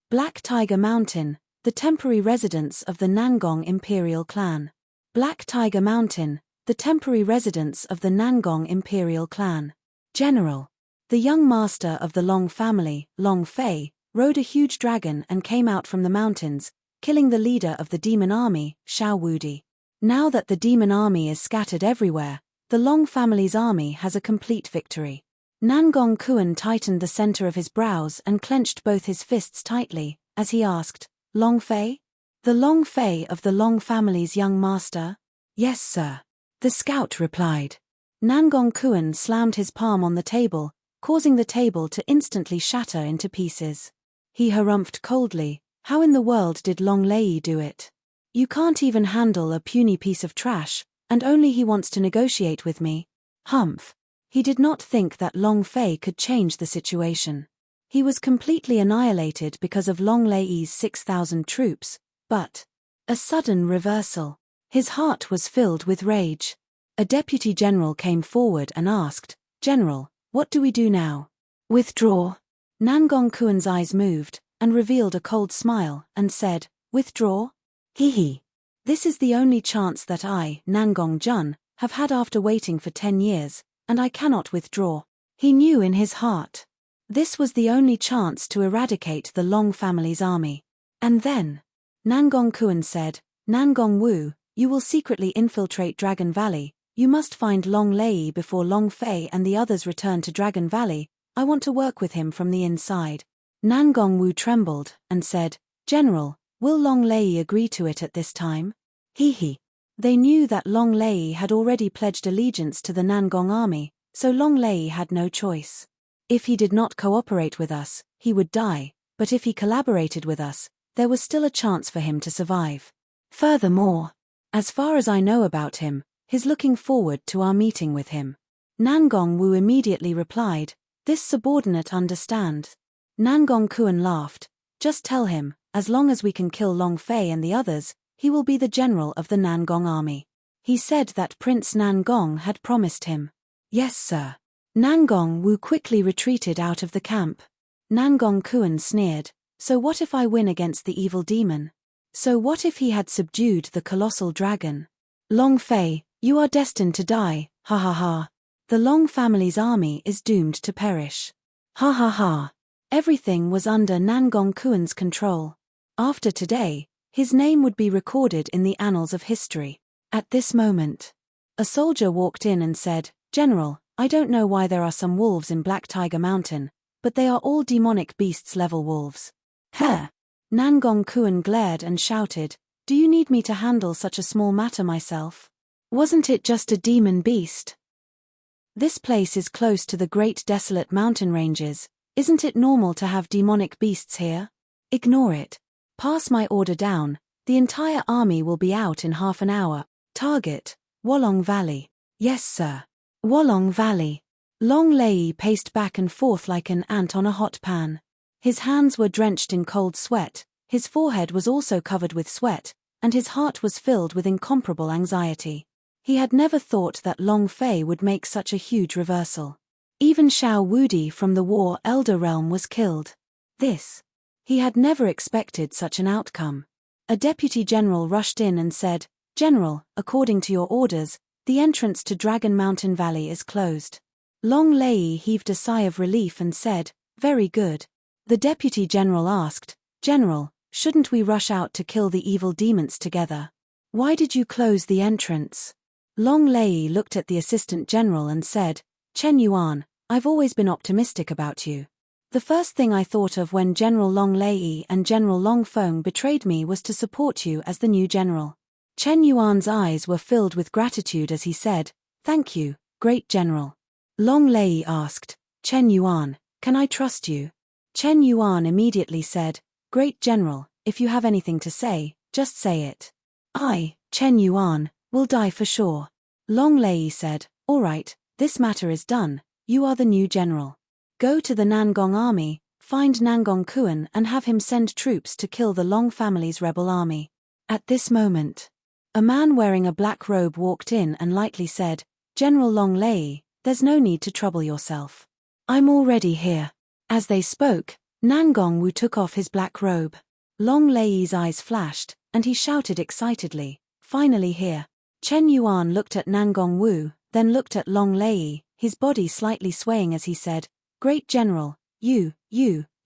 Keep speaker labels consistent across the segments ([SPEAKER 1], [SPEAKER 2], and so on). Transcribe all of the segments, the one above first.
[SPEAKER 1] Black Tiger Mountain, the temporary residence of the Nangong Imperial Clan. Black Tiger Mountain, the temporary residence of the Nangong Imperial Clan. General. The young master of the Long family, Long Fei, rode a huge dragon and came out from the mountains, killing the leader of the demon army, Xiao Wudi. Now that the demon army is scattered everywhere, the Long family's army has a complete victory. Nangong Kuan tightened the center of his brows and clenched both his fists tightly, as he asked, Long Fei? The Long Fei of the Long family's young master? Yes, sir. The scout replied. Nangong Kuan slammed his palm on the table, causing the table to instantly shatter into pieces. He harumphed coldly, how in the world did Long Lei do it? You can't even handle a puny piece of trash, and only he wants to negotiate with me. Humph. He did not think that Long Fei could change the situation. He was completely annihilated because of Long Lei's 6,000 troops, but a sudden reversal. His heart was filled with rage. A deputy general came forward and asked, General, what do we do now? Withdraw. Nangong Kuan's eyes moved, and revealed a cold smile, and said, Withdraw? Hee. This is the only chance that I, Nangong Jun, have had after waiting for 10 years, and I cannot withdraw. He knew in his heart. This was the only chance to eradicate the Long family's army. And then, Nangong Kuan said, Nangong Wu, you will secretly infiltrate Dragon Valley. You must find Long Lei before Long Fei and the others return to Dragon Valley. I want to work with him from the inside. Nangong Wu trembled, and said, General, will Long Lei agree to it at this time? Hee. They knew that Long Lei had already pledged allegiance to the Nangong army, so Long Lei had no choice. If he did not cooperate with us, he would die, but if he collaborated with us, there was still a chance for him to survive. Furthermore, as far as I know about him, he's looking forward to our meeting with him. Nangong Wu immediately replied, This subordinate understands. Nangong Kuan laughed, Just tell him, as long as we can kill Long Fei and the others, he will be the general of the Nangong army. He said that Prince Nangong had promised him. Yes, sir. Nangong Wu quickly retreated out of the camp. Nangong Kuan sneered, So what if I win against the evil demon? So what if he had subdued the colossal dragon? Long Fei, you are destined to die, ha ha ha. The Long family's army is doomed to perish. Ha ha ha. Everything was under Nangong Kuan's control. After today, his name would be recorded in the annals of history. At this moment, a soldier walked in and said, General, I don't know why there are some wolves in Black Tiger Mountain, but they are all demonic beasts level wolves. Heh! Nangong Kuan glared and shouted, Do you need me to handle such a small matter myself? Wasn't it just a demon beast? This place is close to the great desolate mountain ranges. Isn't it normal to have demonic beasts here? Ignore it. Pass my order down. The entire army will be out in half an hour. Target, Wolong Valley. Yes, sir. Wolong Valley. Long Lei paced back and forth like an ant on a hot pan. His hands were drenched in cold sweat, his forehead was also covered with sweat, and his heart was filled with incomparable anxiety. He had never thought that Long Fei would make such a huge reversal. Even Xiao Wudi from the War Elder Realm was killed. He had never expected such an outcome. A deputy general rushed in and said, General, according to your orders, the entrance to Dragon Mountain Valley is closed. Long Lei heaved a sigh of relief and said, Very good. The deputy general asked, General, shouldn't we rush out to kill the evil demons together? Why did you close the entrance? Long Lei looked at the assistant general and said, Chen Yuan, I've always been optimistic about you. The first thing I thought of when General Long Lei and General Long Feng betrayed me was to support you as the new general. Chen Yuan's eyes were filled with gratitude as he said, Thank you, great general. Long Lei asked, Chen Yuan, can I trust you? Chen Yuan immediately said, Great general, if you have anything to say, just say it. I, Chen Yuan, will die for sure. Long Lei said, All right, this matter is done, you are the new general. Go to the Nangong army, find Nangong Kuan and have him send troops to kill the Long family's rebel army. At this moment, a man wearing a black robe walked in and lightly said, General Long Lei, there's no need to trouble yourself. I'm already here. As they spoke, Nangong Wu took off his black robe. Long Lei's eyes flashed, and he shouted excitedly, "Finally here." Chen Yuan looked at Nangong Wu, then looked at Long Lei, his body slightly swaying as he said, "Great General, you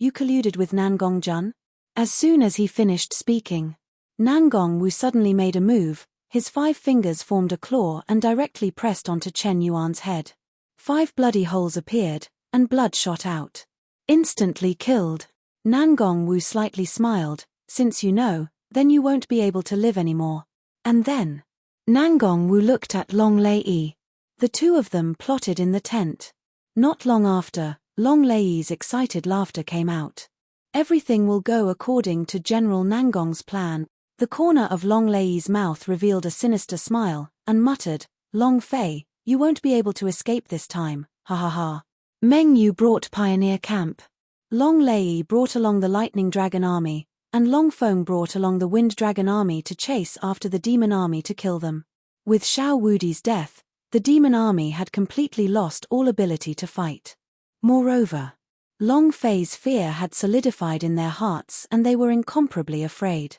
[SPEAKER 1] colluded with Nangong Jun?" As soon as he finished speaking, Nangong Wu suddenly made a move. His 5 fingers formed a claw and directly pressed onto Chen Yuan's head. 5 bloody holes appeared, and blood shot out. Instantly killed. Nangong Wu slightly smiled, "Since you know, then you won't be able to live anymore." And then, Nangong Wu looked at Long Lei. The two of them plotted in the tent. Not long after, Long Lei's excited laughter came out. "Everything will go according to General Nangong's plan." The corner of Long Lei's mouth revealed a sinister smile, and muttered, "Long Fei, you won't be able to escape this time, ha ha ha." Meng Yu brought Pioneer Camp. Long Lei brought along the Lightning Dragon Army, and Long Feng brought along the Wind Dragon Army to chase after the Demon Army to kill them. With Xiao Wudi's death, the Demon Army had completely lost all ability to fight. Moreover, Long Fei's fear had solidified in their hearts and they were incomparably afraid.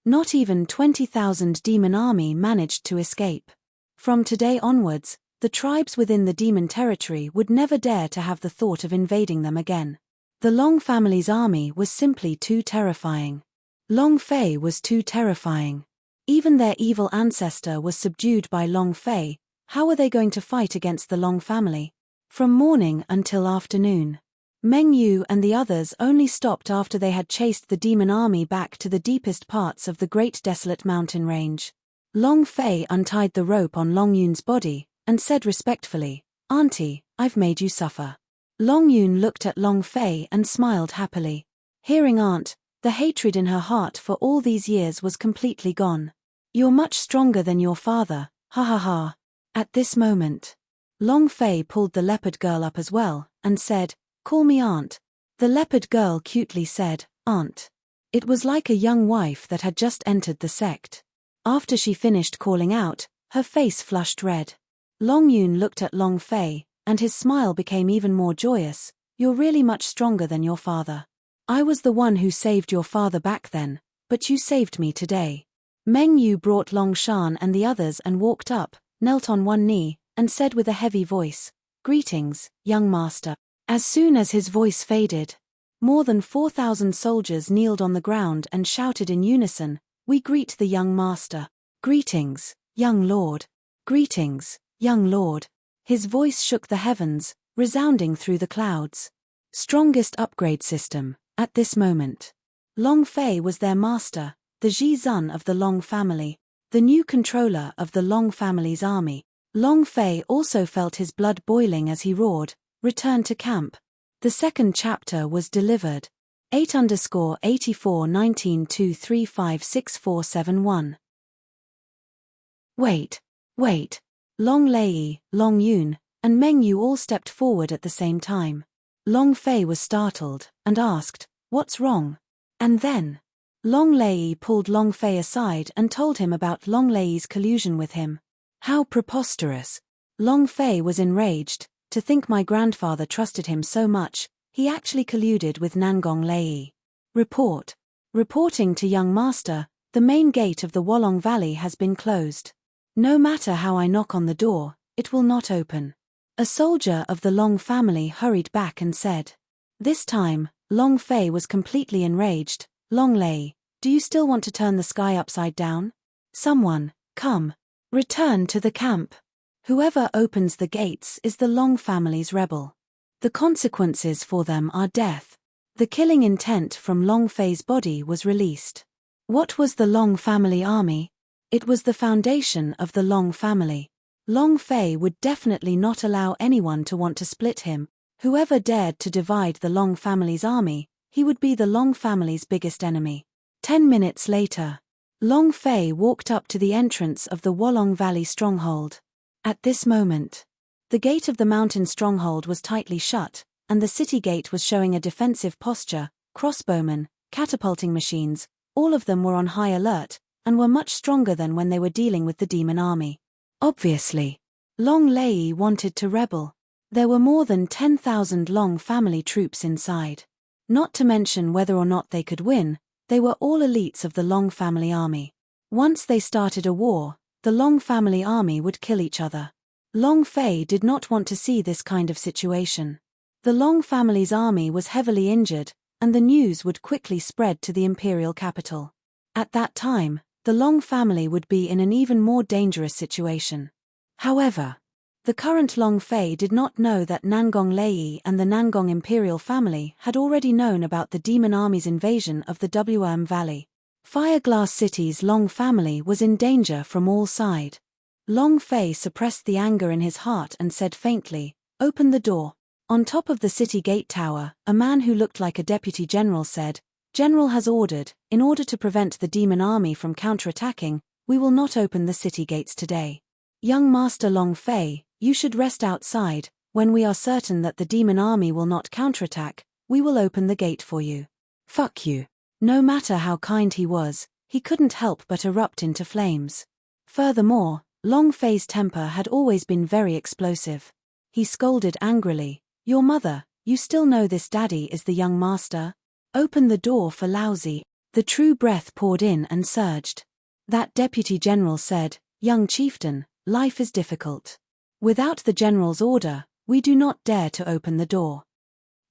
[SPEAKER 1] Not even 20,000 Demon Army managed to escape. From today onwards, the tribes within the demon territory would never dare to have the thought of invading them again. The Long family's army was simply too terrifying. Long Fei was too terrifying. Even their evil ancestor was subdued by Long Fei. How were they going to fight against the Long family? From morning until afternoon, Meng Yu and the others only stopped after they had chased the demon army back to the deepest parts of the great desolate mountain range. Long Fei untied the rope on Long Yun's body, and said respectfully, "Auntie, I've made you suffer." Long Yun looked at Long Fei and smiled happily. Hearing aunt, the hatred in her heart for all these years was completely gone. "You're much stronger than your father, ha ha ha." At this moment, Long Fei pulled the leopard girl up as well, and said, "Call me aunt." The leopard girl cutely said, "Aunt." It was like a young wife that had just entered the sect. After she finished calling out, her face flushed red. Long Yun looked at Long Fei, and his smile became even more joyous. "You're really much stronger than your father. I was the one who saved your father back then, but you saved me today." Meng Yu brought Long Shan and the others and walked up, knelt on one knee, and said with a heavy voice, "Greetings, young master." As soon as his voice faded, more than 4,000 soldiers kneeled on the ground and shouted in unison, "We greet the young master. Greetings, young lord. Greetings, young lord." His voice shook the heavens, resounding through the clouds. Strongest upgrade system, at this moment. Long Fei was their master, the Ji Zun of the Long family, the new controller of the Long family's army. Long Fei also felt his blood boiling as he roared, "Return to camp." The second chapter was delivered. 8_8419235647. Wait. Long Lei, Long Yun, and Meng Yu all stepped forward at the same time. Long Fei was startled, and asked, "What's wrong?" And then, Long Lei pulled Long Fei aside and told him about Long Lei's collusion with him. How preposterous. Long Fei was enraged. "To think my grandfather trusted him so much, he actually colluded with Nangong Lei. Reporting to young master, the main gate of the Wolong Valley has been closed. No matter how I knock on the door, it will not open." A soldier of the Long family hurried back and said. This time, Long Fei was completely enraged. "Long Lei, do you still want to turn the sky upside down? Someone, come. Return to the camp. Whoever opens the gates is the Long family's rebel. The consequences for them are death." The killing intent from Long Fei's body was released. What was the Long family army? It was the foundation of the Long family. Long Fei would definitely not allow anyone to want to split him. Whoever dared to divide the Long family's army, he would be the Long family's biggest enemy. 10 minutes later, Long Fei walked up to the entrance of the Wolong Valley stronghold. At this moment, the gate of the mountain stronghold was tightly shut, and the city gate was showing a defensive posture. Crossbowmen, catapulting machines, all of them were on high alert, and were much stronger than when they were dealing with the demon army. Obviously, Long Lei wanted to rebel. There were more than 10,000 Long family troops inside. Not to mention whether or not they could win, they were all elites of the Long family army. Once they started a war, the Long family army would kill each other. Long Fei did not want to see this kind of situation. The Long family's army was heavily injured, and the news would quickly spread to the imperial capital. At that time, the Long family would be in an even more dangerous situation. However, the current Long Fei did not know that Nangong Lei and the Nangong imperial family had already known about the demon army's invasion of the Wm Valley. Fireglass City's Long family was in danger from all sides. Long Fei suppressed the anger in his heart and said faintly, "Open the door." On top of the city gate tower, a man who looked like a deputy general said, "General has ordered, in order to prevent the demon army from counterattacking, we will not open the city gates today. Young Master Long Fei, you should rest outside. When we are certain that the demon army will not counterattack, we will open the gate for you." "Fuck you." No matter how kind he was, he couldn't help but erupt into flames. Furthermore, Long Fei's temper had always been very explosive. He scolded angrily, "Your mother, you still know this daddy is the young master? Open the door for lousy." The true breath poured in and surged. That deputy general said, "Young chieftain, life is difficult. Without the general's order, we do not dare to open the door.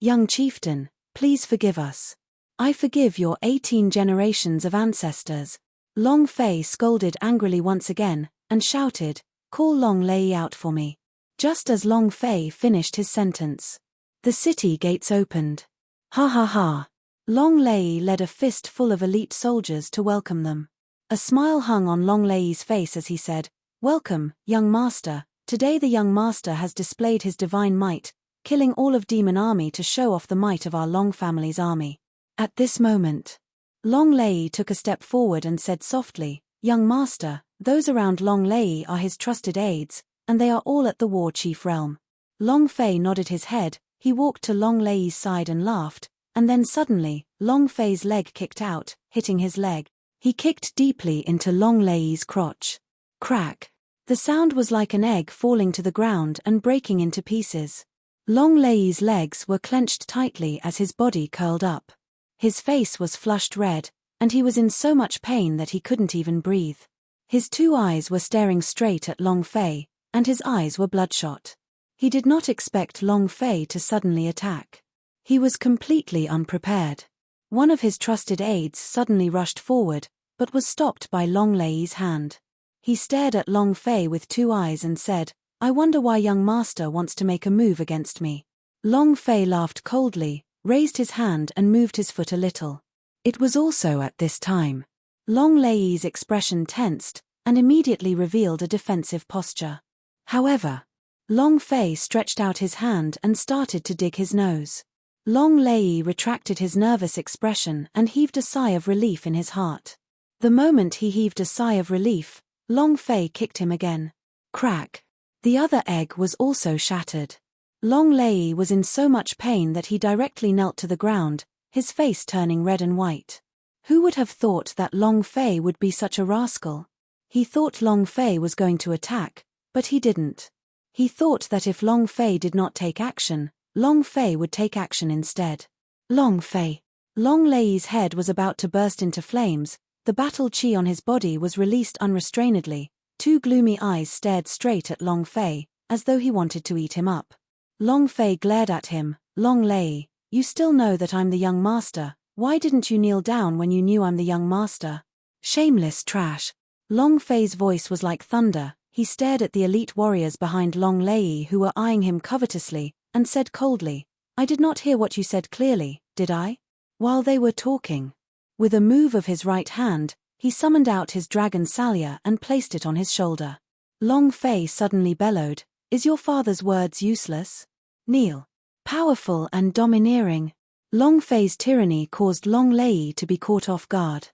[SPEAKER 1] Young chieftain, please forgive us. I forgive your 18 generations of ancestors." Long Fei scolded angrily once again, and shouted, "Call Long Lei out for me." Just as Long Fei finished his sentence, the city gates opened. Ha ha ha. Long Lei led a fist full of elite soldiers to welcome them. A smile hung on Long Lei's face as he said, "Welcome, young master. Today the young master has displayed his divine might, killing all of demon army to show off the might of our Long family's army." At this moment, Long Lei took a step forward and said softly, "Young master, those around Long Lei are his trusted aides, and they are all at the war chief realm." Long Fei nodded his head, he walked to Long Lei's side and laughed, and then suddenly, Long Fei's leg kicked out, hitting his leg. He kicked deeply into Long Lei's crotch. Crack. The sound was like an egg falling to the ground and breaking into pieces. Long Lei's legs were clenched tightly as his body curled up. His face was flushed red, and he was in so much pain that he couldn't even breathe. His two eyes were staring straight at Long Fei, and his eyes were bloodshot. He did not expect Long Fei to suddenly attack. He was completely unprepared. One of his trusted aides suddenly rushed forward, but was stopped by Long Lei's hand. He stared at Long Fei with two eyes and said, "I wonder why young master wants to make a move against me." Long Fei laughed coldly, raised his hand and moved his foot a little. It was also at this time. Long Lei's expression tensed, and immediately revealed a defensive posture. However, Long Fei stretched out his hand and started to dig his nose. Long Lei retracted his nervous expression and heaved a sigh of relief in his heart. The moment he heaved a sigh of relief, Long Fei kicked him again. Crack. The other egg was also shattered. Long Lei was in so much pain that he directly knelt to the ground, his face turning red and white. Who would have thought that Long Fei would be such a rascal? He thought Long Fei was going to attack, but he didn't. He thought that if Long Fei did not take action, Long Fei would take action instead. Long Fei. Long Lei's head was about to burst into flames, the battle chi on his body was released unrestrainedly, two gloomy eyes stared straight at Long Fei, as though he wanted to eat him up. Long Fei glared at him, "Long Lei, you still know that I'm the young master, why didn't you kneel down when you knew I'm the young master? Shameless trash." Long Fei's voice was like thunder, he stared at the elite warriors behind Long Lei who were eyeing him covetously, and said coldly, "I did not hear what you said clearly, did I?" While they were talking, with a move of his right hand, he summoned out his dragon Salya and placed it on his shoulder. Long Fei suddenly bellowed, "Is your father's words useless? Kneel." Powerful and domineering, Long Fei's tyranny caused Long Lei to be caught off guard.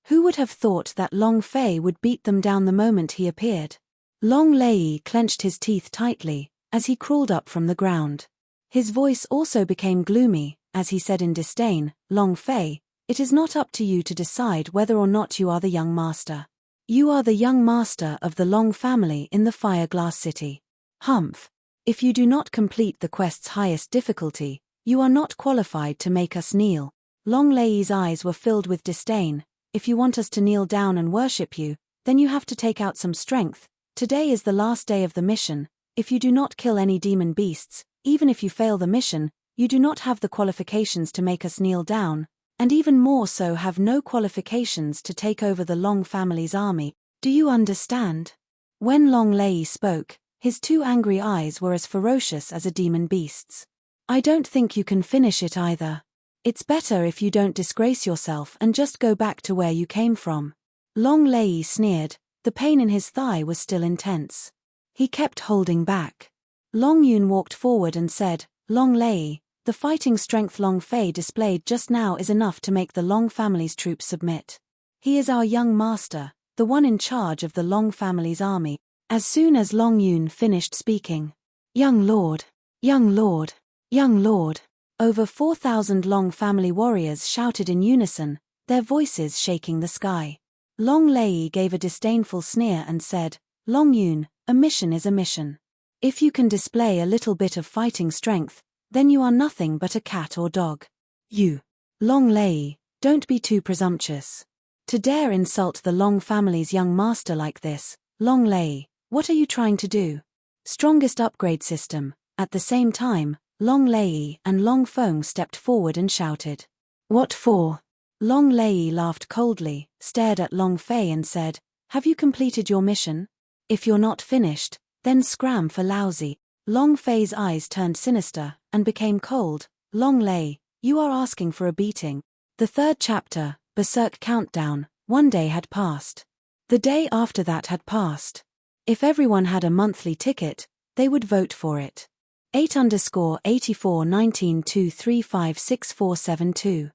[SPEAKER 1] Who would have thought that Long Fei would beat them down the moment he appeared? Long Lei clenched his teeth tightly, as he crawled up from the ground. His voice also became gloomy, as he said in disdain, "Long Fei, it is not up to you to decide whether or not you are the young master. You are the young master of the Long family in the Fireglass City. Humph. If you do not complete the quest's highest difficulty, You are not qualified to make us kneel. Long Lei's eyes were filled with disdain. If you want us to kneel down and worship you, then you have to take out some strength. Today is the last day of the mission. If you do not kill any demon beasts, even if you fail the mission, you do not have the qualifications to make us kneel down, and even more so have no qualifications to take over the Long family's army. Do you understand? When Long Lei spoke, his two angry eyes were as ferocious as a demon beast's. I don't think you can finish it either. It's better if you don't disgrace yourself and just go back to where you came from. Long Lei sneered. The pain in his thigh was still intense. He kept holding back. Long Yun walked forward and said, Long Lei, the fighting strength Long Fei displayed just now is enough to make the Long family's troops submit. He is our young master, the one in charge of the Long family's army. As soon as Long Yun finished speaking, Young Lord, Young Lord, Young Lord, over 4,000 Long family warriors shouted in unison, their voices shaking the sky. Long Lei gave a disdainful sneer and said, Long Yun, a mission is a mission. If you can display a little bit of fighting strength, then you are nothing but a cat or dog. You, Long Lei, don't be too presumptuous. To dare insult the Long family's young master like this, Long Lei, what are you trying to do? Strongest upgrade system. At the same time, Long Lei and Long Feng stepped forward and shouted. What for? Long Lei laughed coldly, stared at Long Fei and said, Have you completed your mission? If you're not finished, then scram for lousy. Long Fei's eyes turned sinister and became cold. Long Lei, you are asking for a beating. The third chapter, Berserk Countdown. One day had passed. The day after that had passed. If everyone had a monthly ticket, they would vote for it. 8_8419235647.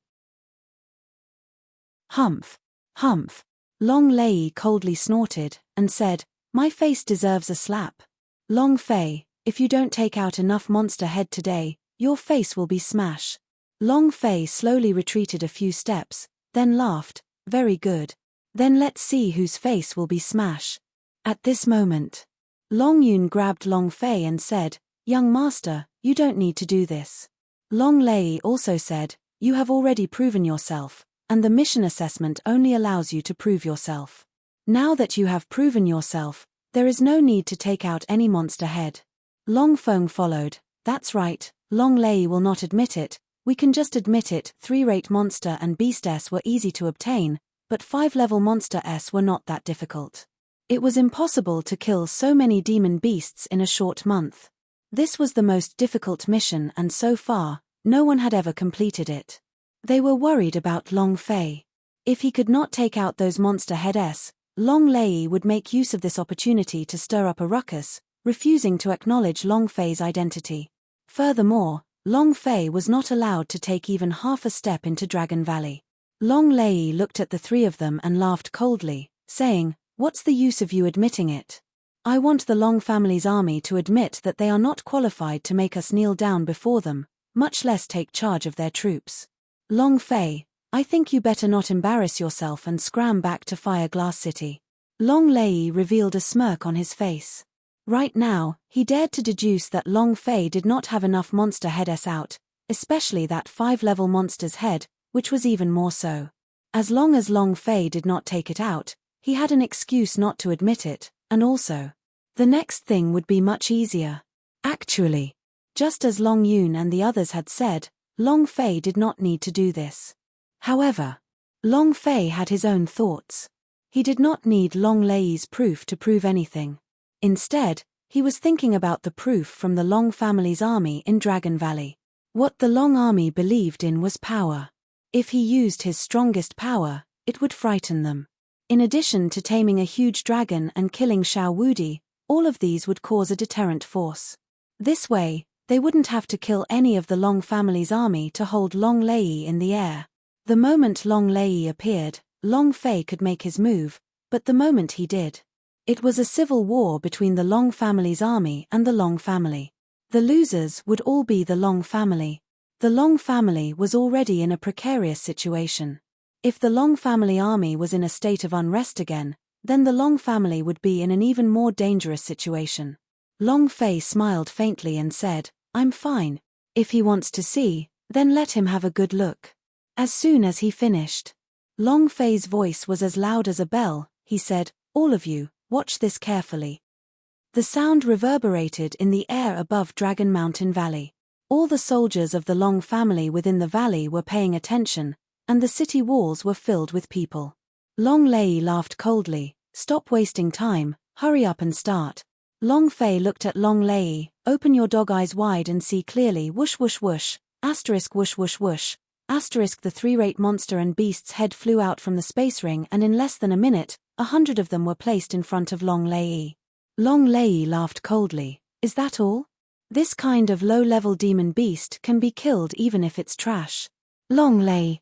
[SPEAKER 1] Humph. Humph. Long Lei coldly snorted and said, My face deserves a slap. Long Fei, if you don't take out enough monster head today, your face will be smash. Long Fei slowly retreated a few steps, then laughed, Very good. Then let's see whose face will be smash. At this moment, Long Yun grabbed Long Fei and said, Young master, you don't need to do this. Long Lei also said, You have already proven yourself, and the mission assessment only allows you to prove yourself. Now that you have proven yourself, there is no need to take out any monster head. Long Feng followed. That's right, Long Lei will not admit it, we can just admit it. 3-rate monster and beast S were easy to obtain, but 5-level monster S were not that difficult. It was impossible to kill so many demon beasts in a short month. This was the most difficult mission and so far, no one had ever completed it. They were worried about Long Fei. If he could not take out those monster head S, Long Lei would make use of this opportunity to stir up a ruckus, refusing to acknowledge Long Fei's identity. Furthermore, Long Fei was not allowed to take even half a step into Dragon Valley. Long Lei looked at the three of them and laughed coldly, saying, What's the use of you admitting it? I want the Long family's army to admit that they are not qualified to make us kneel down before them, much less take charge of their troops. Long Fei, I think you better not embarrass yourself and scram back to Fireglass City. Long Lei revealed a smirk on his face. Right now, he dared to deduce that Long Fei did not have enough monster head S out, especially that 5-level monster's head, which was even more so. As long as Long Fei did not take it out, he had an excuse not to admit it, and also, the next thing would be much easier. Actually, just as Long Yun and the others had said, Long Fei did not need to do this. However, Long Fei had his own thoughts. He did not need Long Lei's proof to prove anything. Instead, he was thinking about the proof from the Long family's army in Dragon Valley. What the Long army believed in was power. If he used his strongest power, it would frighten them. In addition to taming a huge dragon and killing Xiao Wudi, all of these would cause a deterrent force. This way, they wouldn't have to kill any of the Long family's army to hold Long Lei in the air. The moment Long Lei appeared, Long Fei could make his move, but the moment he did, it was a civil war between the Long family's army and the Long family. The losers would all be the Long family. The Long family was already in a precarious situation. If the Long family army was in a state of unrest again, then the Long family would be in an even more dangerous situation. Long Fei smiled faintly and said, I'm fine. If he wants to see, then let him have a good look. As soon as he finished, Long Fei's voice was as loud as a bell. He said, "All of you, watch this carefully." The sound reverberated in the air above Dragon Mountain Valley. All the soldiers of the Long family within the valley were paying attention, and the city walls were filled with people. Long Lei laughed coldly. "Stop wasting time, hurry up and start." Long Fei looked at Long Lei. "Open your dog eyes wide and see clearly." Whoosh whoosh whoosh, asterisk whoosh whoosh whoosh, asterisk. The three-rate monster and beast's head flew out from the space ring, and in less than a minute, 100 of them were placed in front of Long Lei. Long Lei laughed coldly. "Is that all? This kind of low-level demon beast can be killed even if it's trash." Long Lei,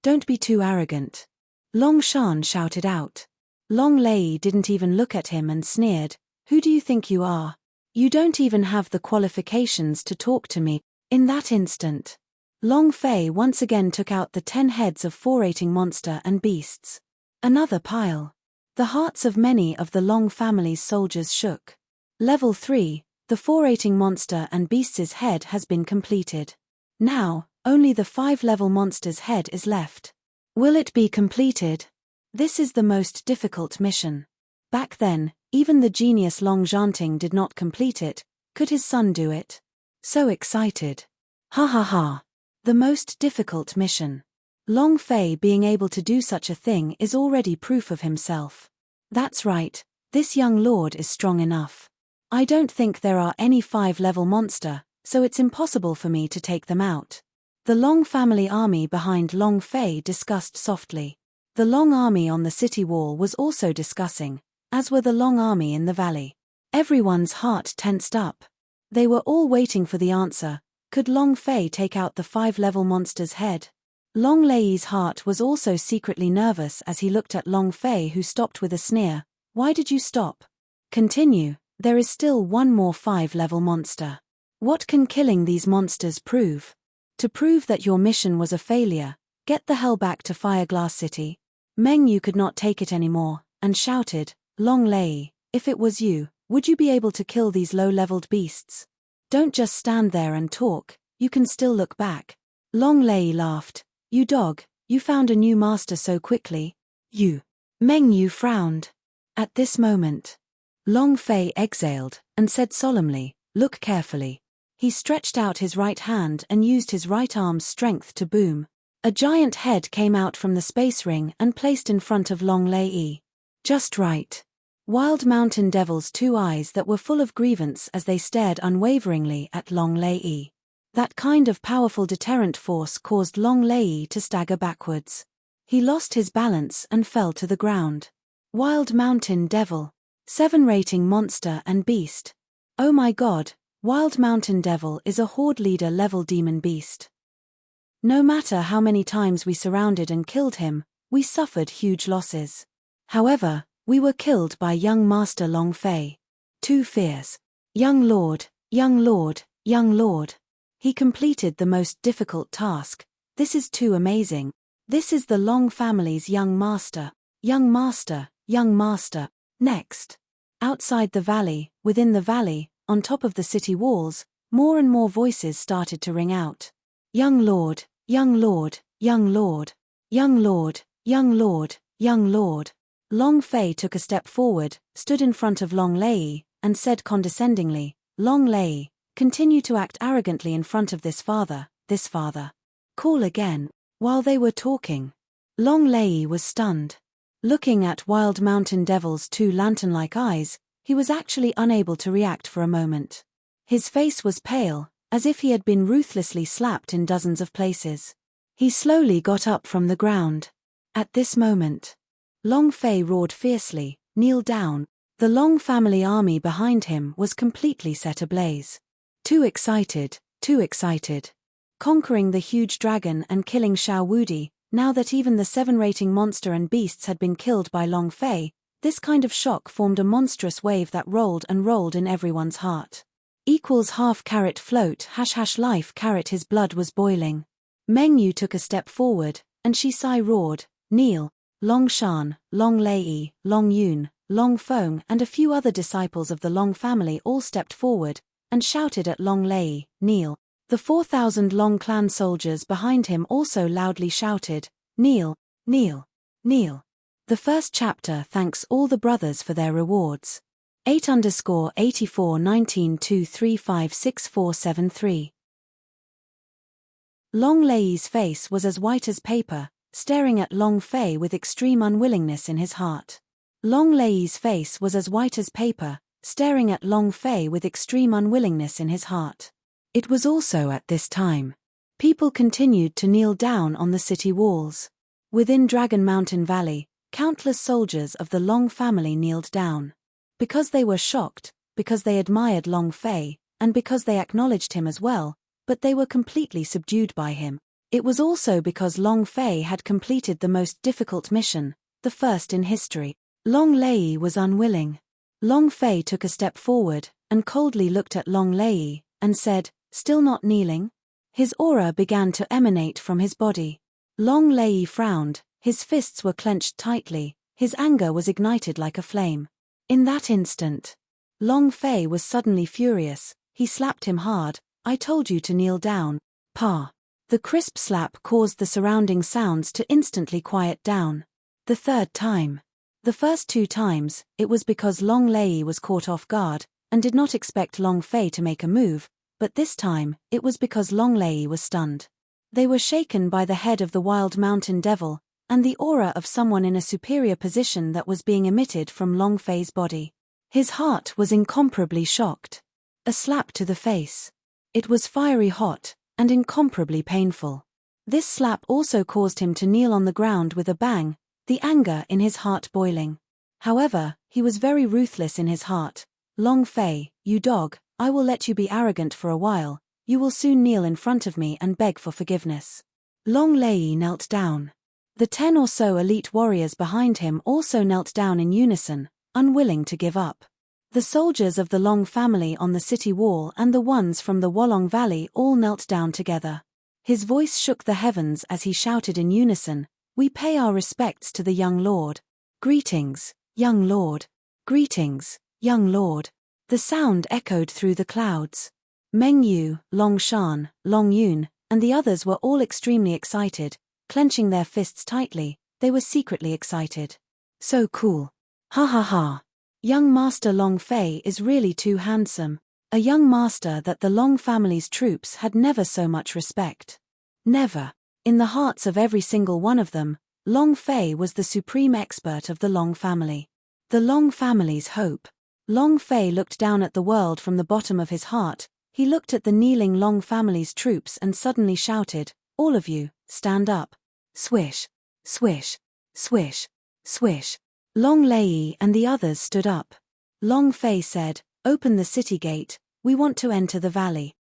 [SPEAKER 1] don't be too arrogant." Long Shan shouted out. Long Lei didn't even look at him and sneered. "Who do you think you are? You don't even have the qualifications to talk to me." In that instant, Long Fei once again took out the 10 heads of 4-rating monster and beasts. Another pile. The hearts of many of the Long family's soldiers shook. Level 3, the 4-rating monster and beast's head has been completed. Now, only the 5-level monster's head is left. Will it be completed? This is the most difficult mission. Back then, even the genius Long Zhanting did not complete it. Could his son do it? So excited. Ha ha ha. The most difficult mission. Long Fei being able to do such a thing is already proof of himself. That's right, this young lord is strong enough. I don't think there are any 5-level monster, so it's impossible for me to take them out. The Long family army behind Long Fei discussed softly. The Long army on the city wall was also discussing, as were the Long army in the valley. Everyone's heart tensed up. They were all waiting for the answer. Could Long Fei take out the 5-level monster's head? Long Lei's heart was also secretly nervous as he looked at Long Fei, who stopped with a sneer. "Why did you stop? Continue, there is still one more 5-level monster. What can killing these monsters prove? To prove that your mission was a failure, get the hell back to Fireglass City." Meng Yu could not take it anymore, and shouted, "Long Lei, if it was you, would you be able to kill these low-leveled beasts? Don't just stand there and talk, you can still look back." Long Lei laughed. "You dog, you found a new master so quickly. You." Meng Yu frowned. At this moment, Long Fei exhaled, and said solemnly, "Look carefully." He stretched out his right hand and used his right arm's strength to boom. A giant head came out from the space ring and placed in front of Long Lei. Just right. Wild Mountain Devil's 2 eyes that were full of grievance as they stared unwaveringly at Long Lei. That kind of powerful deterrent force caused Long Lei to stagger backwards. He lost his balance and fell to the ground. Wild Mountain Devil. 7-rating monster and beast. Oh my god, Wild Mountain Devil is a horde leader level demon beast. No matter how many times we surrounded and killed him, we suffered huge losses. However, we were killed by young Master Long Fei. 2 fears. Young Lord, young Lord, young Lord. He completed the most difficult task. This is too amazing. This is the Long family's young master. Young master, young master. Next. Outside the valley, within the valley, on top of the city walls, more and more voices started to ring out. Young Lord, young Lord, young Lord. Young Lord, young Lord, young Lord. Long Fei took a step forward, stood in front of Long Lei, and said condescendingly, "Long Lei, continue to act arrogantly in front of this father, this father. Call again." While they were talking, Long Lei was stunned. Looking at Wild Mountain Devil's 2 lantern-like eyes, he was actually unable to react for a moment. His face was pale, as if he had been ruthlessly slapped in dozens of places. He slowly got up from the ground. At this moment, Long Fei roared fiercely, "Kneel down." The Long family army behind him was completely set ablaze. Too excited, too excited. Conquering the huge dragon and killing Xiao Wudi, now that even the 7-rating monster and beasts had been killed by Long Fei, this kind of shock formed a monstrous wave that rolled and rolled in everyone's heart. Equals half carrot float # life carrot. His blood was boiling. Meng Yu took a step forward, and Shisai roared, "Kneel." Long Shan, Long Lei, Long Yun, Long Feng and a few other disciples of the Long family all stepped forward, and shouted at Long Lei, "Kneel." The 4,000 Long clan soldiers behind him also loudly shouted, "Kneel, kneel, kneel." The first chapter thanks all the brothers for their rewards. 8_84-19-2356473. Long Lei's face was as white as paper, staring at Long Fei with extreme unwillingness in his heart. Long Lei's face was as white as paper, staring at Long Fei with extreme unwillingness in his heart. It was also at this time. People continued to kneel down on the city walls. Within Dragon Mountain Valley, countless soldiers of the Long family kneeled down. Because they were shocked, because they admired Long Fei, and because they acknowledged him as well, but they were completely subdued by him. It was also because Long Fei had completed the most difficult mission, the first in history. Long Lei was unwilling. Long Fei took a step forward, and coldly looked at Long Lei, and said, "Still not kneeling?" His aura began to emanate from his body. Long Lei frowned, his fists were clenched tightly, his anger was ignited like a flame. In that instant, Long Fei was suddenly furious. He slapped him hard. "I told you to kneel down." Pa. The crisp slap caused the surrounding sounds to instantly quiet down. The third time. The first 2 times, it was because Long Lei was caught off guard, and did not expect Long Fei to make a move, but this time, it was because Long Lei was stunned. They were shaken by the head of the wild mountain devil, and the aura of someone in a superior position that was being emitted from Long Fei's body. His heart was incomparably shocked. A slap to the face. It was fiery hot, and incomparably painful. This slap also caused him to kneel on the ground with a bang, the anger in his heart boiling. However, he was very ruthless in his heart. "Long Fei, you dog, I will let you be arrogant for a while, you will soon kneel in front of me and beg for forgiveness." Long Lei knelt down. The 10 or so elite warriors behind him also knelt down in unison, unwilling to give up. The soldiers of the Long family on the city wall and the ones from the Wolong Valley all knelt down together. His voice shook the heavens as he shouted in unison, "We pay our respects to the young lord. Greetings, young lord. Greetings, young lord." The sound echoed through the clouds. Meng Yu, Long Shan, Long Yun, and the others were all extremely excited, clenching their fists tightly. They were secretly excited. "So cool. Ha ha ha. Young Master Long Fei is really too handsome. A young master that the Long family's troops had never so much respect. Never. In the hearts of every single one of them, Long Fei was the supreme expert of the Long family. The Long family's hope. Long Fei looked down at the world from the bottom of his heart. He looked at the kneeling Long family's troops and suddenly shouted, "All of you, stand up." Swish, swish, swish, swish. Long Lei and the others stood up. Long Fei said, "Open the city gate, we want to enter the valley."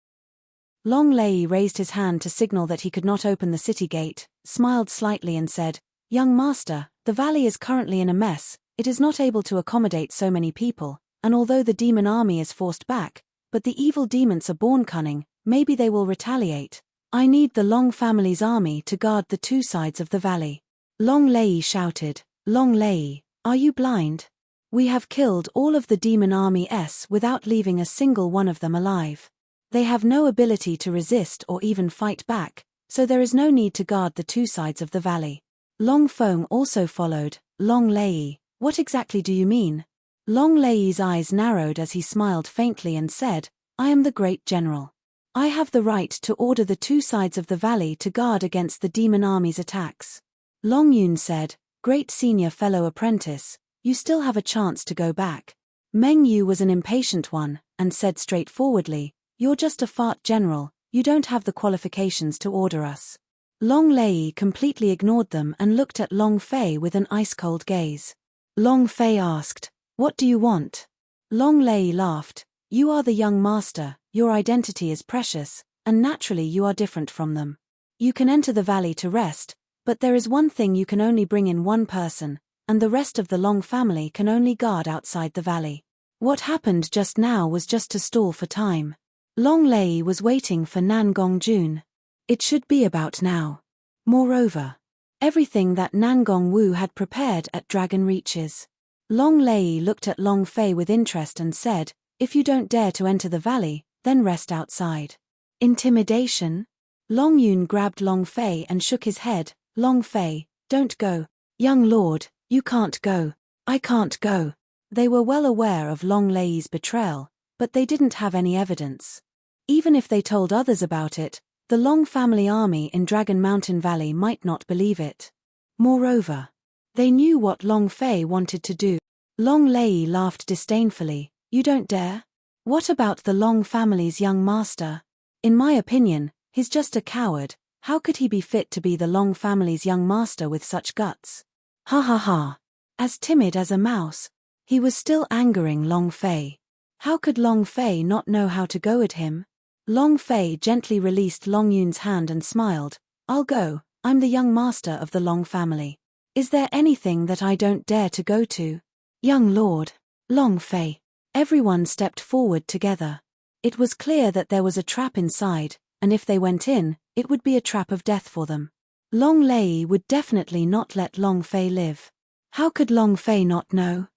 [SPEAKER 1] Long Lei raised his hand to signal that he could not open the city gate, smiled slightly and said, "Young master, the valley is currently in a mess, it is not able to accommodate so many people, and although the demon army is forced back, but the evil demons are born cunning, maybe they will retaliate. I need the Long family's army to guard the 2 sides of the valley." Long Lei shouted, "Long Lei, are you blind? We have killed all of the demon army without leaving a single one of them alive. They have no ability to resist or even fight back, so there is no need to guard the 2 sides of the valley." Long Feng also followed, "Long Lei, what exactly do you mean?" Long Lei's eyes narrowed as he smiled faintly and said, "I am the great general. I have the right to order the 2 sides of the valley to guard against the demon army's attacks." Long Yun said, "Great senior fellow apprentice, you still have a chance to go back." Meng Yu was an impatient one, and said straightforwardly, "You're just a fart general, you don't have the qualifications to order us." Long Lei completely ignored them and looked at Long Fei with an ice-cold gaze. Long Fei asked, "What do you want?" Long Lei laughed, "You are the young master, your identity is precious, and naturally you are different from them. You can enter the valley to rest, but there is one thing you can only bring in one person, and the rest of the Long family can only guard outside the valley. What happened just now was just to stall for time." Long Lei was waiting for Nan Gongjun. It should be about now. Moreover, everything that Nan Gongwu had prepared at Dragon reaches. Long Lei looked at Long Fei with interest and said, "If you don't dare to enter the valley, then rest outside. Intimidation? Long Yun grabbed Long Fei and shook his head. Long Fei, don't go. Young lord, you can't go. I can't go. They were well aware of Long Lei's betrayal, but they didn't have any evidence. Even if they told others about it, the Long family army in Dragon Mountain Valley might not believe it. Moreover, they knew what Long Fei wanted to do. Long Lei laughed disdainfully. You don't dare? What about the Long family's young master? In my opinion, he's just a coward. How could he be fit to be the Long family's young master with such guts? Ha ha ha. As timid as a mouse, he was still angering Long Fei. How could Long Fei not know how to go at him? Long Fei gently released Long Yun's hand and smiled. I'll go, I'm the young master of the Long family. Is there anything that I don't dare to go to? Young lord, Long Fei. Everyone stepped forward together. It was clear that there was a trap inside, and if they went in, it would be a trap of death for them. Long Lei would definitely not let Long Fei live. How could Long Fei not know?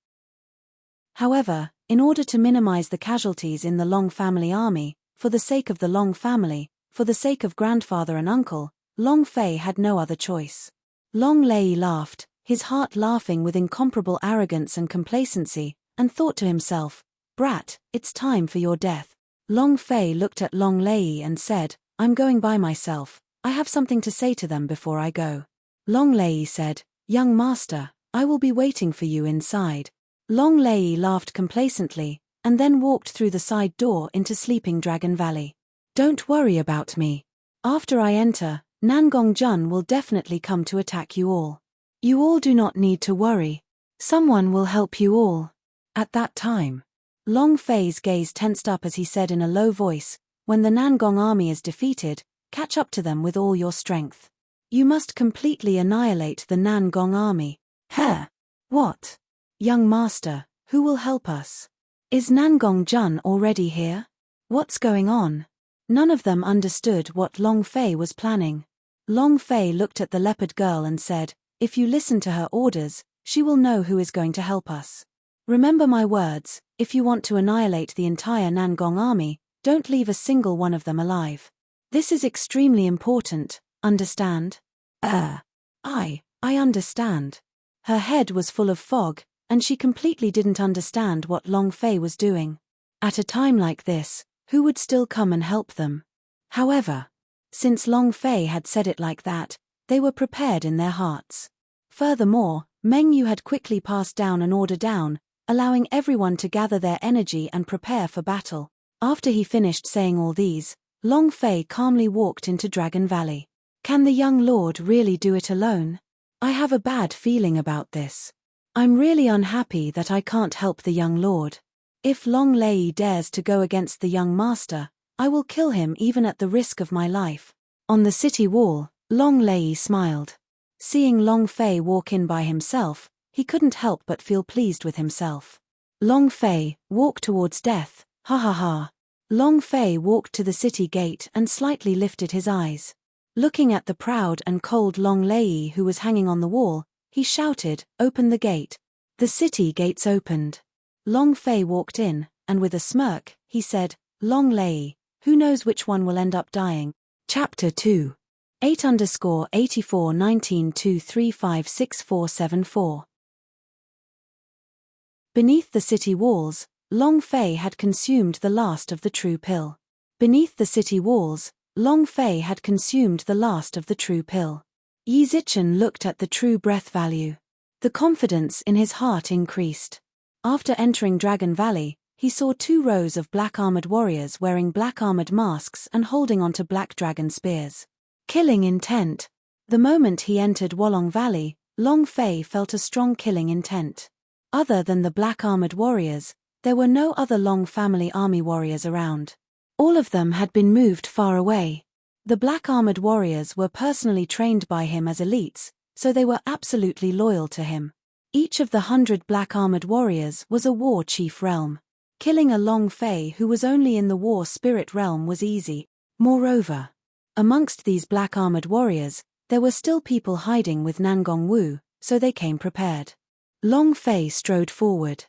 [SPEAKER 1] However, in order to minimize the casualties in the Long family army, for the sake of the Long family, for the sake of grandfather and uncle, Long Fei had no other choice. Long Lei laughed, his heart laughing with incomparable arrogance and complacency, and thought to himself, brat, it's time for your death. Long Fei looked at Long Lei and said, I'm going by myself, I have something to say to them before I go. Long Lei said, young master, I will be waiting for you inside. Long Lei laughed complacently, and then walked through the side door into Sleeping Dragon Valley. Don't worry about me. After I enter, Nangong Jun will definitely come to attack you all. You all do not need to worry. Someone will help you all. At that time, Long Fei's gaze tensed up as he said in a low voice, when the Nangong army is defeated, catch up to them with all your strength. You must completely annihilate the Nangong army. Heh! What? Young master, who will help us? Is Nangong Jun already here? What's going on? None of them understood what Long Fei was planning. Long Fei looked at the leopard girl and said, if you listen to her orders, she will know who is going to help us. Remember my words, if you want to annihilate the entire Nangong army, don't leave a single one of them alive. This is extremely important, understand? I understand. Her head was full of fog, and she completely didn't understand what Long Fei was doing. At a time like this, who would still come and help them? However, since Long Fei had said it like that, they were prepared in their hearts. Furthermore, Meng Yu had quickly passed down an order down, allowing everyone to gather their energy and prepare for battle. After he finished saying all these, Long Fei calmly walked into Dragon Valley. Can the young lord really do it alone? I have a bad feeling about this. I'm really unhappy that I can't help the young lord. If Long Lei dares to go against the young master, I will kill him even at the risk of my life. On the city wall, Long Lei smiled. Seeing Long Fei walk in by himself, he couldn't help but feel pleased with himself. Long Fei, walk towards death, ha ha ha. Long Fei walked to the city gate and slightly lifted his eyes. Looking at the proud and cold Long Lei who was hanging on the wall, he shouted, open the gate. The city gates opened. Long Fei walked in, and with a smirk, he said, Long Lei, who knows which one will end up dying? Chapter 2. 8_8419235647 Beneath the city walls, Long Fei had consumed the last of the true pill. Beneath the city walls, Long Fei had consumed the last of the true pill. Yi Zichen looked at the true breath value. The confidence in his heart increased. After entering Dragon Valley, he saw 2 rows of black-armored warriors wearing black-armored masks and holding onto black dragon spears. Killing intent. The moment he entered Wolong Valley, Long Fei felt a strong killing intent. Other than the black-armored warriors, there were no other Long family army warriors around. All of them had been moved far away. The black-armored warriors were personally trained by him as elites, so they were absolutely loyal to him. Each of the 100 black-armored warriors was a war chief realm. Killing a Long Fei who was only in the war spirit realm was easy. Moreover, amongst these black-armored warriors, there were still people hiding with Nangong Wu, so they came prepared. Long Fei strode forward.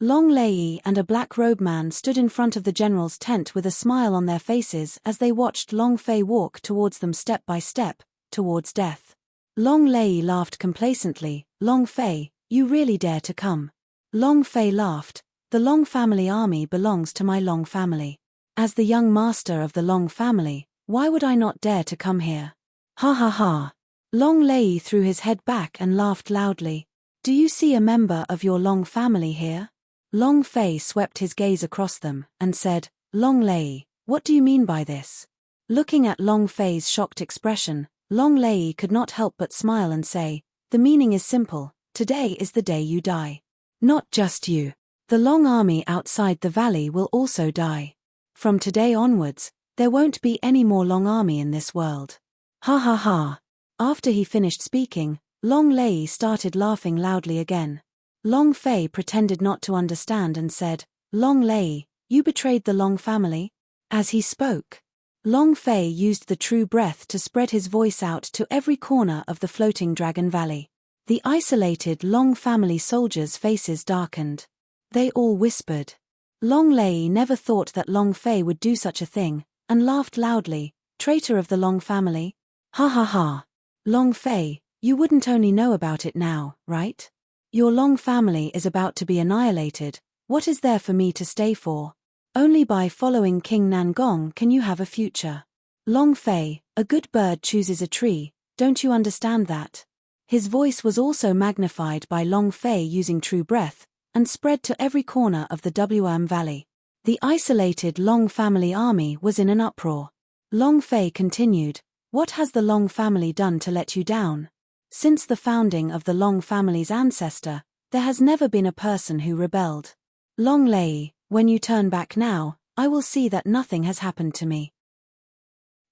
[SPEAKER 1] Long Lei and a black-robed man stood in front of the general's tent with a smile on their faces as they watched Long Fei walk towards them step by step, towards death. Long Lei laughed complacently. Long Fei, you really dare to come? Long Fei laughed. The Long family army belongs to my Long family. As the young master of the Long family, why would I not dare to come here? Ha ha ha. Long Lei threw his head back and laughed loudly. Do you see a member of your Long family here? Long Fei swept his gaze across them and said, Long Lei, what do you mean by this? Looking at Long Fei's shocked expression, Long Lei could not help but smile and say, the meaning is simple, today is the day you die. Not just you. The Long army outside the valley will also die. From today onwards, there won't be any more Long army in this world. Ha ha ha. After he finished speaking, Long Lei started laughing loudly again. Long Fei pretended not to understand and said, Long Lei, you betrayed the Long family? As he spoke, Long Fei used the true breath to spread his voice out to every corner of the floating Dragon Valley. The isolated Long family soldiers' faces darkened. They all whispered. Long Lei never thought that Long Fei would do such a thing, and laughed loudly, traitor of the Long family. Ha ha ha. Long Fei, you wouldn't only know about it now, right? Your Long family is about to be annihilated. What is there for me to stay for? Only by following King Nangong can you have a future. Long Fei, a good bird chooses a tree, don't you understand that? His voice was also magnified by Long Fei using true breath, and spread to every corner of the Wam Valley. The isolated Long family army was in an uproar. Long Fei continued, what has the Long family done to let you down? Since the founding of the Long family's ancestor, there has never been a person who rebelled. Long Lei, when you turn back now, I will see that nothing has happened to me.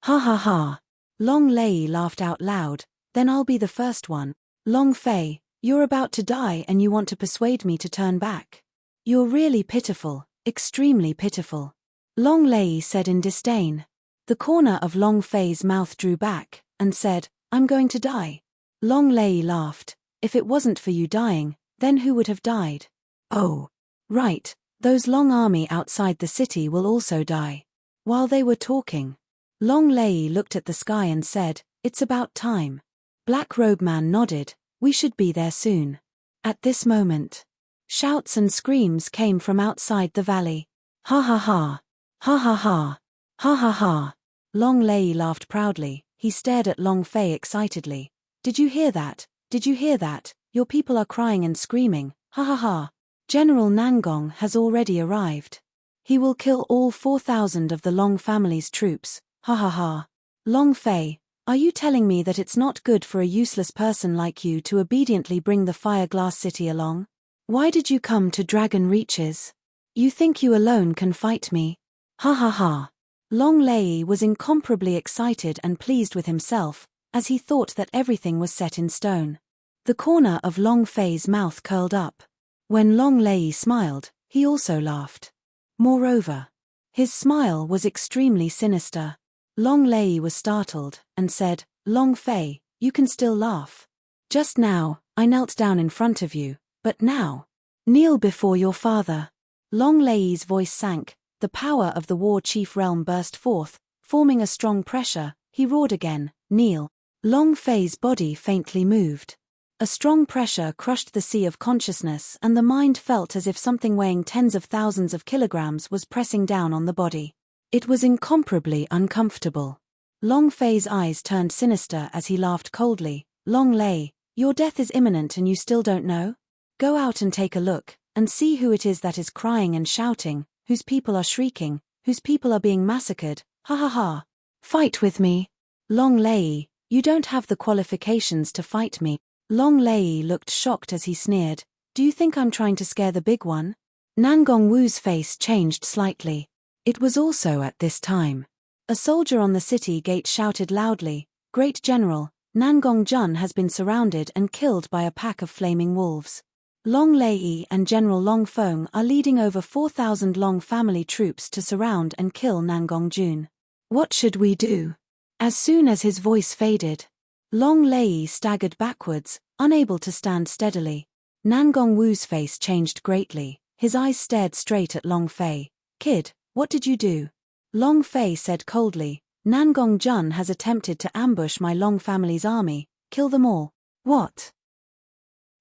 [SPEAKER 1] Ha ha ha. Long Lei laughed out loud, then I'll be the first one. Long Fei, you're about to die and you want to persuade me to turn back. You're really pitiful, extremely pitiful. Long Lei said in disdain. The corner of Long Fei's mouth drew back, and said, I'm going to die. Long Lei laughed. If it wasn't for you dying, then who would have died? Oh. Right, those Long army outside the city will also die. While they were talking, Long Lei looked at the sky and said, it's about time. Black Robe Man nodded, we should be there soon. At this moment, shouts and screams came from outside the valley. Ha ha ha. Ha ha ha. Ha ha ha. Long Lei laughed proudly. He stared at Long Fei excitedly. Did you hear that? Did you hear that? Your people are crying and screaming. Ha ha ha. General Nangong has already arrived. He will kill all 4,000 of the Long family's troops. Ha ha ha. Long Fei, are you telling me that it's not good for a useless person like you to obediently bring the Fire Glass City along? Why did you come to Dragon Reaches? You think you alone can fight me? Ha ha ha. Long Lei was incomparably excited and pleased with himself, as he thought that everything was set in stone. The corner of Long Fei's mouth curled up. When Long Lei smiled, he also laughed. Moreover, his smile was extremely sinister. Long Lei was startled, and said, Long Fei, you can still laugh. Just now, I knelt down in front of you, but now, kneel before your father. Long Lei's voice sank, the power of the war chief realm burst forth, forming a strong pressure. He roared again, kneel. Long Fei's body faintly moved. A strong pressure crushed the sea of consciousness and the mind felt as if something weighing tens of thousands of kilograms was pressing down on the body. It was incomparably uncomfortable. Long Fei's eyes turned sinister as he laughed coldly. Long Lei, your death is imminent and you still don't know? Go out and take a look, and see who it is that is crying and shouting, whose people are shrieking, whose people are being massacred. Ha ha ha. Fight with me. Long Lei, you don't have the qualifications to fight me. Long Lei looked shocked as he sneered. Do you think I'm trying to scare the big one? Nangong Wu's face changed slightly. It was also at this time. A soldier on the city gate shouted loudly, Great General, Nangong Jun has been surrounded and killed by a pack of flaming wolves. Long Lei and General Long Feng are leading over 4,000 Long family troops to surround and kill Nangong Jun. What should we do? As soon as his voice faded, Long Lei staggered backwards, unable to stand steadily. Nangong Wu's face changed greatly. His eyes stared straight at Long Fei. "Kid, what did you do?" Long Fei said coldly, "Nangong Jun has attempted to ambush my Long family's army. Kill them all." "What?"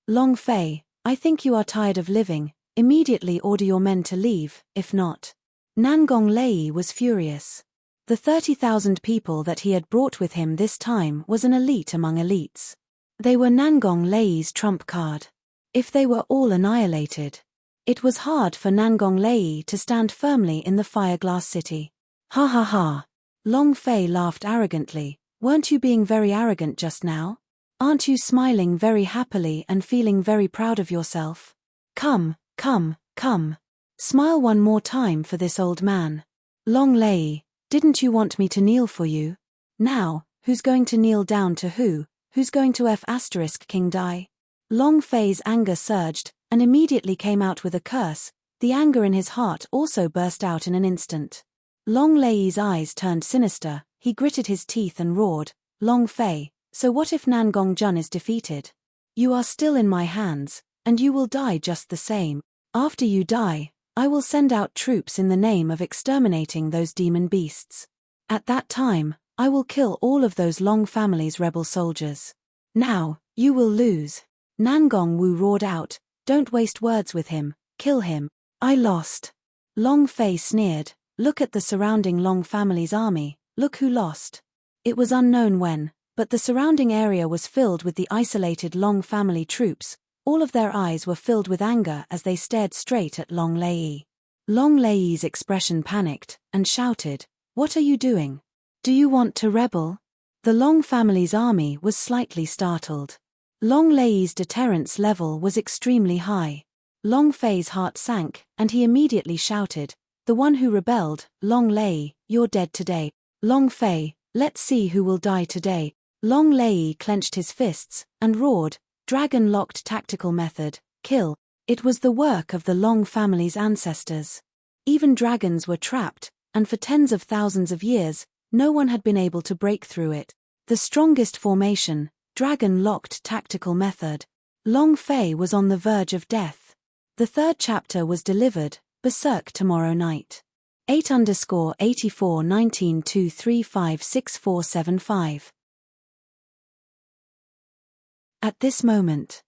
[SPEAKER 1] "Long Fei, I think you are tired of living. Immediately order your men to leave, if not." Nangong Lei was furious. The 30,000 people that he had brought with him this time was an elite among elites. They were Nangong Lei's trump card. If they were all annihilated, it was hard for Nangong Lei to stand firmly in the Fireglass City. "Ha ha ha." Long Fei laughed arrogantly. "Weren't you being very arrogant just now? Aren't you smiling very happily and feeling very proud of yourself? Come, come, come. Smile one more time for this old man. Long Lei, didn't you want me to kneel for you? Now, who's going to kneel down to who? Who's going to King die?" Long Fei's anger surged, and immediately came out with a curse. The anger in his heart also burst out in an instant. Long Lei's eyes turned sinister, he gritted his teeth and roared, "Long Fei, so what if Nangong Jun is defeated? You are still in my hands, and you will die just the same. After you die, I will send out troops in the name of exterminating those demon beasts. At that time, I will kill all of those Long family's rebel soldiers. Now, you will lose." Nangong Wu roared out, "Don't waste words with him, kill him." "I lost." Long Fei sneered, "Look at the surrounding Long family's army, look who lost." It was unknown when, but the surrounding area was filled with the isolated Long family troops. All of their eyes were filled with anger as they stared straight at Long Lei. Long Lei's expression panicked, and shouted, "What are you doing? Do you want to rebel?" The Long family's army was slightly startled. Long Lei's deterrence level was extremely high. Long Fei's heart sank, and he immediately shouted, "The one who rebelled, Long Lei, you're dead today. Long Fei, let's see who will die today." Long Lei clenched his fists, and roared, "Dragon-locked tactical method, kill." It was the work of the Long family's ancestors. Even dragons were trapped, and for tens of thousands of years, no one had been able to break through it. The strongest formation, dragon-locked tactical method. Long Fei was on the verge of death. The third chapter was delivered, Berserk tomorrow night. 8_8419235645. At this moment,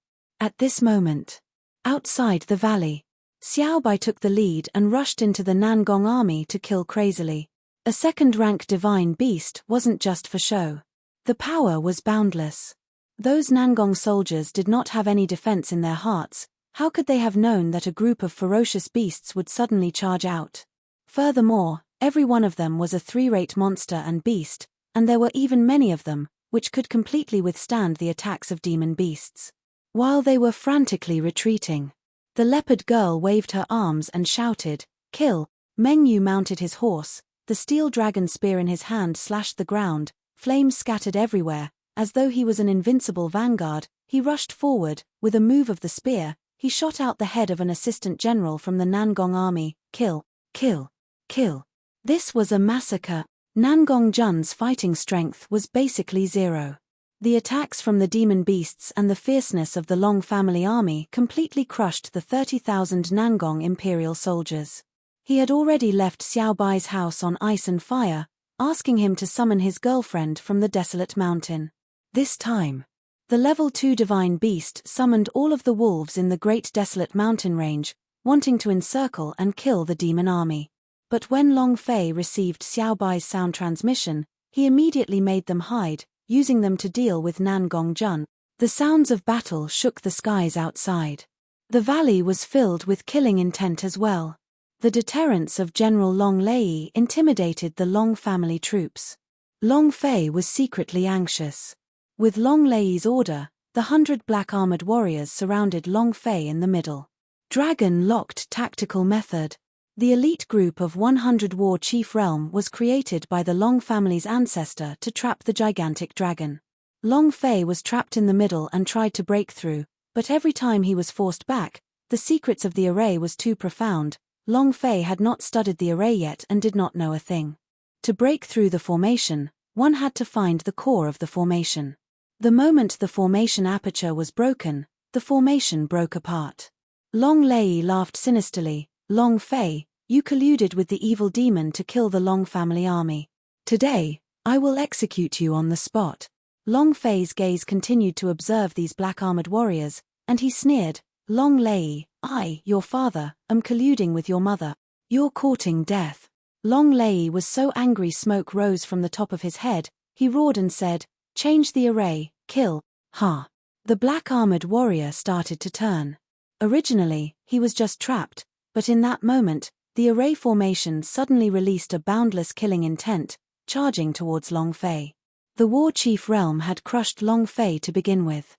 [SPEAKER 1] outside the valley, Xiao Bai took the lead and rushed into the Nangong army to kill crazily. A second-rank divine beast wasn't just for show. The power was boundless. Those Nangong soldiers did not have any defense in their hearts. How could they have known that a group of ferocious beasts would suddenly charge out? Furthermore, every one of them was a three-rate monster and beast, and there were even many of them, which could completely withstand the attacks of demon beasts. While they were frantically retreating, the leopard girl waved her arms and shouted, "Kill!" Meng Yu mounted his horse, the steel dragon spear in his hand slashed the ground, flames scattered everywhere, as though he was an invincible vanguard. He rushed forward, with a move of the spear, he shot out the head of an assistant general from the Nangong army. Kill, kill, kill. This was a massacre. Nangong Jun's fighting strength was basically zero. The attacks from the demon beasts and the fierceness of the Long family army completely crushed the 30,000 Nangong imperial soldiers. He had already left Xiao Bai's house on ice and fire, asking him to summon his girlfriend from the desolate mountain. This time, the level 2 divine beast summoned all of the wolves in the great desolate mountain range, wanting to encircle and kill the demon army. But when Long Fei received Xiao Bai's sound transmission, he immediately made them hide, using them to deal with Nangong Jun. The sounds of battle shook the skies outside. The valley was filled with killing intent as well. The deterrence of General Long Lei intimidated the Long family troops. Long Fei was secretly anxious. With Long Lei's order, the 100 black-armored warriors surrounded Long Fei in the middle. Dragon-locked tactical method. The elite group of 100 War Chief Realm was created by the Long family's ancestor to trap the gigantic dragon. Long Fei was trapped in the middle and tried to break through, but every time he was forced back, the secrets of the array was too profound. Long Fei had not studied the array yet and did not know a thing. To break through the formation, one had to find the core of the formation. The moment the formation aperture was broken, the formation broke apart. Long Lei laughed sinisterly. Long Fei, you colluded with the evil demon to kill the Long family army. Today, I will execute you on the spot. Long Fei's gaze continued to observe these black-armored warriors, and he sneered, Long Lei, I, your father, am colluding with your mother. You're courting death. Long Lei was so angry smoke rose from the top of his head, he roared and said, change the array, kill, ha. The black-armored warrior started to turn. Originally, he was just trapped, but in that moment, the array formation suddenly released a boundless killing intent, charging towards Long Fei. The war chief realm had crushed Long Fei to begin with.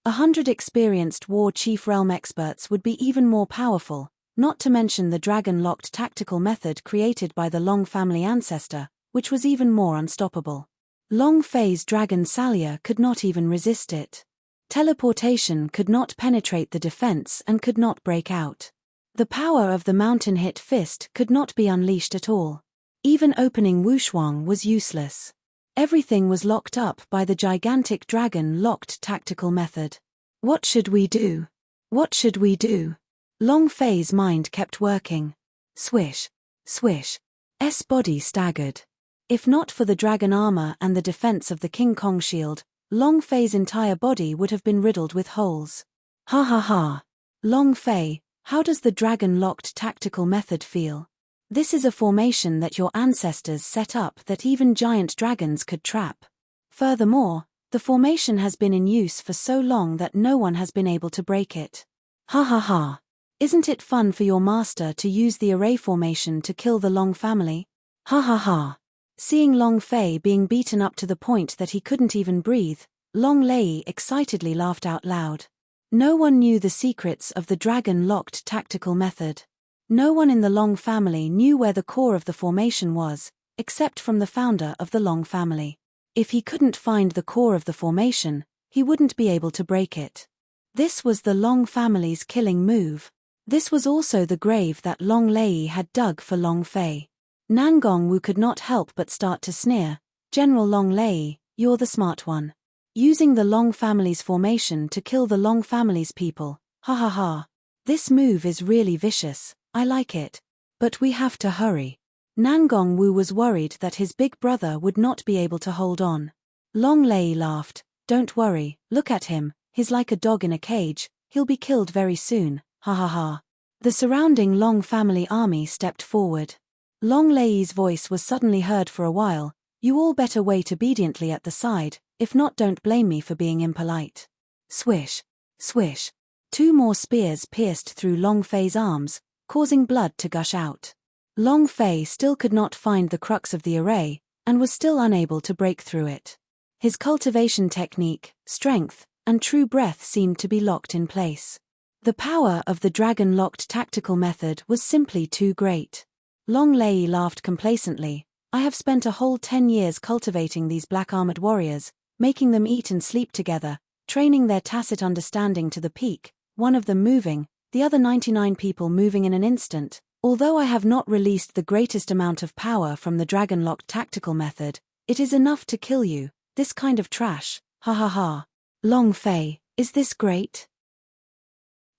[SPEAKER 1] 100 experienced war chief realm experts would be even more powerful, not to mention the dragon-locked tactical method created by the Long family ancestor, which was even more unstoppable. Long Fei's dragon Salia could not even resist it. Teleportation could not penetrate the defense and could not break out. The power of the mountain-hit fist could not be unleashed at all. Even opening Wushuang was useless. Everything was locked up by the gigantic dragon-locked tactical method. What should we do? What should we do? Long Fei's mind kept working. Swish, swish. S body staggered. If not for the dragon armor and the defense of the King Kong shield, Long Fei's entire body would have been riddled with holes. Ha ha ha. Long Fei, how does the dragon-locked tactical method feel? This is a formation that your ancestors set up that even giant dragons could trap. Furthermore, the formation has been in use for so long that no one has been able to break it. Ha ha ha. Isn't it fun for your master to use the array formation to kill the Long family? Ha ha ha. Seeing Long Fei being beaten up to the point that he couldn't even breathe, Long Lei excitedly laughed out loud. No one knew the secrets of the dragon-locked tactical method. No one in the Long family knew where the core of the formation was, except from the founder of the Long family. If he couldn't find the core of the formation, he wouldn't be able to break it. This was the Long family's killing move. This was also the grave that Long Lei had dug for Long Fei. Nangong Wu could not help but start to sneer. General Long Lei, you're the smart one. Using the Long family's formation to kill the Long family's people, ha ha ha. This move is really vicious, I like it. But we have to hurry. Nangong Wu was worried that his big brother would not be able to hold on. Long Lei laughed, don't worry, look at him, he's like a dog in a cage, he'll be killed very soon, ha ha ha. The surrounding Long family army stepped forward. Long Lei's voice was suddenly heard for a while, you all better wait obediently at the side, if not don't blame me for being impolite. Swish, swish. 2 more spears pierced through Long Fei's arms, causing blood to gush out. Long Fei still could not find the crux of the array, and was still unable to break through it. His cultivation technique, strength, and true breath seemed to be locked in place. The power of the dragon-locked tactical method was simply too great. Long Lei laughed complacently, I have spent a whole 10 years cultivating these black-armored warriors, making them eat and sleep together, training their tacit understanding to the peak, one of them moving, the other 99 people moving in an instant. Although I have not released the greatest amount of power from the dragon-locked tactical method, it is enough to kill you, this kind of trash, ha ha ha. Long Fei, is this great?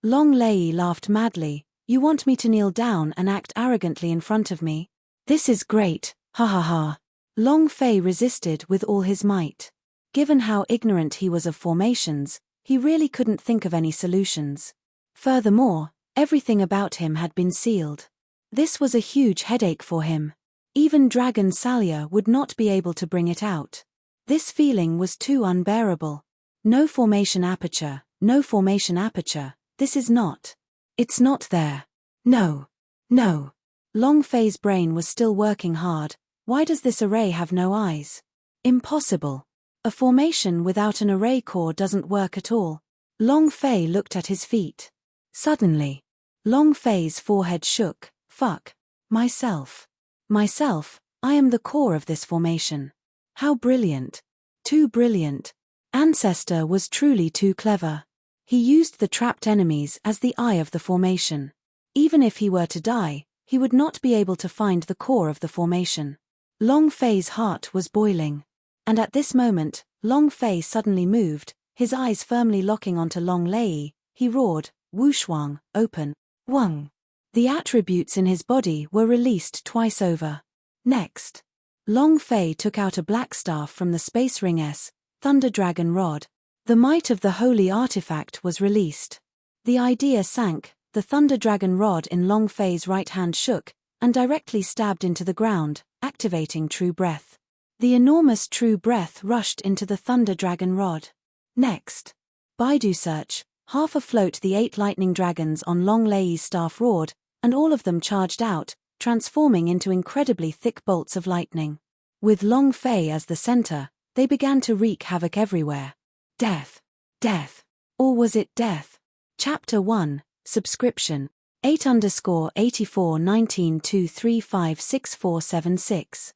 [SPEAKER 1] Long Lei laughed madly, you want me to kneel down and act arrogantly in front of me? This is great, ha ha ha. Long Fei resisted with all his might. Given how ignorant he was of formations, he really couldn't think of any solutions. Furthermore, everything about him had been sealed. This was a huge headache for him. Even Dragon Salia would not be able to bring it out. This feeling was too unbearable. No formation aperture, no formation aperture, this is not. It's not there. No. No. Long Fei's brain was still working hard. Why does this array have no eyes? Impossible. A formation without an array core doesn't work at all. Long Fei looked at his feet. Suddenly, Long Fei's forehead shook. Fuck. Myself. Myself, I am the core of this formation. How brilliant. Too brilliant. Ancestor was truly too clever. He used the trapped enemies as the eye of the formation. Even if he were to die, he would not be able to find the core of the formation. Long Fei's heart was boiling. And at this moment, Long Fei suddenly moved, his eyes firmly locking onto Long Lei. He roared, Wu Shuang, open, Wang. The attributes in his body were released twice over. Next, Long Fei took out a black staff from the Space Ring S, Thunder Dragon Rod. The might of the holy artifact was released. The idea sank, the Thunder Dragon Rod in Long Fei's right hand shook, and directly stabbed into the ground, activating True Breath. The enormous True Breath rushed into the Thunder Dragon Rod. Next, Baidu search, half afloat the 8 lightning dragons on Long Lei's staff roared, and all of them charged out, transforming into incredibly thick bolts of lightning. With Long Fei as the center, they began to wreak havoc everywhere. Death. Death. Or was it death? Chapter 1, Subscription, 8_8419235646.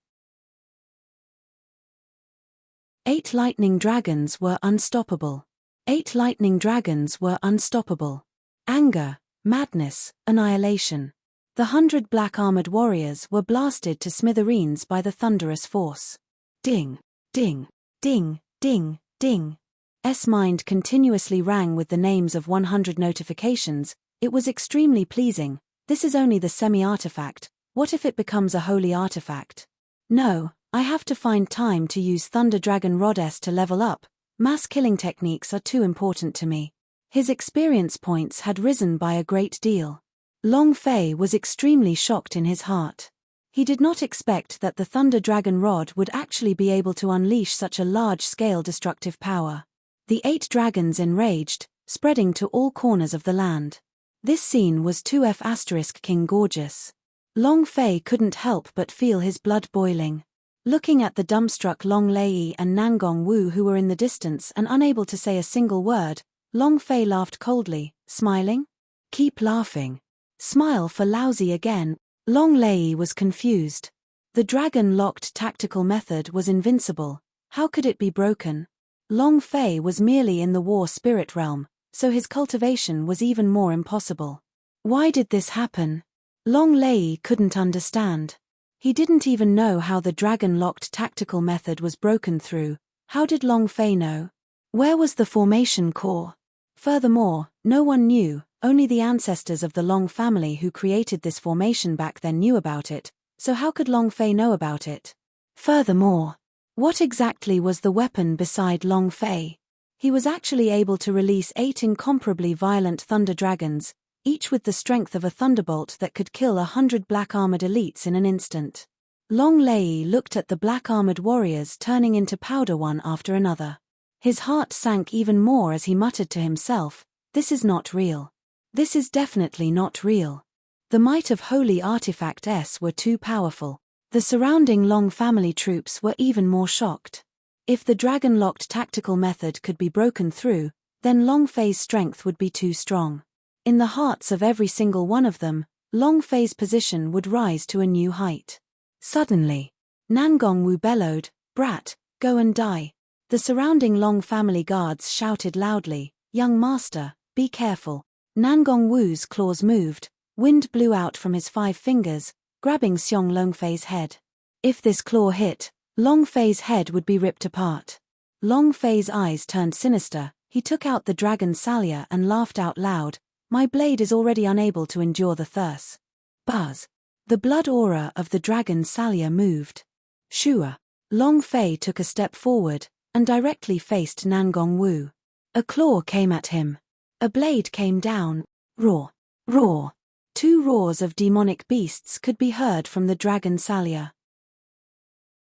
[SPEAKER 1] 8 lightning dragons were unstoppable. 8 lightning dragons were unstoppable. Anger, madness, annihilation. The 100 black-armored warriors were blasted to smithereens by the thunderous force. Ding, ding, ding, ding, ding. S mind continuously rang with the names of 100 notifications. It was extremely pleasing. This is only the semi-artifact. What if it becomes a holy artifact? No, I have to find time to use Thunder Dragon Rod S to level up. Mass killing techniques are too important to me. His experience points had risen by a great deal. Long Fei was extremely shocked in his heart. He did not expect that the Thunder Dragon Rod would actually be able to unleash such a large-scale destructive power. The 8 dragons enraged, spreading to all corners of the land. This scene was 2F** King gorgeous. Long Fei couldn't help but feel his blood boiling. Looking at the dumbstruck Long Lei and Nangong Wu who were in the distance and unable to say a single word, Long Fei laughed coldly, smiling. Keep laughing. Smile for lousy again. Long Lei was confused. The dragon-locked tactical method was invincible. How could it be broken? Long Fei was merely in the war spirit realm, so his cultivation was even more impossible. Why did this happen? Long Lei couldn't understand. He didn't even know how the dragon-locked tactical method was broken through. How did Long Fei know? Where was the formation core? Furthermore, no one knew, only the ancestors of the Long family who created this formation back then knew about it, so how could Long Fei know about it? Furthermore, what exactly was the weapon beside Long Fei? He was actually able to release 8 incomparably violent thunder dragons, each with the strength of a thunderbolt that could kill 100 black-armored elites in an instant. Long Lei looked at the black-armored warriors turning into powder one after another. His heart sank even more as he muttered to himself, "This is not real. This is definitely not real." The might of Holy Artifact S were too powerful. The surrounding Long family troops were even more shocked. If the dragon-locked tactical method could be broken through, then Long Fei's strength would be too strong. In the hearts of every single one of them, Long Fei's position would rise to a new height. Suddenly, Nangong Wu bellowed, "Brat, go and die." The surrounding Long family guards shouted loudly, "Young master, be careful." Nangong Wu's claws moved, wind blew out from his 5 fingers, grabbing Xiong Long Fei's head. If this claw hit, Long Fei's head would be ripped apart. Long Fei's eyes turned sinister. He took out the dragon Salya and laughed out loud, "My blade is already unable to endure the thirst." Buzz. The blood aura of the dragon Salya moved. Shua. Long Fei took a step forward, and directly faced Nangong Wu. A claw came at him. A blade came down. Roar. Roar. 2 roars of demonic beasts could be heard from the dragon Salya.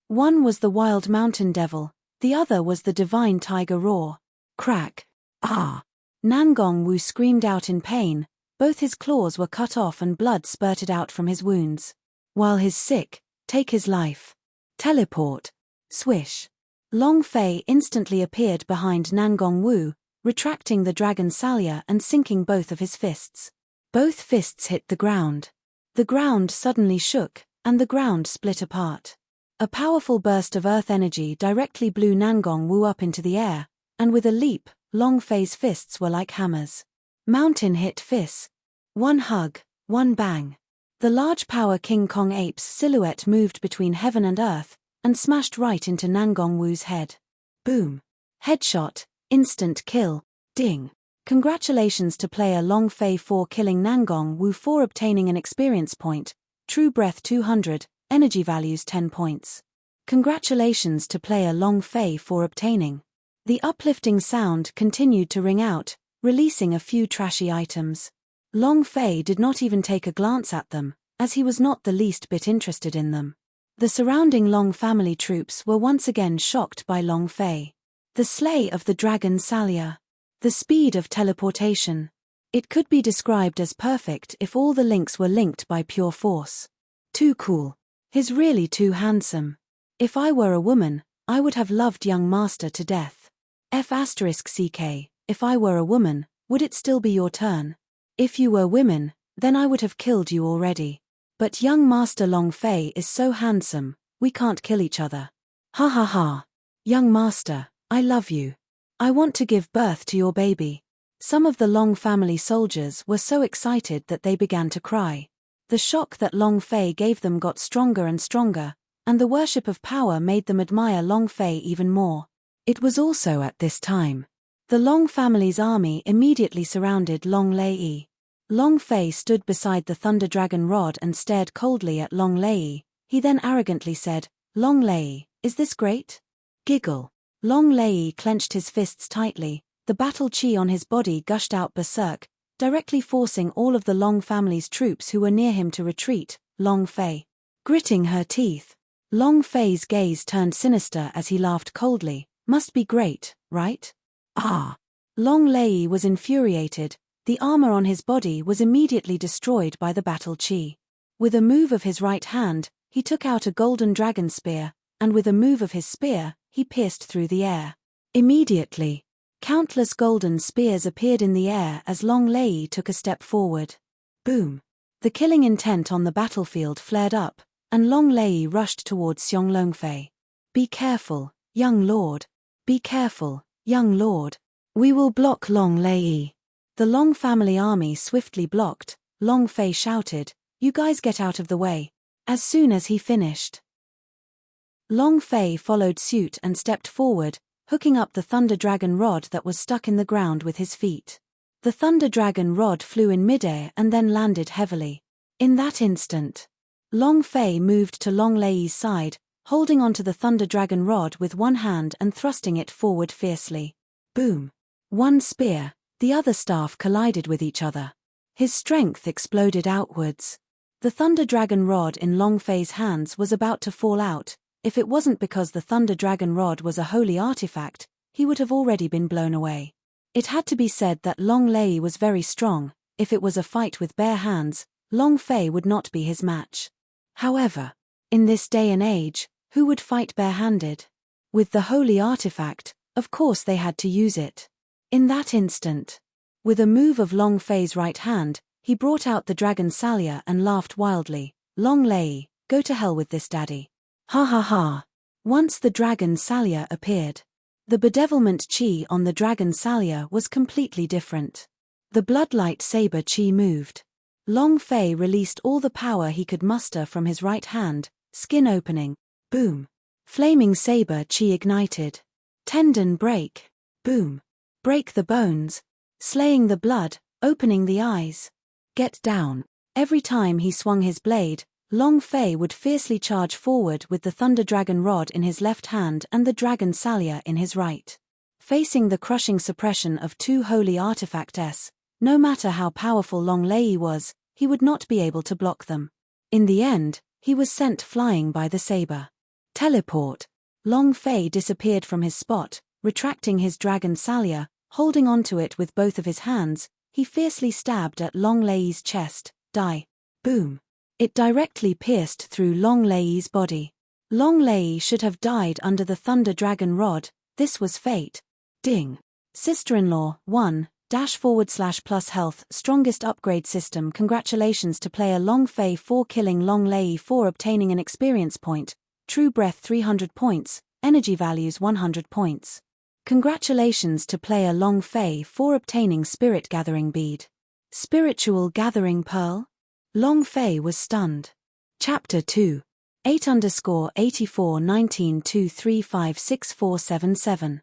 [SPEAKER 1] One was the wild mountain devil, the other was the divine tiger roar. Crack. Ah! Nangong Wu screamed out in pain. Both his claws were cut off and blood spurted out from his wounds. While his sick, take his life. Teleport. Swish. Long Fei instantly appeared behind Nangong Wu, retracting the dragon Salya and sinking both of his fists. Both fists hit the ground. The ground suddenly shook, and the ground split apart. A powerful burst of earth energy directly blew Nangong Wu up into the air, and with a leap, Long Fei's fists were like hammers. Mountain hit fists. One hug, one bang. The large power King Kong ape's silhouette moved between heaven and earth, and smashed right into Nangong Wu's head. Boom. Headshot, instant kill, ding. Congratulations to player Long Fei for killing Nangong Wu for obtaining an experience point, True Breath 200, energy values 10 points. Congratulations to player Long Fei for obtaining. The uplifting sound continued to ring out, releasing a few trashy items. Long Fei did not even take a glance at them, as he was not the least bit interested in them. The surrounding Long family troops were once again shocked by Long Fei. The slay of the dragon Salia. The speed of teleportation. It could be described as perfect if all the links were linked by pure force. Too cool. He's really too handsome. If I were a woman, I would have loved young master to death. F***ck, if I were a woman, would it still be your turn? If you were women, then I would have killed you already. But young master Long Fei is so handsome, we can't kill each other. Ha ha ha. Young master, I love you. I want to give birth to your baby. Some of the Long family soldiers were so excited that they began to cry. The shock that Long Fei gave them got stronger and stronger, and the worship of power made them admire Long Fei even more. It was also at this time. The Long family's army immediately surrounded Long Lei. Long Fei stood beside the Thunder Dragon rod and stared coldly at Long Lei. He then arrogantly said, "Long Lei, is this great?" Giggle. Long Lei clenched his fists tightly, the battle chi on his body gushed out berserk, directly forcing all of the Long family's troops who were near him to retreat. Long Fei. Gritting her teeth. Long Fei's gaze turned sinister as he laughed coldly. Must be great, right? Ah. Long Lei was infuriated. The armor on his body was immediately destroyed by the battle chi. With a move of his right hand, he took out a golden dragon spear, and with a move of his spear, he pierced through the air. Immediately, countless golden spears appeared in the air as Long Lei took a step forward. Boom! The killing intent on the battlefield flared up, and Long Lei rushed towards Xiong Longfei. Be careful, young lord. Be careful, young lord. We will block Long Lei. The Long family army swiftly blocked. Long Fei shouted, "You guys get out of the way." As soon as he finished, Long Fei followed suit and stepped forward, hooking up the Thunder Dragon rod that was stuck in the ground with his feet. The Thunder Dragon rod flew in midair and then landed heavily. In that instant, Long Fei moved to Long Lei's side, holding onto the Thunder Dragon rod with one hand and thrusting it forward fiercely. Boom! One spear, the other staff collided with each other. His strength exploded outwards. The Thunder Dragon rod in Long Fei's hands was about to fall out. If it wasn't because the Thunder Dragon rod was a holy artifact, he would have already been blown away. It had to be said that Long Lei was very strong. If it was a fight with bare hands, Long Fei would not be his match. However, in this day and age, who would fight barehanded? With the holy artifact, of course they had to use it. In that instant, with a move of Long Fei's right hand, he brought out the dragon Salia and laughed wildly. Long Lei, go to hell with this daddy. Ha ha ha. Once the dragon Salia appeared, the bedevilment chi on the dragon Salia was completely different. The bloodlight saber chi moved. Long Fei released all the power he could muster from his right hand, skin opening. Boom. Flaming saber chi ignited. Tendon break. Boom. Break the bones. Slaying the blood, opening the eyes. Get down. Every time he swung his blade, Long Fei would fiercely charge forward with the Thunder Dragon rod in his left hand and the Dragon Salia in his right. Facing the crushing suppression of two holy artifacts, no matter how powerful Long Lei was, he would not be able to block them. In the end, he was sent flying by the saber. Teleport. Long Fei disappeared from his spot, retracting his Dragon Salia, holding onto it with both of his hands. He fiercely stabbed at Long Lei's chest. Die. Boom. It directly pierced through Long Lei's body. Long Lei should have died under the Thunder Dragon rod. This was fate. Ding. Sister-in-law, 1-/+ health, strongest upgrade system. Congratulations to player Long Fei for killing Long Lei for obtaining an experience point. True Breath 300 points, energy values 100 points. Congratulations to player Long Fei for obtaining Spirit Gathering Bead. Spiritual Gathering Pearl? Long Fei was stunned. Chapter 2. 8_8419235647.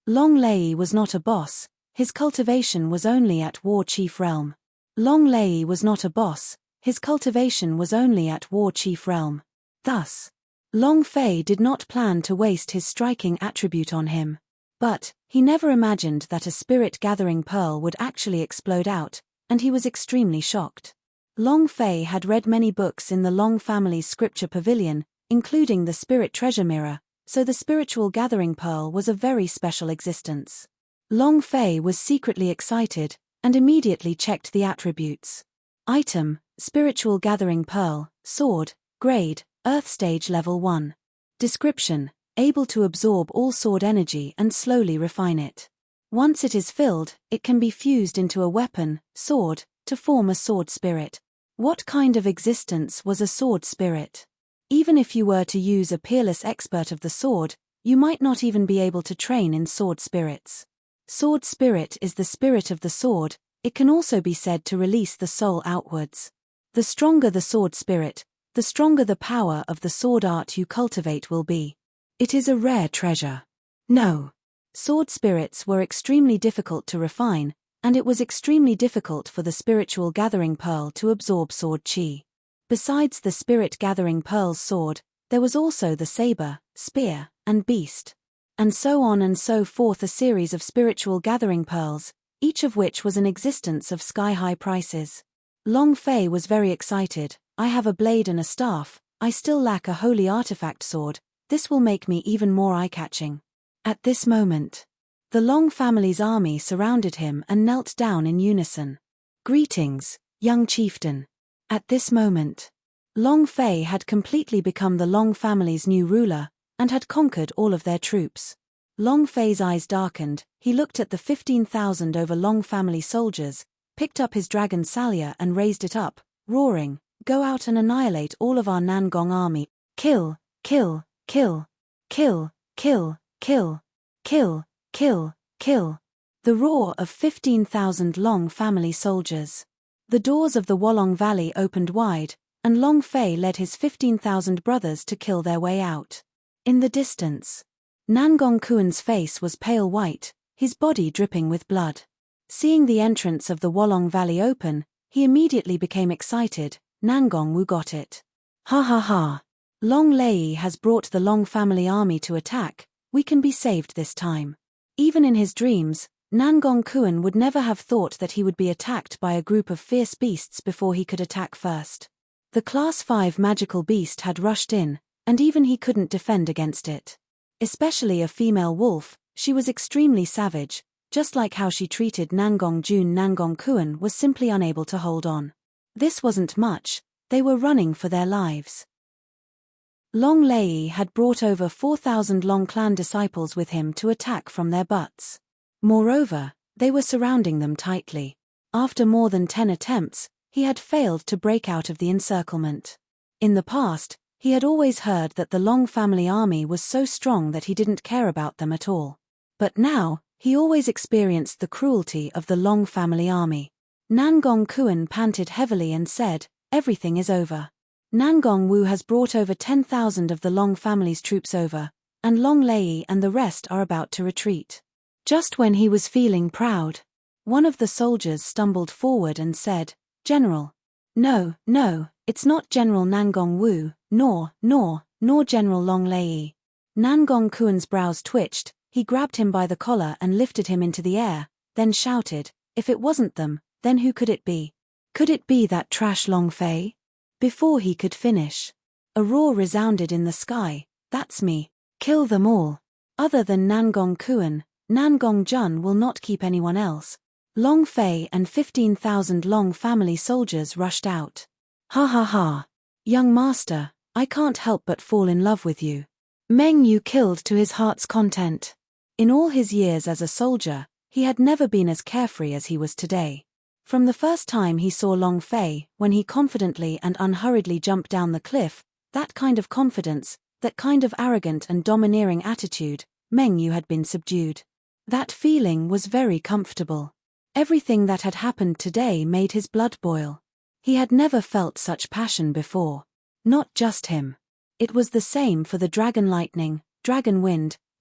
[SPEAKER 1] Long Lei was not a boss, his cultivation was only at War Chief realm. Long Lei was not a boss, his cultivation was only at War Chief realm. Thus, Long Fei did not plan to waste his striking attribute on him. But, he never imagined that a spirit-gathering pearl would actually explode out, and he was extremely shocked. Long Fei had read many books in the Long family's scripture pavilion, including the Spirit Treasure Mirror, so the spiritual gathering pearl was a very special existence. Long Fei was secretly excited, and immediately checked the attributes. Item, Spiritual Gathering Pearl, Sword, Grade, Earth Stage Level 1. Description, able to absorb all sword energy and slowly refine it. Once it is filled, it can be fused into a weapon, sword, to form a sword spirit. What kind of existence was a sword spirit? Even if you were to use a peerless expert of the sword, you might not even be able to train in sword spirits. Sword spirit is the spirit of the sword. It can also be said to release the soul outwards. The stronger the sword spirit, the stronger the power of the sword art you cultivate will be. It is a rare treasure. No. Sword spirits were extremely difficult to refine, and it was extremely difficult for the spiritual gathering pearl to absorb sword chi. Besides the spirit gathering pearl's sword, there was also the saber, spear, and beast. And so on and so forth, a series of spiritual gathering pearls, each of which was an existence of sky-high prices. Long Fei was very excited. I have a blade and a staff, I still lack a holy artifact sword, this will make me even more eye-catching. At this moment, the Long family's army surrounded him and knelt down in unison. Greetings, young chieftain. At this moment, Long Fei had completely become the Long family's new ruler, and had conquered all of their troops. Long Fei's eyes darkened, he looked at the 15,000 over Long family soldiers, picked up his dragon salya and raised it up, roaring, "Go out and annihilate all of our Nangong army. Kill, kill, kill, kill, kill, kill, kill, kill, kill." The roar of 15,000 Long family soldiers. The doors of the Wolong Valley opened wide, and Long Fei led his 15,000 brothers to kill their way out. In the distance, Nangong Kuan's face was pale white, his body dripping with blood. Seeing the entrance of the Wolong Valley open, he immediately became excited. Nangong Wu got it. Ha ha ha. Long Lei has brought the Long family army to attack, we can be saved this time. Even in his dreams, Nangong Kuan would never have thought that he would be attacked by a group of fierce beasts before he could attack first. The Class 5 magical beast had rushed in, and even he couldn't defend against it. Especially a female wolf, she was extremely savage, just like how she treated Nangong Jun. Nangong Kuan was simply unable to hold on. This wasn't much, they were running for their lives. Long Lei had brought over 4,000 Long clan disciples with him to attack from their butts. Moreover, they were surrounding them tightly. After more than 10 attempts, he had failed to break out of the encirclement. In the past, he had always heard that the Long family army was so strong that he didn't care about them at all. But now, he always experienced the cruelty of the Long family army. Nangong Kuan panted heavily and said, "Everything is over. Nangong Wu has brought over 10,000 of the Long family's troops over, and Long Lei and the rest are about to retreat." Just when he was feeling proud, one of the soldiers stumbled forward and said, "General." No, it's not General Nangong Wu, nor General Long Lei." Nangong Kuan's brows twitched, he grabbed him by the collar and lifted him into the air, then shouted, "If it wasn't them, then who could it be? Could it be that trash Long Fei?" Before he could finish, a roar resounded in the sky, "That's me. Kill them all. Other than Nangong Kuan, Nangong Jun will not keep anyone else." Long Fei and 15,000 Long family soldiers rushed out. "Ha ha ha. Young master, I can't help but fall in love with you." Meng Yu killed to his heart's content. In all his years as a soldier, he had never been as carefree as he was today. From the first time he saw Long Fei, when he confidently and unhurriedly jumped down the cliff, that kind of confidence, that kind of arrogant and domineering attitude, Meng Yu had been subdued. That feeling was very comfortable. Everything that had happened today made his blood boil. He had never felt such passion before. Not just him. It was the same for the dragon lightning, dragon wind,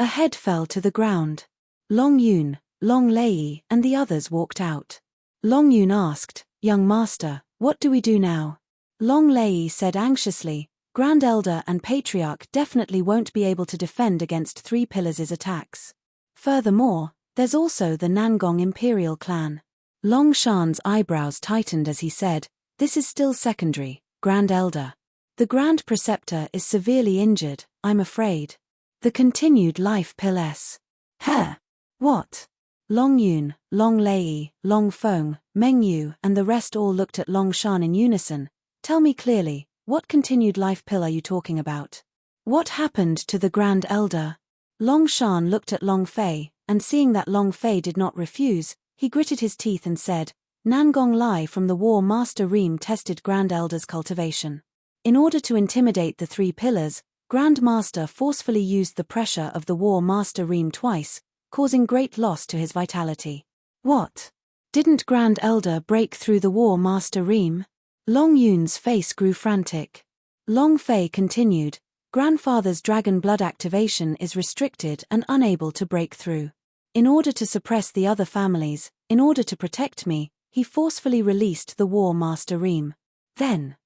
[SPEAKER 1] A head fell to the ground. Long Yun, Long Lei, and the others walked out. Long Yun asked, "Young master, what do we do now?" Long Lei said anxiously, "Grand Elder and Patriarch definitely won't be able to defend against Three Pillars' attacks. Furthermore, there's also the Nangong Imperial clan." Long Shan's eyebrows tightened as he said, "This is still secondary, Grand Elder. The Grand Preceptor is severely injured, I'm afraid." The continued life Pill-S. Heh. What? Long Yun, Long Lei, Long Feng, Meng Yu, and the rest all looked at Long Shan in unison. "Tell me clearly, what continued life pill are you talking about? What happened to the Grand Elder?" Long Shan looked at Long Fei, and seeing that Long Fei did not refuse, he gritted his teeth and said, "Nangong Lai from the War Master Reem tested Grand Elder's cultivation. In order to intimidate the Three Pillars, Grand Master forcefully used the pressure of the War Master Reem twice, causing great loss to his vitality." "What? Didn't Grand Elder break through the War Master Reem?" Long Yun's face grew frantic. Long Fei continued, "Grandfather's dragon blood activation is restricted and unable to break through. In order to suppress the other families, in order to protect me, he forcefully released the War Master Reem. Then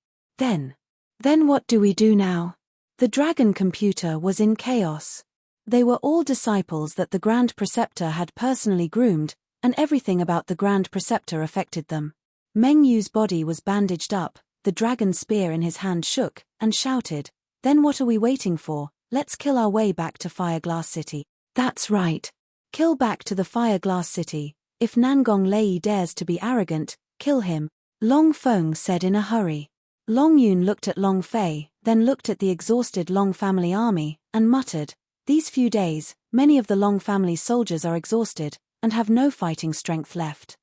[SPEAKER 1] what do we do now?" The dragon computer was in chaos. They were all disciples that the Grand Preceptor had personally groomed, and everything about the Grand Preceptor affected them. Meng Yu's body was bandaged up, the dragon spear in his hand shook, and shouted, "Then what are we waiting for? Let's kill our way back to Fireglass City." "That's right. Kill back to the Fireglass City. If Nangong Lei dares to be arrogant, kill him," Long Feng said in a hurry. Long Yun looked at Long Fei, then looked at the exhausted Long family army, and muttered, "These few days, many of the Long family's soldiers are exhausted, and have no fighting strength left.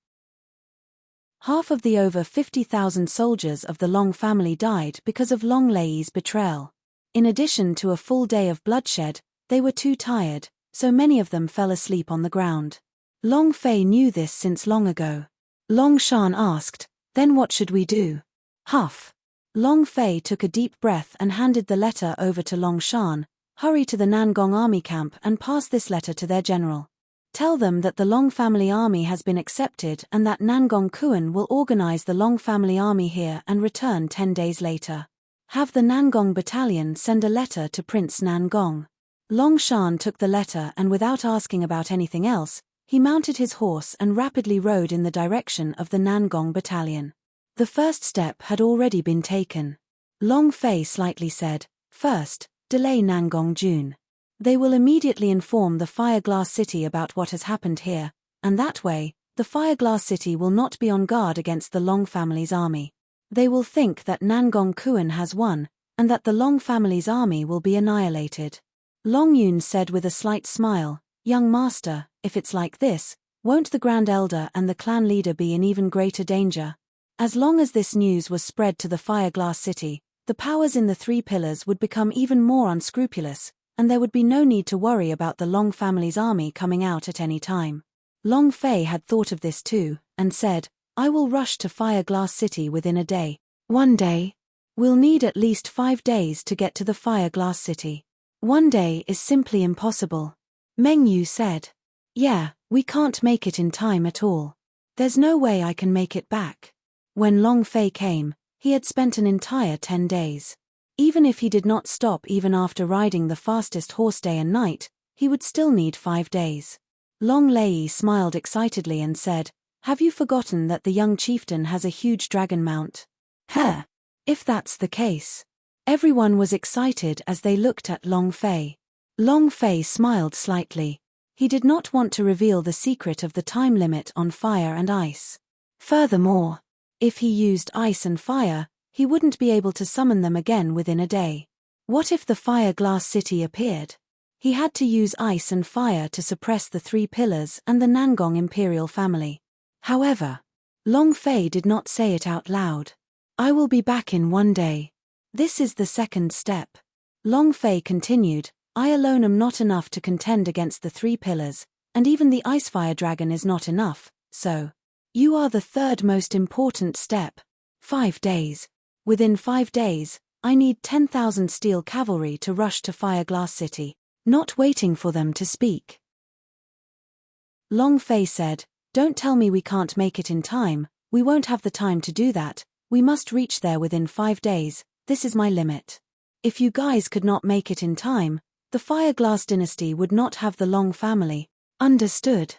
[SPEAKER 1] Half of the over 50,000 soldiers of the Long family died because of Long Lei's betrayal. In addition to a full day of bloodshed, they were too tired, so many of them fell asleep on the ground." Long Fei knew this since long ago. Long Shan asked, "Then what should we do?" Huff. Long Fei took a deep breath and handed the letter over to Long Shan. "Hurry to the Nangong army camp and pass this letter to their general. Tell them that the Long family army has been accepted and that Nangong Kuan will organize the Long family army here and return 10 days later. Have the Nangong battalion send a letter to Prince Nangong." Long Shan took the letter and without asking about anything else, he mounted his horse and rapidly rode in the direction of the Nangong battalion. The first step had already been taken. Long Fei slightly said, "First, delay Nangong Jun. They will immediately inform the Fireglass City about what has happened here, and that way, the Fireglass City will not be on guard against the Long family's army. They will think that Nangong Kuan has won, and that the Long family's army will be annihilated." Long Yun said with a slight smile, "Young master, if it's like this, won't the Grand Elder and the clan leader be in even greater danger? As long as this news was spread to the Fireglass City, the powers in the Three Pillars would become even more unscrupulous, and there would be no need to worry about the Long family's army coming out at any time." Long Fei had thought of this too, and said, "I will rush to Fireglass City within a day." "1 day? We'll need at least 5 days to get to the Fireglass City. 1 day is simply impossible," Meng Yu said. "Yeah, we can't make it in time at all. There's no way I can make it back." When Long Fei came, he had spent an entire 10 days. Even if he did not stop even after riding the fastest horse day and night, he would still need 5 days. Long Lei smiled excitedly and said, "Have you forgotten that the young chieftain has a huge dragon mount?" "Heh. If that's the case." Everyone was excited as they looked at Long Fei. Long Fei smiled slightly. He did not want to reveal the secret of the time limit on fire and ice. Furthermore, if he used ice and fire, he wouldn't be able to summon them again within a day. What if the Fireglass City appeared? He had to use ice and fire to suppress the Three Pillars and the Nangong Imperial family. However, Long Fei did not say it out loud. "I will be back in 1 day. This is the second step." Long Fei continued, "I alone am not enough to contend against the Three Pillars, and even the Icefire Dragon is not enough, so you are the third most important step. 5 days. Within 5 days, I need 10,000 steel cavalry to rush to Fireglass City. not waiting for them to speak. Long Fei said, "Don't tell me we can't make it in time, we won't have the time to do that, we must reach there within 5 days, this is my limit. If you guys could not make it in time, the Fireglass dynasty would not have the Long family." Understood.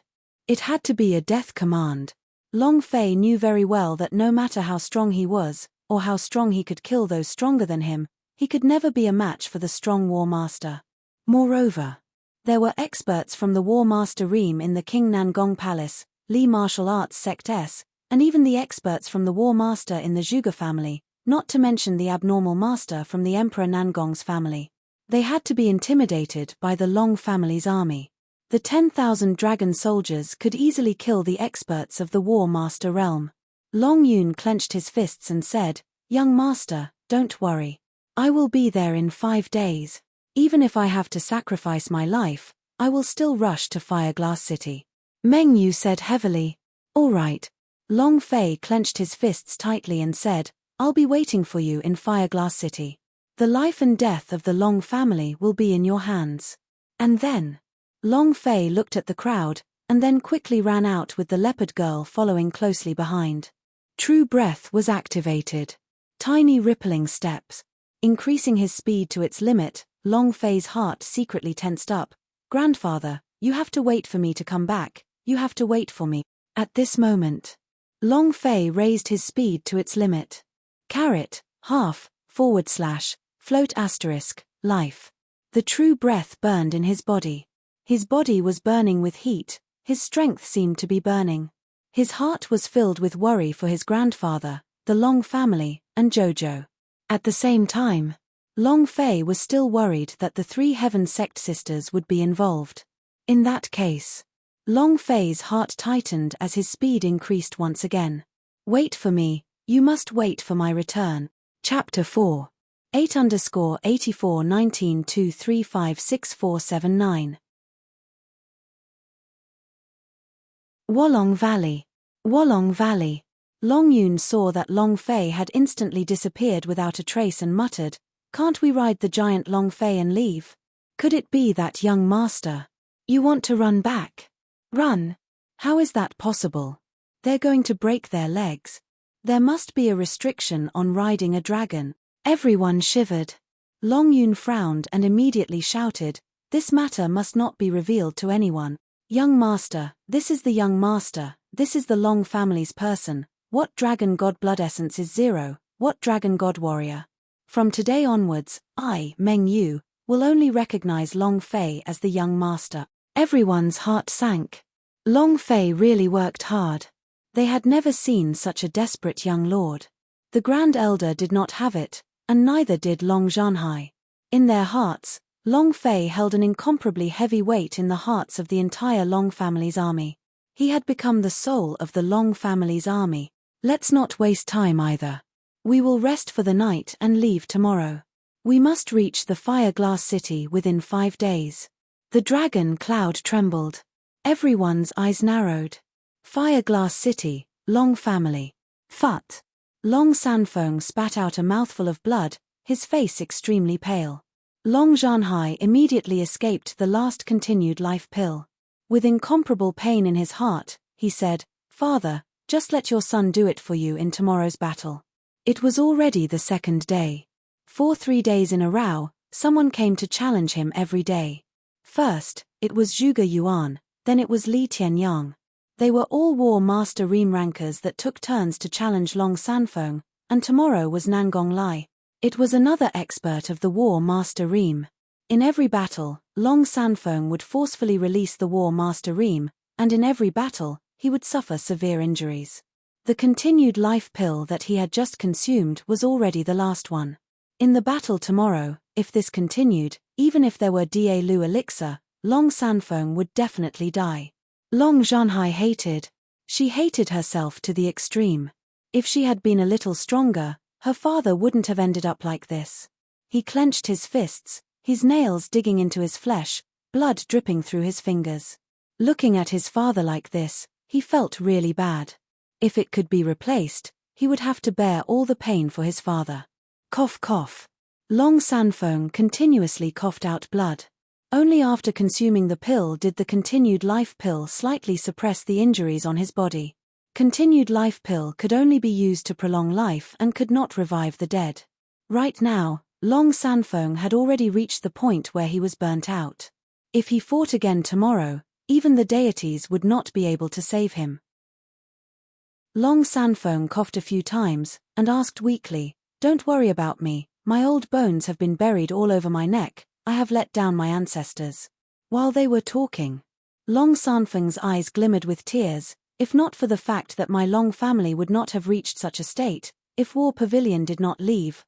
[SPEAKER 1] It had to be a death command. Long Fei knew very well that no matter how strong he was, or how strong he could kill those stronger than him, he could never be a match for the strong War Master. Moreover, there were experts from the War Master Ream in the King Nangong Palace, Li Martial Arts Sect S, and even the experts from the War Master in the Zhuge family, not to mention the abnormal master from the Emperor Nangong's family. They had to be intimidated by the Long family's army. The 10,000 dragon soldiers could easily kill the experts of the War Master realm. Long Yun clenched his fists and said, "Young master, don't worry. I will be there in 5 days. Even if I have to sacrifice my life, I will still rush to Fireglass City." Meng Yu said heavily, "All right." Long Fei clenched his fists tightly and said, "I'll be waiting for you in Fireglass City. The life and death of the Long family will be in your hands." And then, Long Fei looked at the crowd, and then quickly ran out with the leopard girl following closely behind. True Breath was activated. Tiny rippling steps. Increasing his speed to its limit, Long Fei's heart secretly tensed up. "Grandfather, you have to wait for me to come back, you have to wait for me." At this moment, Long Fei raised his speed to its limit. Caret, half, / float *, life. The true breath burned in his body. His body was burning with heat, his strength seemed to be burning. His heart was filled with worry for his grandfather, the Long family, and Jojo. At the same time, Long Fei was still worried that the 3 Heaven Sect sisters would be involved. In that case, Long Fei's heart tightened as his speed increased once again. "Wait for me, you must wait for my return." Chapter 4. 8_8419235647 Wolong Valley. Wolong Valley. Long Yun saw that Long Fei had instantly disappeared without a trace and muttered, "Can't we ride the giant Long Fei and leave? Could it be that young master? You want to run back? Run? How is that possible? They're going to break their legs. There must be a restriction on riding a dragon." Everyone shivered. Long Yun frowned and immediately shouted, "This matter must not be revealed to anyone. Young master, this is the young master, this is the Long family's person. What dragon god blood essence is 0? What dragon god warrior? From today onwards, I, Meng Yu, will only recognize Long Fei as the young master." Everyone's heart sank. Long Fei really worked hard. They had never seen such a desperate young lord. The Grand Elder did not have it, and neither did Long Zhanhai. In their hearts, Long Fei held an incomparably heavy weight in the hearts of the entire Long family's army. He had become the soul of the Long family's army. "Let's not waste time either. We will rest for the night and leave tomorrow. We must reach the Fireglass City within 5 days." The dragon cloud trembled. Everyone's eyes narrowed. Fireglass City, Long family. Phut. Long Sanfeng spat out a mouthful of blood, his face extremely pale. Long Zhanhai immediately escaped the last continued life pill. With incomparable pain in his heart, he said, "Father, just let your son do it for you in tomorrow's battle." It was already the 2nd day. For 3 days in a row, someone came to challenge him every day. First, it was Zhuge Yuan, then it was Li Tianyang. They were all War Master Ream rankers that took turns to challenge Long Sanfeng, and tomorrow was Nangong Lai. It was another expert of the War Master Ream. In every battle, Long Sanfeng would forcefully release the War Master Ream, and in every battle, he would suffer severe injuries. The continued life pill that he had just consumed was already the last one. In the battle tomorrow, if this continued, even if there were Da Lu elixir, Long Sanfeng would definitely die. Long Zhanhai hated. She hated herself to the extreme. If she had been a little stronger, her father wouldn't have ended up like this. He clenched his fists, his nails digging into his flesh, blood dripping through his fingers. Looking at his father like this, he felt really bad. If it could be replaced, he would have to bear all the pain for his father. Cough cough. Long Sanfeng continuously coughed out blood. Only after consuming the pill did the continued life pill slightly suppress the injuries on his body. Continued life pill could only be used to prolong life and could not revive the dead. Right now, Long Sanfeng had already reached the point where he was burnt out. If he fought again tomorrow, even the deities would not be able to save him. Long Sanfeng coughed a few times, and asked weakly, "Don't worry about me, my old bones have been buried all over my neck, I have let down my ancestors." While they were talking, Long Sanfeng's eyes glimmered with tears. If not for the fact that my Long family would not have reached such a state, if War Pavilion did not leave,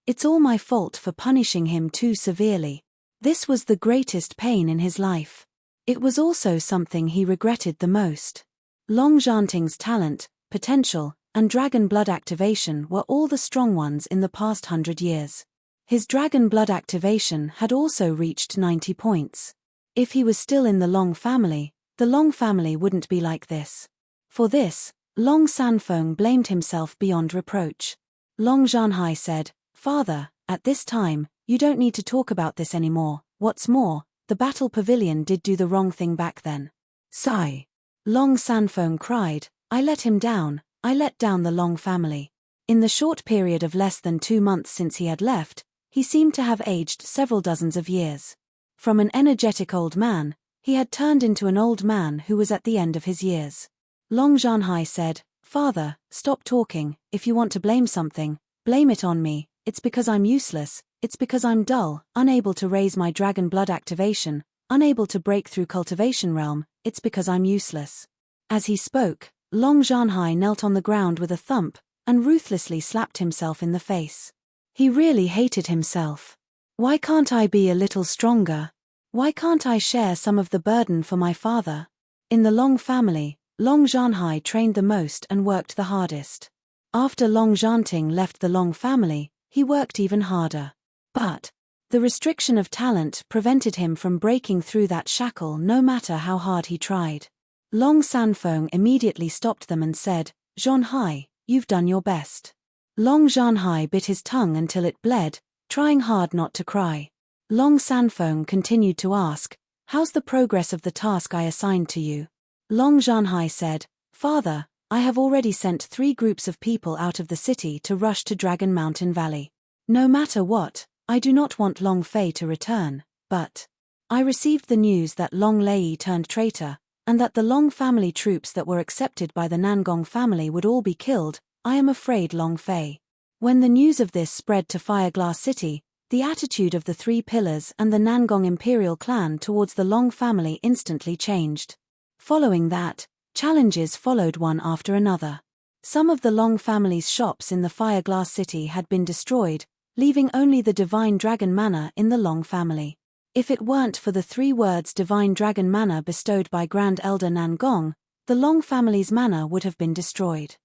[SPEAKER 1] it's all my fault for punishing him too severely. This was the greatest pain in his life. It was also something he regretted the most. Long Zhanting's talent, potential, and dragon blood activation were all the strong ones in the past 100 years. His dragon blood activation had also reached 90 points. If he was still in the Long family, the Long family wouldn't be like this. For this, Long Sanfeng blamed himself beyond reproach. Long Zhanhai said, "Father, at this time, you don't need to talk about this anymore. What's more, the battle pavilion did do the wrong thing back then." Sigh. Long Sanfeng cried, "I let him down, I let down the Long family." In the short period of less than 2 months since he had left, he seemed to have aged several dozens of years. From an energetic old man, he had turned into an old man who was at the end of his years. Long Zhanhai said, "Father, stop talking. If you want to blame something, blame it on me. It's because I'm useless, it's because I'm dull, unable to raise my dragon blood activation, unable to break through cultivation realm, it's because I'm useless." As he spoke, Long Zhanhai knelt on the ground with a thump, and ruthlessly slapped himself in the face. He really hated himself. Why can't I be a little stronger? Why can't I share some of the burden for my father? In the Long family, Long Zhanhai trained the most and worked the hardest. After Long Zhanting left the Long family, he worked even harder. But the restriction of talent prevented him from breaking through that shackle no matter how hard he tried. Long Sanfeng immediately stopped them and said, "Zhanhai, you've done your best." Long Zhanhai bit his tongue until it bled, trying hard not to cry. Long Sanfeng continued to ask, "How's the progress of the task I assigned to you?" Long Zhanhai said, "Father, I have already sent 3 groups of people out of the city to rush to Dragon Mountain Valley. No matter what, I do not want Long Fei to return, but I received the news that Long Lei turned traitor, and that the Long family troops that were accepted by the Nangong family would all be killed. I am afraid Long Fei." When the news of this spread to Fireglass City, the attitude of the 3 pillars and the Nangong imperial clan towards the Long family instantly changed. Following that, challenges followed one after another. Some of the Long family's shops in the Fireglass City had been destroyed, leaving only the Divine Dragon Manor in the Long family. If it weren't for the 3 words Divine Dragon Manor bestowed by Grand Elder Nangong, the Long family's manor would have been destroyed.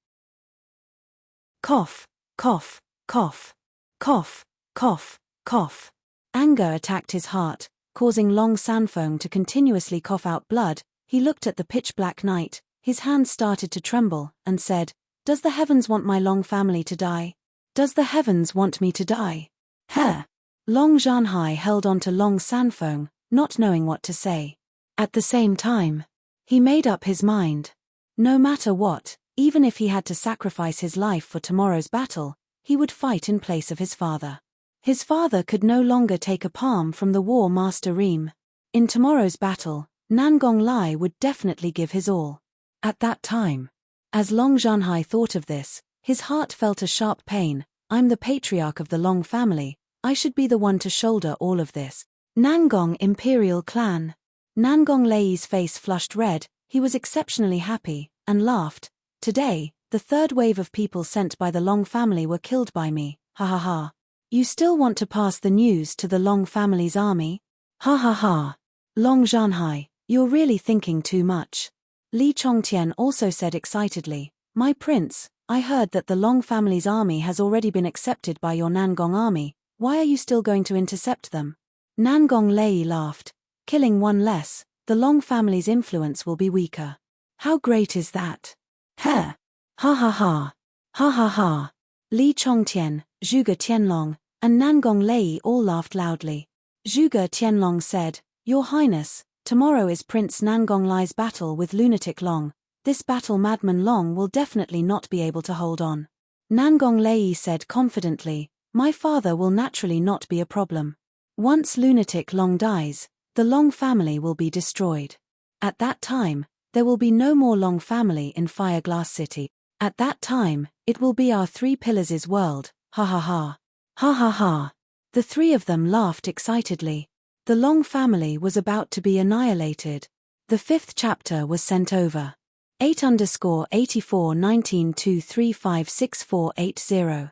[SPEAKER 1] Cough, cough, cough, cough, cough, cough. Anger attacked his heart, causing Long Sanfeng to continuously cough out blood. He looked at the pitch-black night, his hands started to tremble, and said, "Does the heavens want my Long family to die? Does the heavens want me to die?" Heh! Long Zhanhai held on to Long Sanfeng, not knowing what to say. At the same time, he made up his mind. No matter what, even if he had to sacrifice his life for tomorrow's battle, he would fight in place of his father. His father could no longer take a palm from the War Master Reem. In tomorrow's battle, Nangong Lai would definitely give his all. At that time, as Long Zhanhai thought of this, his heart felt a sharp pain. I'm the patriarch of the Long family, I should be the one to shoulder all of this. Nangong Imperial Clan. Nangong Lei's face flushed red, he was exceptionally happy, and laughed. "Today, the 3rd wave of people sent by the Long family were killed by me, ha ha ha. You still want to pass the news to the Long family's army? Ha ha ha. Long Zhanhai, you're really thinking too much." Li Chongtian also said excitedly, "My prince, I heard that the Long family's army has already been accepted by your Nangong army. Why are you still going to intercept them?" Nangong Lei laughed. "Killing one less, the Long family's influence will be weaker. How great is that? Heh! Ha ha ha! Ha ha ha!" Li Chongtian, Zhuge Tianlong, and Nangong Lei all laughed loudly. Zhuge Tianlong said, Your Highness, tomorrow is Prince Nangong Lai's battle with Lunatic Long. This battle Madman Long will definitely not be able to hold on. Nangong Lai said confidently, My father will naturally not be a problem. Once Lunatic Long dies, the Long family will be destroyed. At that time, there will be no more Long family in Fireglass City. At that time, it will be our Three Pillars' world, ha ha ha. Ha ha ha. The three of them laughed excitedly. The Long family was about to be annihilated. The fifth chapter was sent over. 8_8419235648.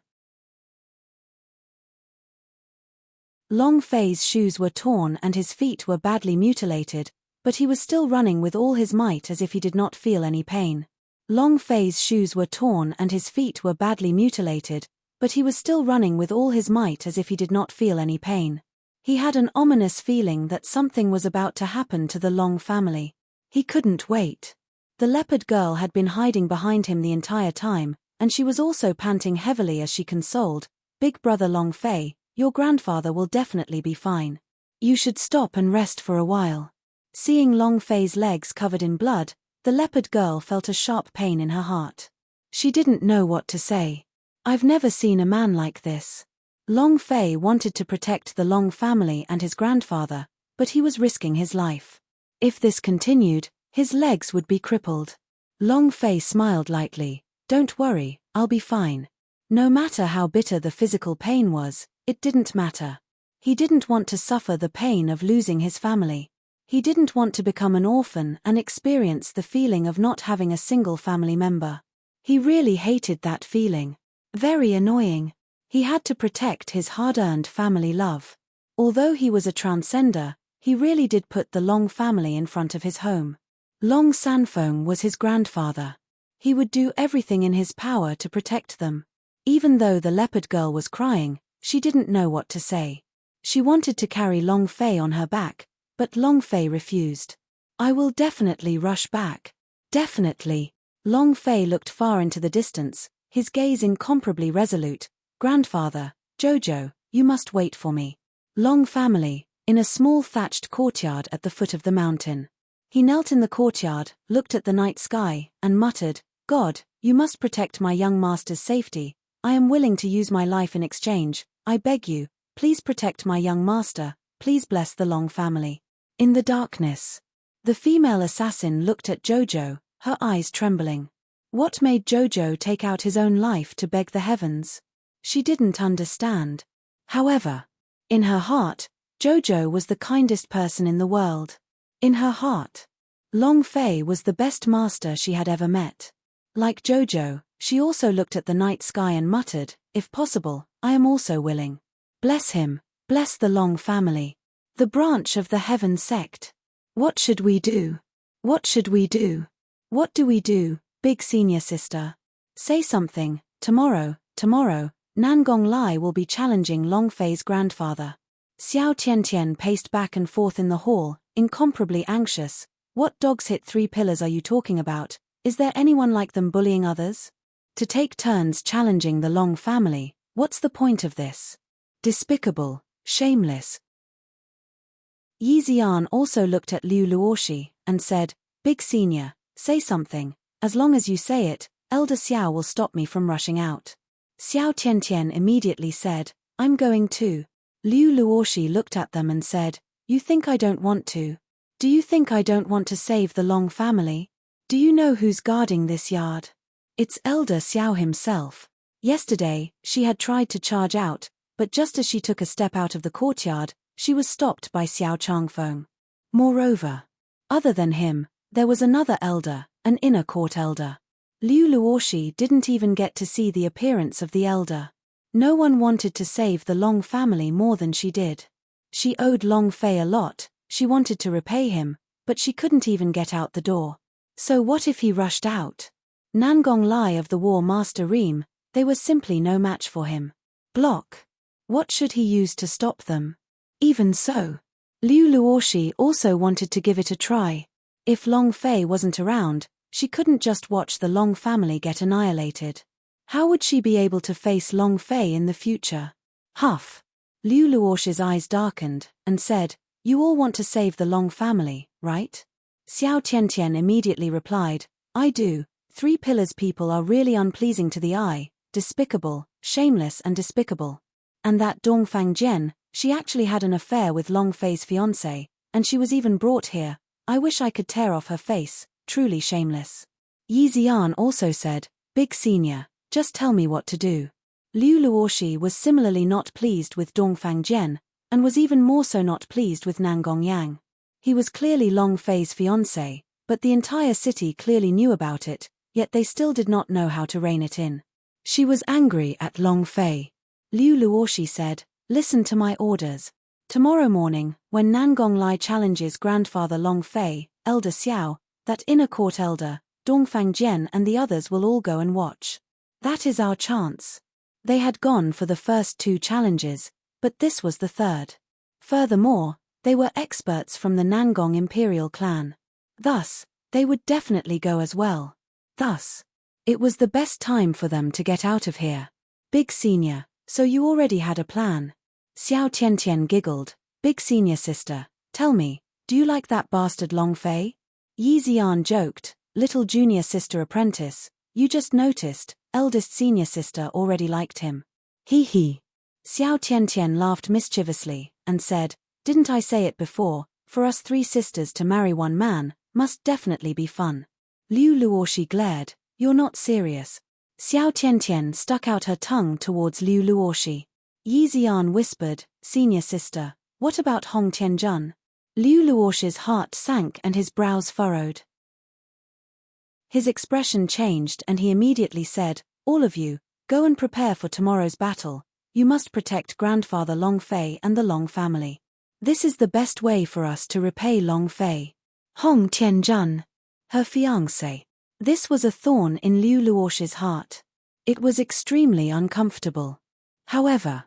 [SPEAKER 1] Long Fei's shoes were torn and his feet were badly mutilated, but he was still running with all his might as if he did not feel any pain. Long Fei's shoes were torn and his feet were badly mutilated, but he was still running with all his might as if he did not feel any pain. He had an ominous feeling that something was about to happen to the Long family. He couldn't wait. The leopard girl had been hiding behind him the entire time, and she was also panting heavily as she consoled, Big brother Long Fei, your grandfather will definitely be fine. You should stop and rest for a while. Seeing Long Fei's legs covered in blood, the leopard girl felt a sharp pain in her heart. She didn't know what to say. I've never seen a man like this. Long Fei wanted to protect the Long family and his grandfather, but he was risking his life. If this continued, his legs would be crippled. Long Fei smiled lightly. Don't worry, I'll be fine. No matter how bitter the physical pain was, it didn't matter. He didn't want to suffer the pain of losing his family. He didn't want to become an orphan and experience the feeling of not having a single family member. He really hated that feeling. Very annoying. He had to protect his hard-earned family love. Although he was a transcender, he really did put the Long family in front of his home. Long Sanfeng was his grandfather. He would do everything in his power to protect them. Even though the leopard girl was crying, she didn't know what to say. She wanted to carry Long Fei on her back, but Long Fei refused. I will definitely rush back. Definitely. Long Fei looked far into the distance, his gaze incomparably resolute. Grandfather, Jojo, you must wait for me. Long family, in a small thatched courtyard at the foot of the mountain. He knelt in the courtyard, looked at the night sky, and muttered, God, you must protect my young master's safety. I am willing to use my life in exchange. I beg you, please protect my young master, please bless the Long family. In the darkness, the female assassin looked at Jojo, her eyes trembling. What made Jojo take out his own life to beg the heavens? She didn't understand. However, in her heart, Jojo was the kindest person in the world. In her heart, Long Fei was the best master she had ever met. Like Jojo, she also looked at the night sky and muttered, if possible, I am also willing. Bless him, bless the Long family. The branch of the Heaven sect. What should we do? What should we do? What do we do, big senior sister? Say something. Tomorrow, Nangong Lai will be challenging Long Fei's grandfather. Xiao Tiantian paced back and forth in the hall, incomparably anxious. What dogs hit three pillars are you talking about? Is there anyone like them bullying others? To take turns challenging the Long family, what's the point of this? Despicable, shameless. Yi Zian also looked at Liu Luoshi, and said, Big senior, say something. As long as you say it, Elder Xiao will stop me from rushing out. Xiao Tiantian immediately said, I'm going too. Liu Luoshi looked at them and said, You think I don't want to? Do you think I don't want to save the Long family? Do you know who's guarding this yard? It's Elder Xiao himself. Yesterday, she had tried to charge out, but just as she took a step out of the courtyard, she was stopped by Xiao Changfeng. Moreover, other than him, there was another elder, an inner court elder. Liu Luoshi didn't even get to see the appearance of the elder. No one wanted to save the Long family more than she did. She owed Long Fei a lot, she wanted to repay him, but she couldn't even get out the door. So what if he rushed out? Nangong Lai of the War Master Reem, they were simply no match for him. Block. What should he use to stop them? Even so, Liu Luoshi also wanted to give it a try. If Long Fei wasn't around, she couldn't just watch the Long family get annihilated. How would she be able to face Long Fei in the future? Huff. Liu Luosh's eyes darkened, and said, "You all want to save the Long family, right?" Xiao Tiantian immediately replied, "I do. 3 pillars people are really unpleasing to the eye, despicable, shameless and despicable. And that Dongfang Jian, she actually had an affair with Long Fei's fiancé, and she was even brought here. I wish I could tear off her face, truly shameless." Yi Zian also said, "Big Senior, just tell me what to do." Liu Luoshi was similarly not pleased with Dongfang Jian, and was even more so not pleased with Nangong Yang. He was clearly Long Fei's fiancé, but the entire city clearly knew about it, yet they still did not know how to rein it in. She was angry at Long Fei. Liu Luoshi said, "Listen to my orders. Tomorrow morning, when Nangong Lai challenges grandfather Long Fei, elder Xiao, that inner court elder, Dongfang Jian and the others will all go and watch. That is our chance." They had gone for the first 2 challenges, but this was the third. Furthermore, they were experts from the Nangong imperial clan. Thus, they would definitely go as well. Thus, it was the best time for them to get out of here. "Big Senior, so you already had a plan?" Xiao Tiantian giggled. "Big Senior sister, tell me, do you like that bastard Long Fei?" Yi Zian joked, "Little junior sister apprentice, you just noticed, eldest senior sister already liked him." He. Xiao Tiantian laughed mischievously, and said, "Didn't I say it before, for us 3 sisters to marry one man, must definitely be fun." Liu Luoshi glared, "You're not serious." Xiao Tiantian stuck out her tongue towards Liu Luoshi. Yi Zian whispered, "Senior sister, what about Hong Tianjun?" Liu Luoshi's heart sank and his brows furrowed. His expression changed and he immediately said, "All of you, go and prepare for tomorrow's battle. You must protect grandfather Long Fei and the Long family. This is the best way for us to repay Long Fei." Hong Tianjun, her fiancé. This was a thorn in Liu Luoshi's heart. It was extremely uncomfortable. However,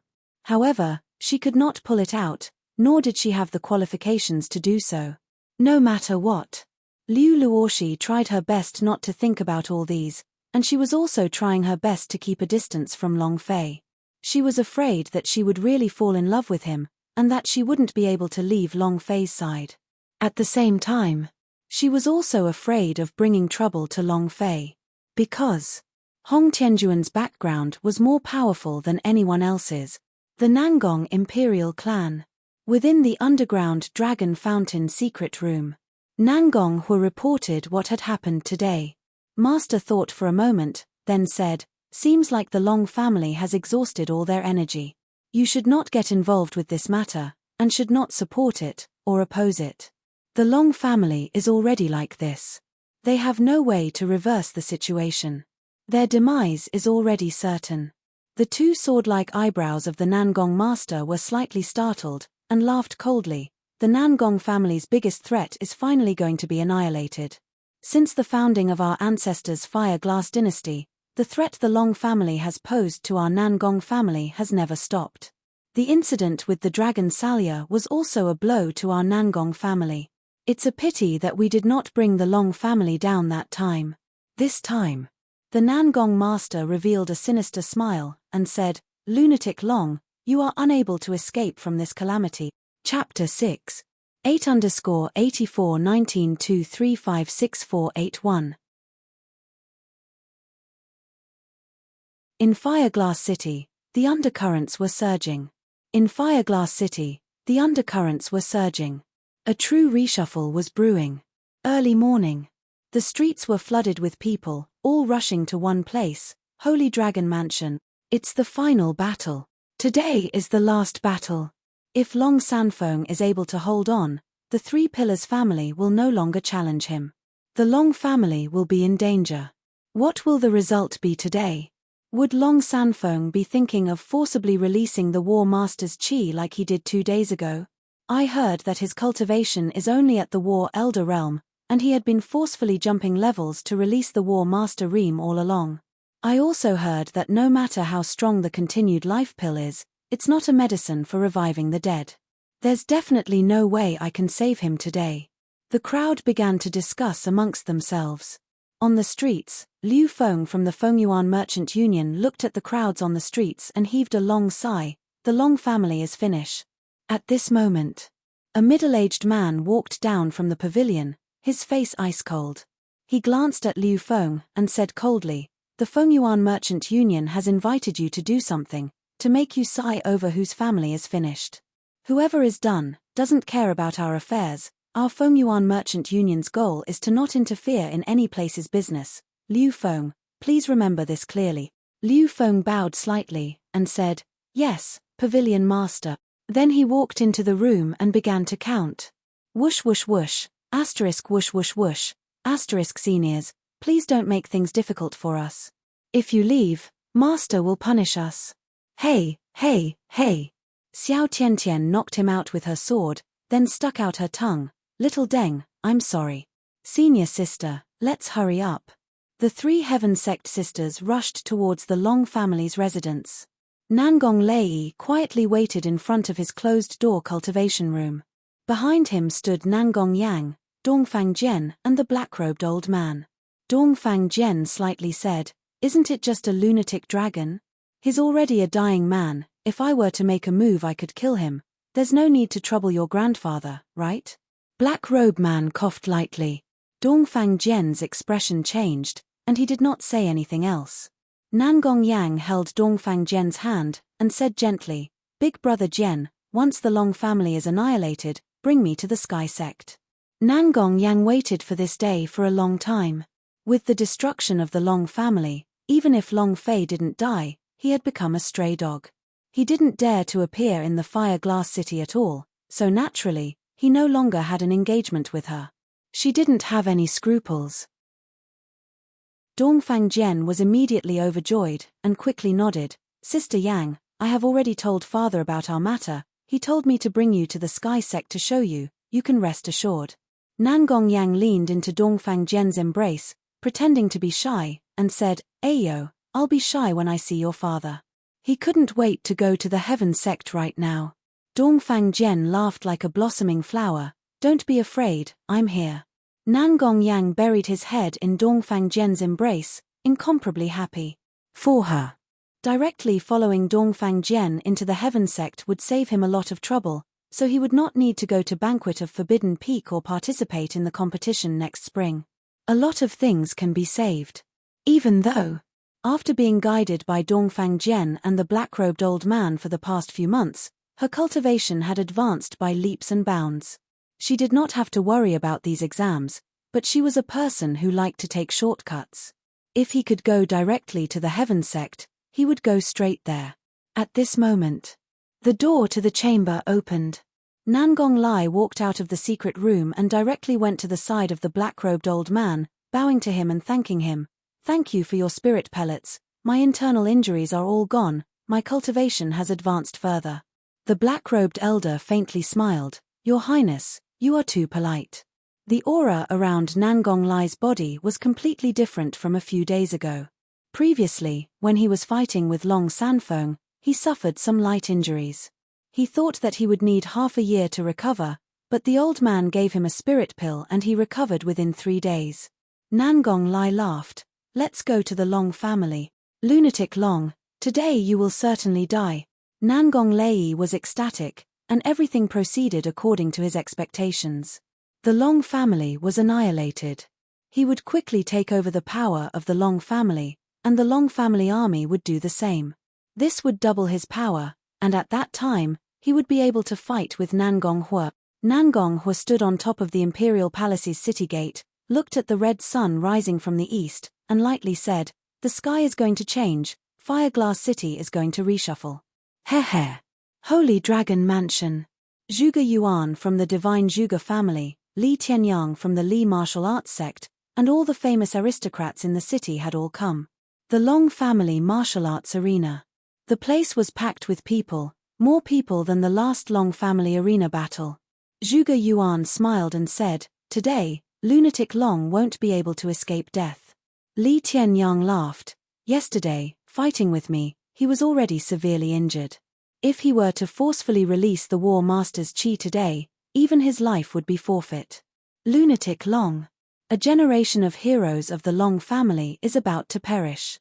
[SPEAKER 1] she could not pull it out, nor did she have the qualifications to do so. No matter what. Liu Luoshi tried her best not to think about all these, and she was also trying her best to keep a distance from Long Fei. She was afraid that she would really fall in love with him, and that she wouldn't be able to leave Long Fei's side. At the same time, she was also afraid of bringing trouble to Long Fei. Because Hong Tianjuan's background was more powerful than anyone else's. The Nangong imperial clan. Within the underground Dragon Fountain secret room, Nangong Hu reported what had happened today. Master thought for a moment, then said, "Seems like the Long family has exhausted all their energy. You should not get involved with this matter, and should not support it, or oppose it. The Long family is already like this. They have no way to reverse the situation. Their demise is already certain." The 2 sword-like eyebrows of the Nangong master were slightly startled, and laughed coldly. "The Nangong family's biggest threat is finally going to be annihilated. Since the founding of our ancestors' Fire Glass dynasty, the threat the Long family has posed to our Nangong family has never stopped. The incident with the Dragon Salya was also a blow to our Nangong family. It's a pity that we did not bring the Long family down that time. This time." The Nangong master revealed a sinister smile, and said, "Lunatic Long, you are unable to escape from this calamity." Chapter 6. 8_8419235648 In Fireglass City, the undercurrents were surging. A true reshuffle was brewing. Early morning. The streets were flooded with people, all rushing to one place, Holy Dragon Mansion. It's the final battle. Today is the last battle. If Long Sanfeng is able to hold on, the 3 Pillars family will no longer challenge him. The Long family will be in danger. What will the result be today? Would Long Sanfeng be thinking of forcibly releasing the War Master's chi like he did 2 days ago? I heard that his cultivation is only at the War Elder realm, and he had been forcefully jumping levels to release the War Master Reem all along. I also heard that no matter how strong the continued life pill is, it's not a medicine for reviving the dead. There's definitely no way I can save him today. The crowd began to discuss amongst themselves. On the streets, Liu Feng from the Fengyuan Merchant Union looked at the crowds on the streets and heaved a long sigh, the Long family is finished. At this moment, a middle-aged man walked down from the pavilion, his face ice-cold. He glanced at Liu Feng and said coldly, "The Fengyuan Merchant Union has invited you to do something, to make you sigh over whose family is finished. Whoever is done, doesn't care about our affairs. Our Fengyuan Merchant Union's goal is to not interfere in any place's business. Liu Feng, please remember this clearly." Liu Feng bowed slightly, and said, "Yes, Pavilion Master." Then he walked into the room and began to count. Whoosh whoosh whoosh, asterisk whoosh whoosh whoosh, asterisk seniors, please don't make things difficult for us. If you leave, Master will punish us. Hey, hey, hey. Xiao Tiantian knocked him out with her sword, then stuck out her tongue. Little Deng, I'm sorry. Senior sister, let's hurry up. The 3 Heaven Sect sisters rushed towards the Long family's residence. Nangong Lei quietly waited in front of his closed-door cultivation room. Behind him stood Nangong Yang, Dongfang Jian and the black-robed old man. Dongfang Jian slightly said, "Isn't it just a lunatic dragon? He's already a dying man. If I were to make a move I could kill him. There's no need to trouble your grandfather, right?" Black-robed man coughed lightly. Dongfang Jian's expression changed, and he did not say anything else. Nangong Yang held Dongfang Jian's hand, and said gently, "Big brother Jian, once the Long family is annihilated, bring me to the Sky Sect." Nangong Yang waited for this day for a long time. With the destruction of the Long family, even if Long Fei didn't die, he had become a stray dog. He didn't dare to appear in the Fire Glass City at all, so naturally, he no longer had an engagement with her. She didn't have any scruples. Dongfang Jian was immediately overjoyed, and quickly nodded. "Sister Yang, I have already told father about our matter. He told me to bring you to the Sky Sect to show you, you can rest assured." Nangong Yang leaned into Dongfang Jian's embrace, pretending to be shy, and said, "Ayo, I'll be shy when I see your father." He couldn't wait to go to the Heaven Sect right now. Dongfang Jian laughed like a blossoming flower. "Don't be afraid, I'm here." Nangong Yang buried his head in Dongfang Jian's embrace, incomparably happy for her. Directly following Dongfang Jian into the Heaven Sect would save him a lot of trouble, so he would not need to go to Banquet of Forbidden Peak or participate in the competition next spring. A lot of things can be saved. Even though, after being guided by Dongfang Jian and the black-robed old man for the past few months, her cultivation had advanced by leaps and bounds. She did not have to worry about these exams, but she was a person who liked to take shortcuts. If he could go directly to the Heaven Sect, he would go straight there. At this moment, the door to the chamber opened. Nangong Lai walked out of the secret room and directly went to the side of the black-robed old man, bowing to him and thanking him. "Thank you for your spirit pellets. My internal injuries are all gone, my cultivation has advanced further." The black-robed elder faintly smiled. "Your Highness, you are too polite." The aura around Nangong Lai's body was completely different from a few days ago. Previously, when he was fighting with Long Sanfeng, he suffered some light injuries. He thought that he would need half a year to recover, but the old man gave him a spirit pill and he recovered within 3 days. Nangong Lai laughed. "Let's go to the Long family. Lunatic Long, today you will certainly die." Nangong Lei was ecstatic, and everything proceeded according to his expectations. The Long family was annihilated. He would quickly take over the power of the Long family, and the Long family army would do the same. This would double his power, and at that time, he would be able to fight with Nangong Hua. Nangong Hua stood on top of the Imperial Palace's city gate, looked at the red sun rising from the east, and lightly said, "The sky is going to change, Fireglass City is going to reshuffle." Heh. Holy Dragon Mansion. Zhuge Yuan from the Divine Zhuge family, Li Tianyang from the Li martial arts sect, and all the famous aristocrats in the city had all come. The Long family martial arts arena. The place was packed with people, more people than the last Long family arena battle. Zhuge Yuan smiled and said, "Today, lunatic Long won't be able to escape death." Li Tianyang laughed. "Yesterday, fighting with me, he was already severely injured. If he were to forcefully release the War Master's Qi today, even his life would be forfeit." Lunatic Long. A generation of heroes of the Long family is about to perish.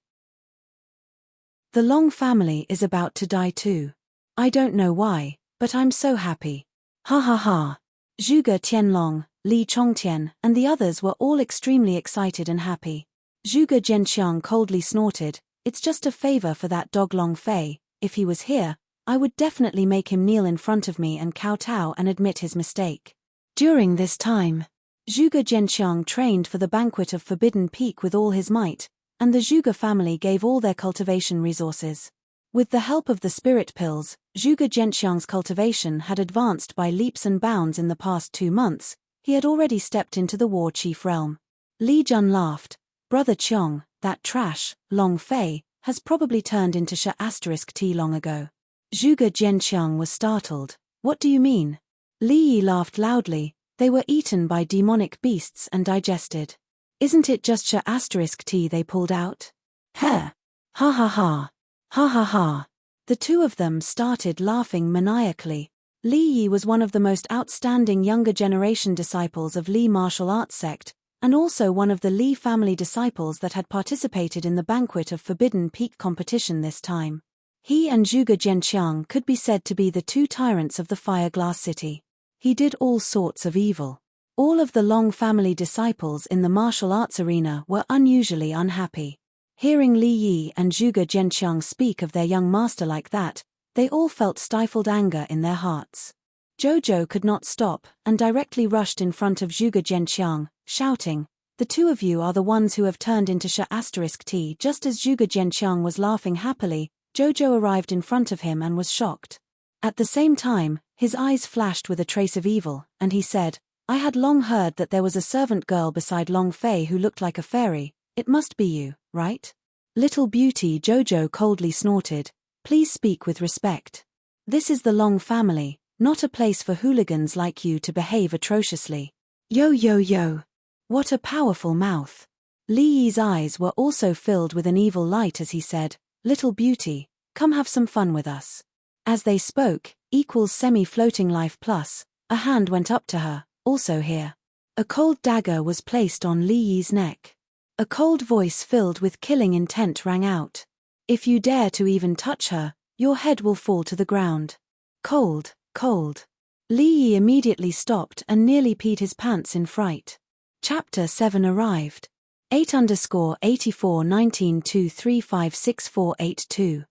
[SPEAKER 1] The Long family is about to die too. I don't know why, but I'm so happy. Ha ha ha. Zhuge Tianlong, Li Chongtian, and the others were all extremely excited and happy. Zhuge Zhenxiang coldly snorted, it's just a favor for that dog Long Fei. If he was here, I would definitely make him kneel in front of me and kowtow and admit his mistake. During this time, Zhuge Zhenxiang trained for the banquet of Forbidden Peak with all his might, and the Zhuge family gave all their cultivation resources. With the help of the spirit pills, Zhuge Zhenxiang's cultivation had advanced by leaps and bounds in the past 2 months. He had already stepped into the war chief realm. Li Jun laughed. Brother Qiong, that trash, Long Fei, has probably turned into T long ago. Zhuge Zhenxiang was startled. What do you mean? Li Yi laughed loudly. They were eaten by demonic beasts and digested. Isn't it just T they pulled out? Ha! Ha ha ha! Ha ha ha! The two of them started laughing maniacally. Li Yi was one of the most outstanding younger generation disciples of Li martial arts sect, and also one of the Li family disciples that had participated in the banquet of Forbidden Peak competition this time. He and Zhuge Zhenxiang could be said to be the two tyrants of the Fire Glass City. He did all sorts of evil. All of the Long family disciples in the martial arts arena were unusually unhappy. Hearing Li Yi and Zhuge Zhenxiang speak of their young master like that, they all felt stifled anger in their hearts. Jojo could not stop and directly rushed in front of Zhuge Zhenxiang, shouting, "The two of you are the ones who have turned into T." Just as Zhuge Zhenxiang was laughing happily, Jojo arrived in front of him and was shocked. At the same time, his eyes flashed with a trace of evil, and he said, "I had long heard that there was a servant girl beside Long Fei who looked like a fairy. It must be you, right?" "Little beauty," Jojo coldly snorted, "please speak with respect. This is the Long family, not a place for hooligans like you to behave atrociously." Yo yo yo. What a powerful mouth. Li Yi's eyes were also filled with an evil light as he said, "Little beauty, come have some fun with us." As they spoke, equals semi-floating life plus, a hand went up to her, also here. A cold dagger was placed on Li Yi's neck. A cold voice filled with killing intent rang out. "If you dare to even touch her, your head will fall to the ground." Cold, cold. Li Yi immediately stopped and nearly peed his pants in fright. Chapter 7 arrived. 8_8419235648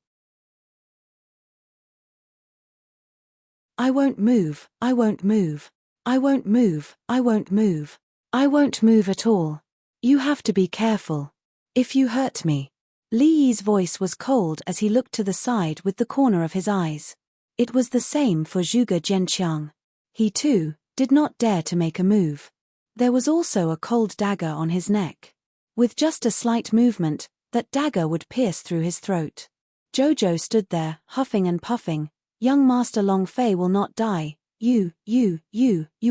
[SPEAKER 1] I won't move, I won't move. I won't move, I won't move. I won't move at all. You have to be careful. If you hurt me. Li Yi's voice was cold as he looked to the side with the corner of his eyes. It was the same for Zhuge Zhenxiang. He too did not dare to make a move. There was also a cold dagger on his neck. With just a slight movement, that dagger would pierce through his throat. Jojo stood there, huffing and puffing. "Young Master Long Fei will not die. You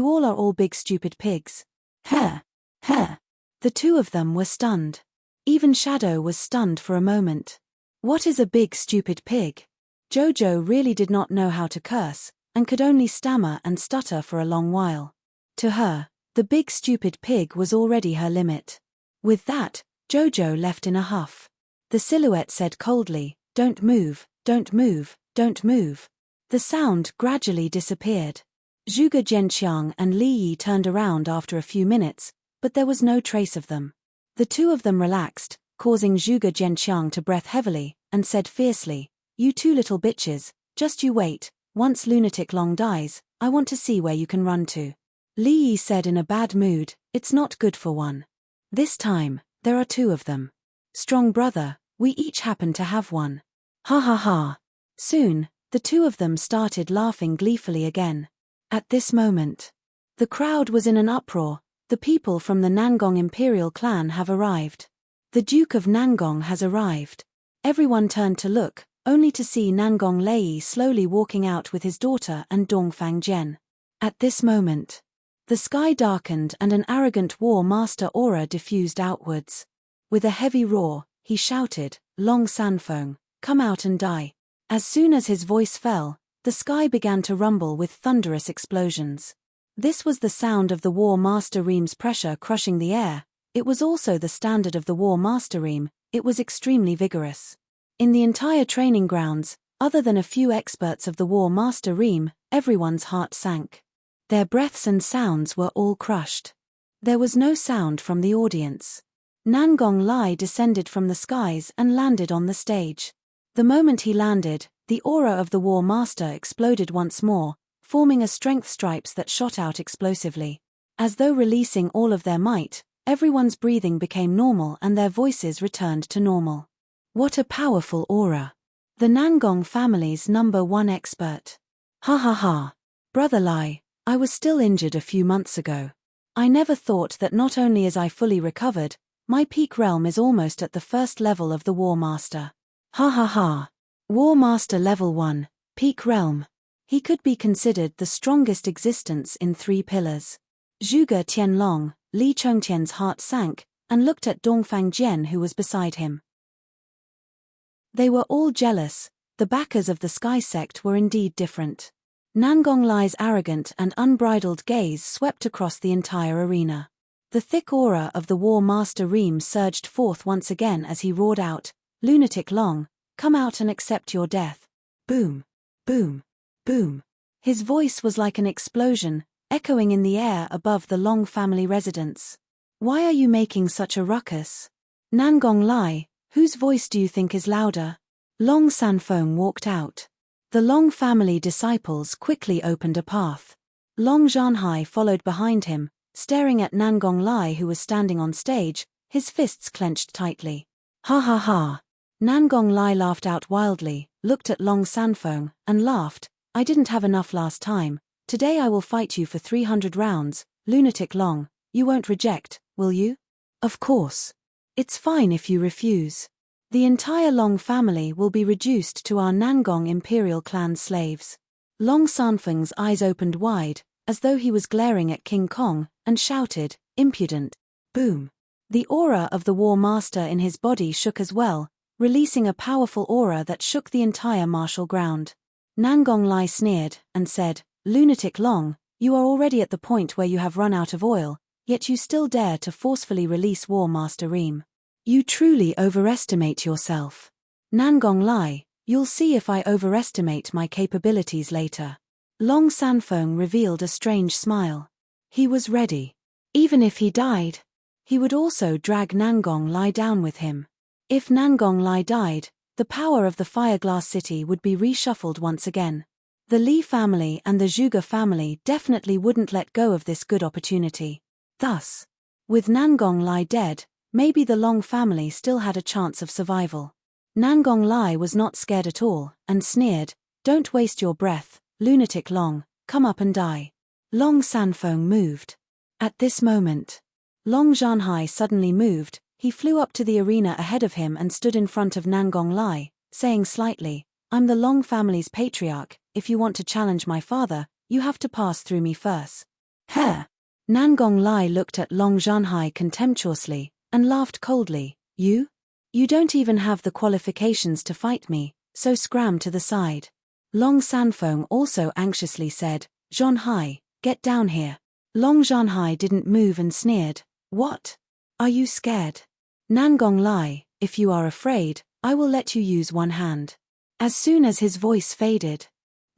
[SPEAKER 1] all are all big stupid pigs." "Heh, heh." The two of them were stunned. Even Shadow was stunned for a moment. What is a big stupid pig? Jojo really did not know how to curse, and could only stammer and stutter for a long while. To her, the big stupid pig was already her limit. With that, Jojo left in a huff. The silhouette said coldly, "Don't move, don't move, don't move." The sound gradually disappeared. Zhuge Zhenxiang and Li Yi turned around after a few minutes, but there was no trace of them. The two of them relaxed, causing Zhuge Zhenxiang to breath heavily, and said fiercely, "You two little bitches, just you wait, once Lunatic Long dies, I want to see where you can run to." Li Yi said in a bad mood, "It's not good for one. This time, there are two of them. Strong brother, we each happen to have one." Ha ha ha. Soon, the two of them started laughing gleefully again. At this moment, the crowd was in an uproar. The people from the Nangong Imperial clan have arrived. The Duke of Nangong has arrived. Everyone turned to look, only to see Nangong Lei slowly walking out with his daughter and Dongfang Jian. At this moment, the sky darkened and an arrogant war master aura diffused outwards. With a heavy roar, he shouted, "Long Sanfeng, come out and die." As soon as his voice fell, the sky began to rumble with thunderous explosions. This was the sound of the War Master Ream's pressure crushing the air. It was also the standard of the War Master Ream. It was extremely vigorous. In the entire training grounds, Other than a few experts of the War Master Ream, everyone's heart sank. Their breaths and sounds were all crushed. There was no sound from the audience. Nangong Lai descended from the skies and landed on the stage. The moment he landed, the aura of the War Master exploded once more, forming a strength stripes that shot out explosively. As though releasing all of their might, everyone's breathing became normal and their voices returned to normal. What a powerful aura! The Nangong family's #1 expert. Ha ha ha. Brother Lai, I was still injured a few months ago. I never thought that not only is I fully recovered, my peak realm is almost at the first level of the War Master. Ha ha ha. War Master Level 1, Peak Realm. He could be considered the strongest existence in 3 pillars. Zhuge Tianlong, Li Chongqian's heart sank, and looked at Dongfang Jian who was beside him. They were all jealous. The backers of the Sky Sect were indeed different. Nangong Lai's arrogant and unbridled gaze swept across the entire arena. The thick aura of the War Master Ream surged forth once again as he roared out, "Lunatic Long, come out and accept your death." Boom, boom, boom. His voice was like an explosion, echoing in the air above the Long family residence. "Why are you making such a ruckus? Nangong Lai, whose voice do you think is louder?" Long Sanfeng walked out. The Long family disciples quickly opened a path. Long Zhanhai followed behind him, staring at Nangong Lai who was standing on stage, his fists clenched tightly. Ha ha ha. Nangong Lai laughed out wildly, looked at Long Sanfeng, and laughed, "I didn't have enough last time. Today I will fight you for 300 rounds, Lunatic Long. You won't reject, will you?" "Of course. It's fine if you refuse. The entire Long family will be reduced to our Nangong Imperial clan slaves." Long Sanfeng's eyes opened wide, as though he was glaring at King Kong, and shouted, "Impudent." Boom. The aura of the War Master in his body shook as well, releasing a powerful aura that shook the entire martial ground. Nangong Lai sneered, and said, "Lunatic Long, you are already at the point where you have run out of oil, yet you still dare to forcefully release War Master Ream. You truly overestimate yourself. Nangong Lai, you'll see if I overestimate my capabilities later." Long Sanfeng revealed a strange smile. He was ready. Even if he died, he would also drag Nangong Lai down with him. If Nangong Lai died, the power of the Fireglass City would be reshuffled once again. The Li family and the Zhuge family definitely wouldn't let go of this good opportunity. Thus, with Nangong Lai dead, maybe the Long family still had a chance of survival. Nangong Lai was not scared at all, and sneered, "Don't waste your breath, Lunatic Long, come up and die." Long Sanfeng moved. At this moment, Long Zhanhai suddenly moved. He flew up to the arena ahead of him and stood in front of Nangong Lai, saying slightly, "I'm the Long family's patriarch. If you want to challenge my father, you have to pass through me first." Heh! Nangong Lai looked at Long Zhanhai contemptuously, and laughed coldly. You? You don't even have the qualifications to fight me, so scram to the side." Long Sanfeng also anxiously said, "Zhanhai, get down here." Long Zhanhai didn't move and sneered, "What? Are you scared? Nangong Lai, if you are afraid, I will let you use one hand." As soon as his voice faded,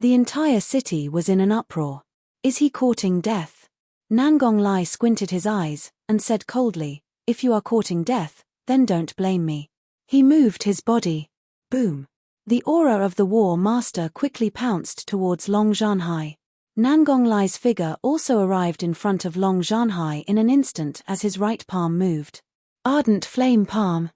[SPEAKER 1] the entire city was in an uproar. Is he courting death? Nangong Lai squinted his eyes, and said coldly, "If you are courting death, then don't blame me." He moved his body. Boom. The aura of the War Master quickly pounced towards Long Zhanhai. Nangong Lai's figure also arrived in front of Long Zhanhai in an instant as his right palm moved. Ardent flame palm.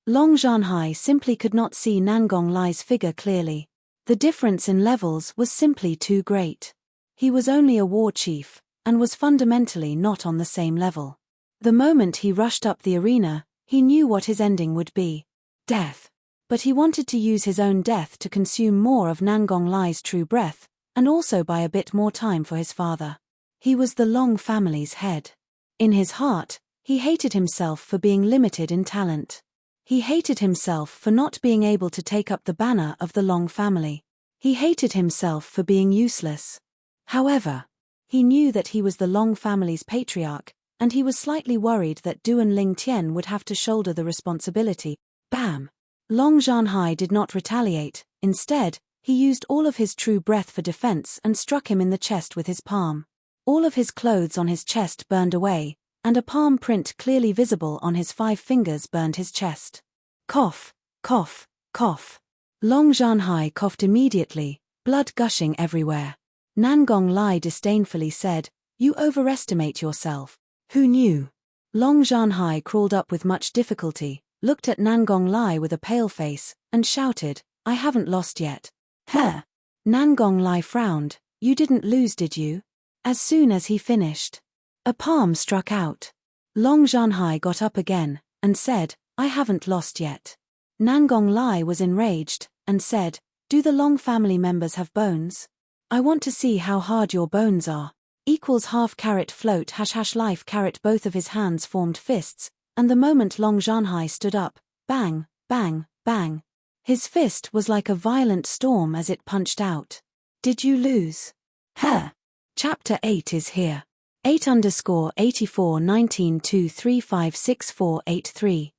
[SPEAKER 1] Long Zhanhai simply could not see Nangong Lai's figure clearly. The difference in levels was simply too great. He was only a war chief, and was fundamentally not on the same level. The moment he rushed up the arena, he knew what his ending would be. Death. But he wanted to use his own death to consume more of Nangong Lai's true breath, and also buy a bit more time for his father. He was the Long family's head. In his heart, he hated himself for being limited in talent. He hated himself for not being able to take up the banner of the Long family. He hated himself for being useless. However, he knew that he was the Long family's patriarch, and he was slightly worried that Duan Ling Tian would have to shoulder the responsibility. Bam! Long Zhanhai did not retaliate. Instead, he used all of his true breath for defense and struck him in the chest with his palm. All of his clothes on his chest burned away, and a palm print clearly visible on his 5 fingers burned his chest. Cough, cough, cough. Long Zhanhai coughed immediately, blood gushing everywhere. Nangong Lai disdainfully said, "You overestimate yourself." Who knew? Long Zhanhai crawled up with much difficulty, looked at Nangong Lai with a pale face, and shouted, "I haven't lost yet." "Heh." Nangong Lai frowned. "You didn't lose, did you?" As soon as he finished, a palm struck out. Long Zhanhai got up again, and said, "I haven't lost yet." Nangong Lai was enraged, and said, "Do the Long family members have bones? I want to see how hard your bones are." Equals half caret float # life caret. Both of his hands formed fists, and the moment Long Zhanhai stood up, bang, bang, bang. His fist was like a violent storm as it punched out. "Did you lose?" "Huh." Chapter 8 is here. 8_8419235648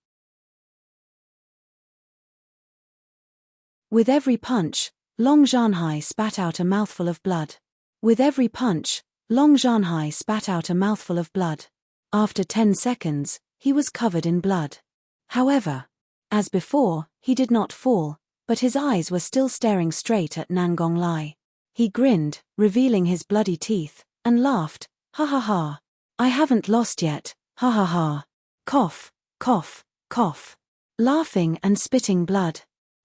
[SPEAKER 1] With every punch, Long Zhanhai spat out a mouthful of blood. With every punch, Long Zhanhai spat out a mouthful of blood. After 10 seconds, he was covered in blood. However, as before, he did not fall, but his eyes were still staring straight at Nangong Lai. He grinned, revealing his bloody teeth, and laughed, "Ha ha ha. I haven't lost yet, ha ha ha." Cough, cough, cough. Laughing and spitting blood.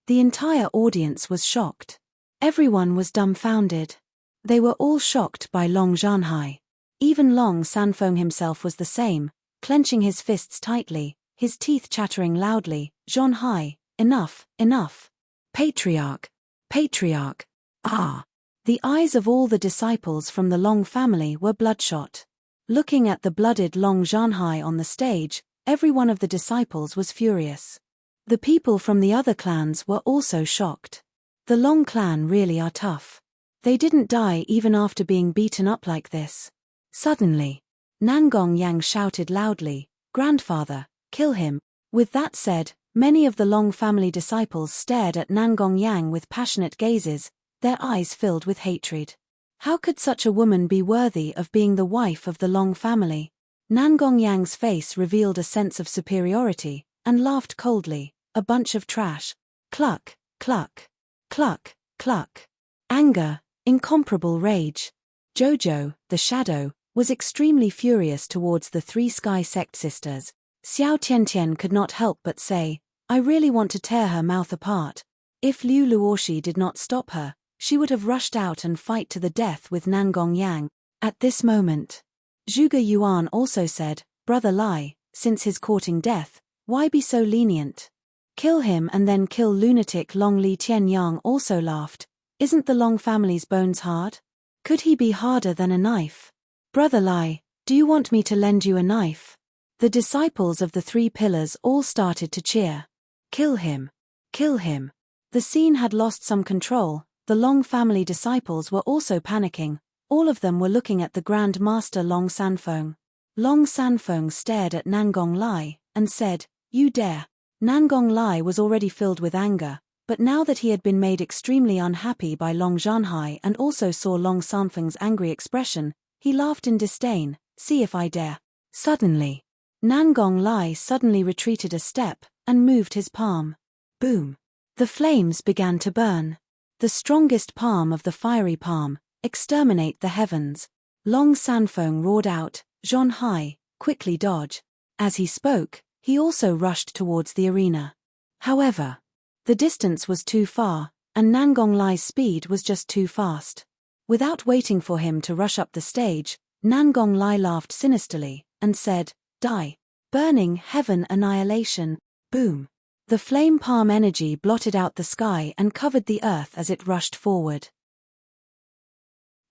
[SPEAKER 1] The entire audience was shocked. Everyone was dumbfounded. They were all shocked by Long Zhanhai. Even Long Sanfeng himself was the same, clenching his fists tightly, his teeth chattering loudly, "Zhanhai, enough, enough. Patriarch, patriarch, ah." The eyes of all the disciples from the Long family were bloodshot. Looking at the blooded Long Zhanhai on the stage, every one of the disciples was furious. The people from the other clans were also shocked. The Long clan really are tough. They didn't die even after being beaten up like this. Suddenly, Nangong Yang shouted loudly, "Grandfather, kill him." With that said, many of the Long family disciples stared at Nangong Yang with passionate gazes, their eyes filled with hatred. How could such a woman be worthy of being the wife of the Long family? Nangong Yang's face revealed a sense of superiority, and laughed coldly, "A bunch of trash." Cluck, cluck, cluck, cluck. Anger, incomparable rage. Jojo, the shadow, was extremely furious towards the 3 Sky Sect sisters. Xiao Tiantian could not help but say, "I really want to tear her mouth apart." If Liu Luoshi did not stop her, she would have rushed out and fight to the death with Nangong Yang. At this moment, Zhuge Yuan also said, "Brother Lai, since his courting death, why be so lenient? Kill him and then kill lunatic Long." Li Tianyang also laughed, "Isn't the Long family's bones hard? Could he be harder than a knife? Brother Lai, do you want me to lend you a knife?" The disciples of the 3 pillars all started to cheer. "Kill him! Kill him!" The scene had lost some control. The Long family disciples were also panicking. All of them were looking at the Grand Master Long Sanfeng. Long Sanfeng stared at Nangong Lai, and said, "You dare." Nangong Lai was already filled with anger, but now that he had been made extremely unhappy by Long Zhanhai and also saw Long Sanfeng's angry expression, he laughed in disdain, "See if I dare." Suddenly, Nangong Lai suddenly retreated a step, and moved his palm. Boom! The flames began to burn. The strongest palm of the fiery palm, exterminate the heavens. Long Sanfeng roared out, "Zhanhai, quickly dodge." As he spoke, he also rushed towards the arena. However, the distance was too far, and Nangong Lai's speed was just too fast. Without waiting for him to rush up the stage, Nangong Lai laughed sinisterly, and said, "Die. Burning heaven annihilation." Boom! The flame palm energy blotted out the sky and covered the earth as it rushed forward.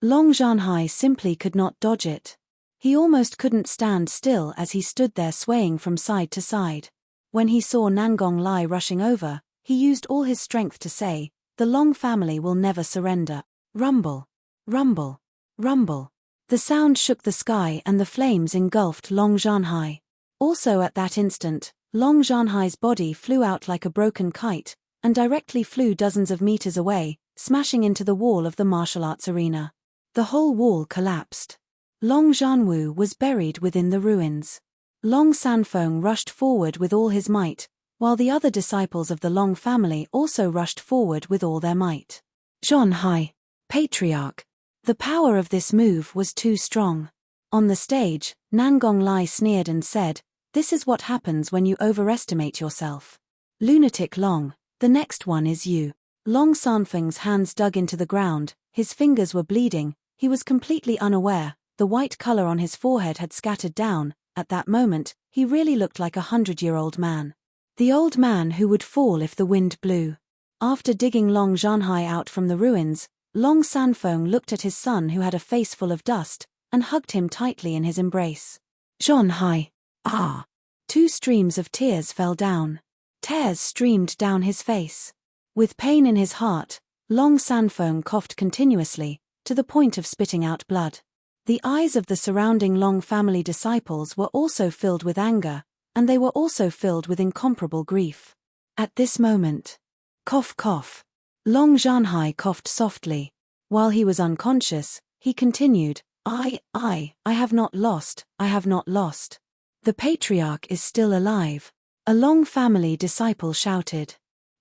[SPEAKER 1] Long Zhanhai simply could not dodge it. He almost couldn't stand still as he stood there swaying from side to side. When he saw Nangong Lai rushing over, he used all his strength to say, "The Long family will never surrender." Rumble, rumble, rumble. The sound shook the sky and the flames engulfed Long Zhanhai. Also at that instant, Long Zhanhai's body flew out like a broken kite, and directly flew dozens of meters away, smashing into the wall of the martial arts arena. The whole wall collapsed. Long Zhanwu was buried within the ruins. Long Sanfeng rushed forward with all his might, while the other disciples of the Long family also rushed forward with all their might. Zhanhai, Patriarch. The power of this move was too strong. On the stage, Nangong Lai sneered and said, "This is what happens when you overestimate yourself. Lunatic Long, the next one is you." Long Sanfeng's hands dug into the ground, his fingers were bleeding, he was completely unaware, the white color on his forehead had scattered down. At that moment, he really looked like a 100-year-old man. The old man who would fall if the wind blew. After digging Long Zhanhai out from the ruins, Long Sanfeng looked at his son who had a face full of dust, and hugged him tightly in his embrace. "Zhanhai, ah!" 2 streams of tears fell down. Tears streamed down his face. With pain in his heart, Long Sanfeng coughed continuously, to the point of spitting out blood. The eyes of the surrounding Long family disciples were also filled with anger, and they were also filled with incomparable grief. At this moment, cough cough. Long Zhanhai coughed softly. While he was unconscious, he continued, I have not lost, I have not lost. The Patriarch is still alive. A Long family disciple shouted.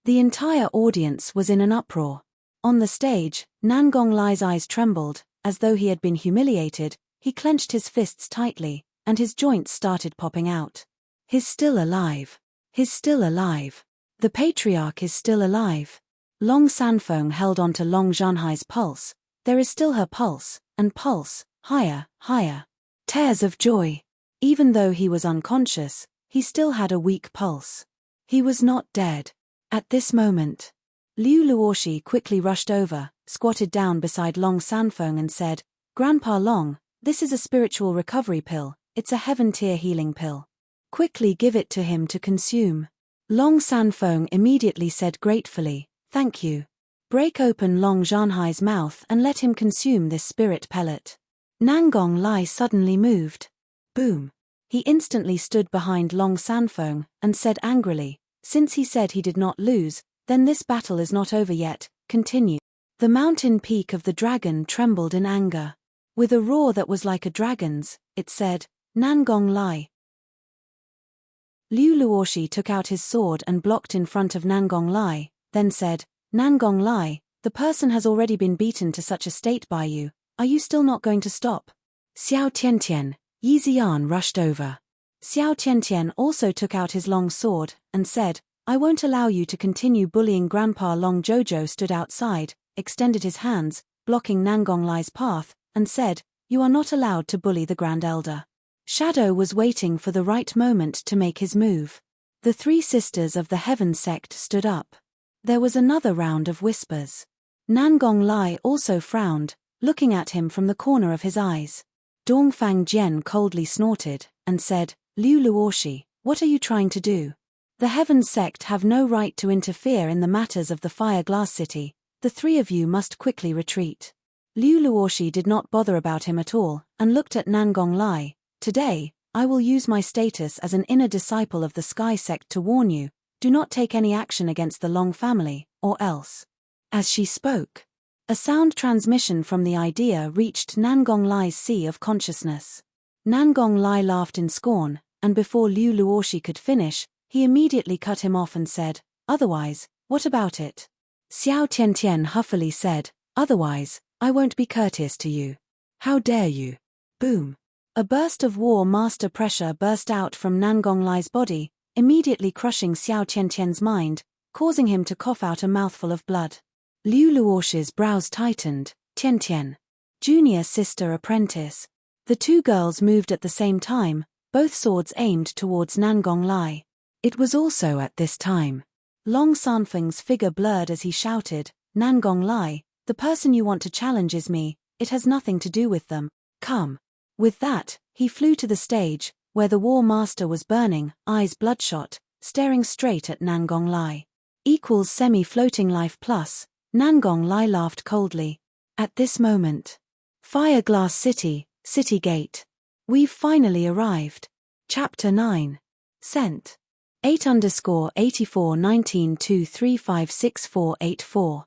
[SPEAKER 1] The entire audience was in an uproar. On the stage, Nangong Lai's eyes trembled, as though he had been humiliated, he clenched his fists tightly, and his joints started popping out. He's still alive. He's still alive. The Patriarch is still alive. Long Sanfeng held on to Long Zhanhai's pulse. There is still her pulse, and pulse, higher, higher. Tears of joy. Even though he was unconscious, he still had a weak pulse. He was not dead. At this moment, Liu Luoshi quickly rushed over, squatted down beside Long Sanfeng and said, "Grandpa Long, this is a spiritual recovery pill, it's a heaven-tier healing pill. Quickly give it to him to consume." Long Sanfeng immediately said gratefully, "Thank you." Break open Long Zhanhai's mouth and let him consume this spirit pellet. Nangong Lai suddenly moved. Boom. He instantly stood behind Long Sanfeng and said angrily, "Since he said he did not lose, then this battle is not over yet, continue." The mountain peak of the dragon trembled in anger. With a roar that was like a dragon's, it said, "Nangong Lai." Liu Luoshi took out his sword and blocked in front of Nangong Lai, then said, "Nangong Lai, the person has already been beaten to such a state by you, are you still not going to stop?" Xiao Tiantian, Yi Ziyan rushed over. Xiao Tiantian also took out his long sword, and said, "I won't allow you to continue bullying Grandpa Long." Jojo stood outside, extended his hands, blocking Nangong Lai's path, and said, "You are not allowed to bully the Grand Elder." Shadow was waiting for the right moment to make his move. The 3 sisters of the Heaven sect stood up. There was another round of whispers. Nangong Lai also frowned, looking at him from the corner of his eyes. Dongfang Jian coldly snorted, and said, "Liu Luoshi, what are you trying to do? The Heaven sect have no right to interfere in the matters of the Fire Glass City, the 3 of you must quickly retreat." Liu Luoshi did not bother about him at all, and looked at Nangong Lai. "Today, I will use my status as an inner disciple of the Sky sect to warn you, do not take any action against the Long family, or else." As she spoke, a sound transmission from the idea reached Nangong Lai's sea of consciousness. Nangong Lai laughed in scorn, and before Liu Luoshi could finish, he immediately cut him off and said, "Otherwise, what about it?" Xiao Tiantian huffily said, "Otherwise, I won't be courteous to you. How dare you?" Boom. A burst of war master pressure burst out from Nangong Lai's body, immediately crushing Xiao Tiantian's mind, causing him to cough out a mouthful of blood. Liu Luoshi's brows tightened. Tiantian. Junior sister apprentice. The 2 girls moved at the same time, both swords aimed towards Nangong Lai. It was also at this time. Long Sanfeng's figure blurred as he shouted, "Nangong Lai, the person you want to challenge is me, it has nothing to do with them, come." With that, he flew to the stage, where the War Master was burning, eyes bloodshot, staring straight at Nangong Lai. Equals semi-floating life plus, Nangong Lai laughed coldly. At this moment. Fire Glass City, City Gate. We've finally arrived. Chapter 9. Sent. 8_841923568484.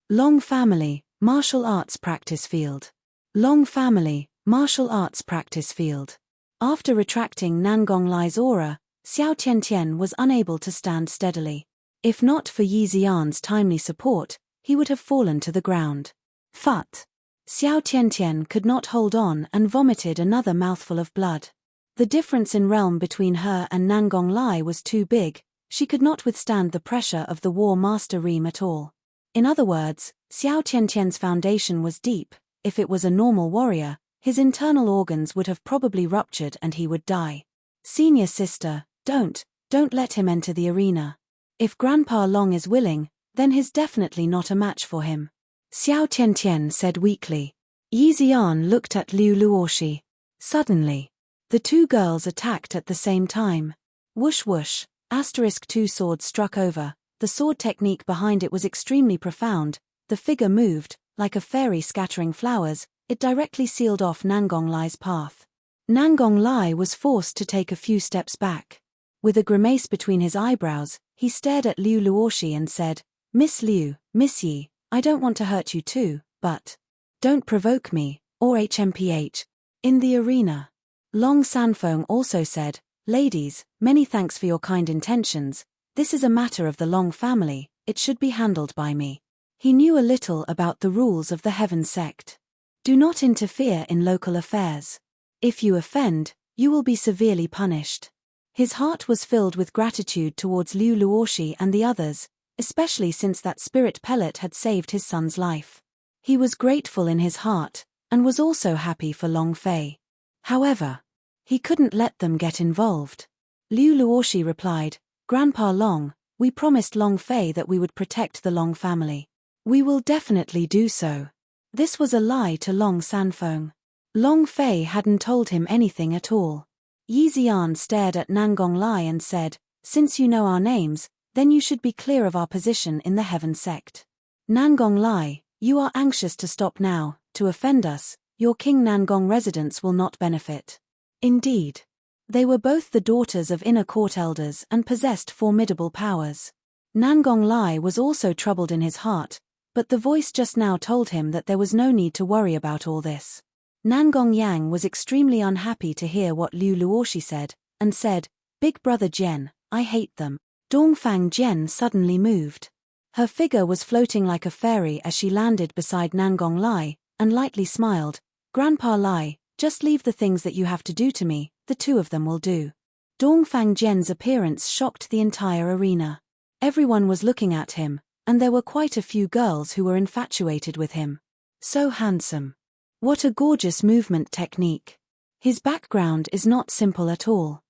[SPEAKER 1] Long family, martial arts practice field. Long family, martial arts practice field. After retracting Nangong Lai's aura, Xiao Tiantian was unable to stand steadily. If not for Yi Xian's timely support, he would have fallen to the ground. Phut! Xiao Tiantian could not hold on and vomited another mouthful of blood. The difference in realm between her and Nangong Lai was too big, she could not withstand the pressure of the War Master Reem at all. In other words, Xiao Tiantian's foundation was deep. If it was a normal warrior, his internal organs would have probably ruptured and he would die. Senior sister, don't let him enter the arena. If Grandpa Long is willing, then he's definitely not a match for him. Xiao Tiantian said weakly. Yi Xian looked at Liu Luoxi. Suddenly, the two girls attacked at the same time. Whoosh whoosh, *2 swords struck over. The sword technique behind it was extremely profound. The figure moved, like a fairy scattering flowers. It directly sealed off Nangong Lai's path. Nangong Lai was forced to take a few steps back. With a grimace between his eyebrows, he stared at Liu Luoxi and said, Miss Liu, Miss Yi, I don't want to hurt you too, but don't provoke me, or HMPH. In the arena. Long Sanfeng also said, Ladies, many thanks for your kind intentions. This is a matter of the Long family, it should be handled by me. He knew a little about the rules of the Heaven sect. Do not interfere in local affairs. If you offend, you will be severely punished. His heart was filled with gratitude towards Liu Luoxi and the others, especially since that spirit pellet had saved his son's life. He was grateful in his heart, and was also happy for Long Fei. However, he couldn't let them get involved. Liu Luoxi replied, Grandpa Long, we promised Long Fei that we would protect the Long family. We will definitely do so. This was a lie to Long Sanfeng. Long Fei hadn't told him anything at all. Yi Xian stared at Nangong Lai and said, Since you know our names, then you should be clear of our position in the Heaven sect. Nangong Lai, you are anxious to stop now. To offend us, your King Nangong residents will not benefit. Indeed. They were both the daughters of inner court elders and possessed formidable powers. Nangong Lai was also troubled in his heart, but the voice just now told him that there was no need to worry about all this. Nangong Yang was extremely unhappy to hear what Liu Luoxi said, and said, Big brother Jian, I hate them. Dongfang Jian suddenly moved. Her figure was floating like a fairy as she landed beside Nangong Lai, and lightly smiled. Grandpa Lai, just leave the things that you have to do to me, the two of them will do. Dongfang Jian's appearance shocked the entire arena. Everyone was looking at him, and there were quite a few girls who were infatuated with him. So handsome. What a gorgeous movement technique. His background is not simple at all.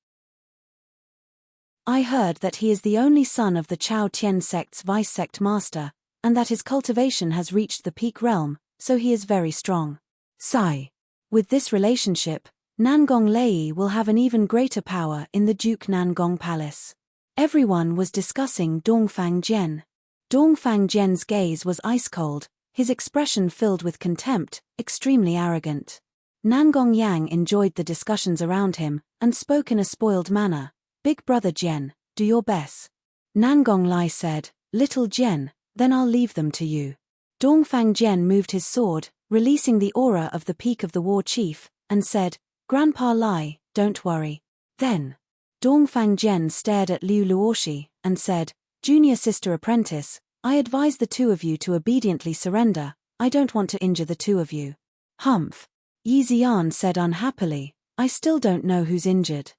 [SPEAKER 1] I heard that he is the only son of the Chao Tian sect's vice-sect master, and that his cultivation has reached the peak realm, so he is very strong. Sigh. With this relationship, Nangong Lei will have an even greater power in the Duke Nangong Palace. Everyone was discussing Dongfang Jian. Dongfang Jian's gaze was ice-cold, his expression filled with contempt, extremely arrogant. Nangong Yang enjoyed the discussions around him, and spoke in a spoiled manner. Big brother Jian, do your best. Nangong Lai said, Little Jian, then I'll leave them to you. Dongfang Jian moved his sword, releasing the aura of the peak of the war chief, and said, Grandpa Lai, don't worry. Then, Dongfang Jian stared at Liu Luoxi, and said, Junior sister apprentice, I advise the two of you to obediently surrender, I don't want to injure the two of you. Humph. Yi Xian said unhappily, I still don't know who's injured.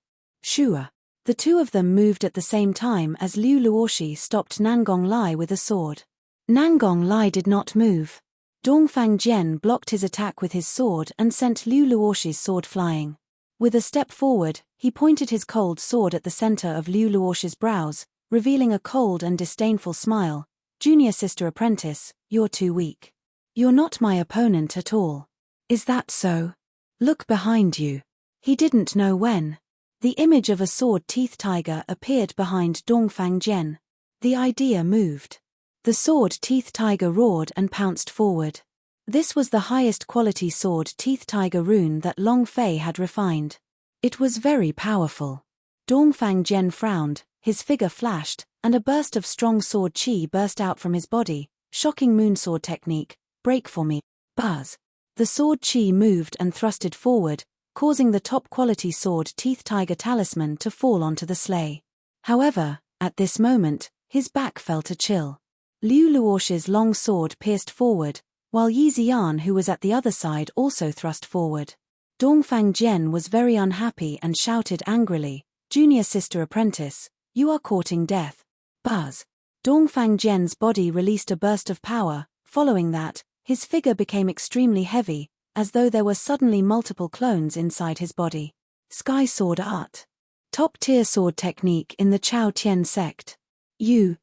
[SPEAKER 1] Sure. The two of them moved at the same time as Liu Luoxi stopped Nangong Lai with a sword. Nangong Lai did not move. Dongfang Jian blocked his attack with his sword and sent Liu Luoxi's sword flying. With a step forward, he pointed his cold sword at the center of Liu Luoxi's brows, revealing a cold and disdainful smile. Junior sister apprentice, you're too weak. You're not my opponent at all. Is that so? Look behind you. He didn't know when. The image of a sword-teeth tiger appeared behind Dongfang Jian. The idea moved. The sword-teeth tiger roared and pounced forward. This was the highest quality sword-teeth tiger rune that Long Fei had refined. It was very powerful. Dongfang Jian frowned, his figure flashed, and a burst of strong sword chi burst out from his body. Shocking moonsword technique, break for me. Buzz. The sword chi moved and thrusted forward, causing the top-quality sword teeth tiger talisman to fall onto the sleigh. However, at this moment, his back felt a chill. Liu Luosh's long sword pierced forward, while Yi Ziyan, who was at the other side, also thrust forward. Dongfang Jian was very unhappy and shouted angrily, "Junior sister apprentice, you are courting death." Buzz. Dongfang Jian's body released a burst of power. Following that, his figure became extremely heavy, as though there were suddenly multiple clones inside his body. Sky Sword Art. Top-tier sword technique in the Chao Tian sect. You,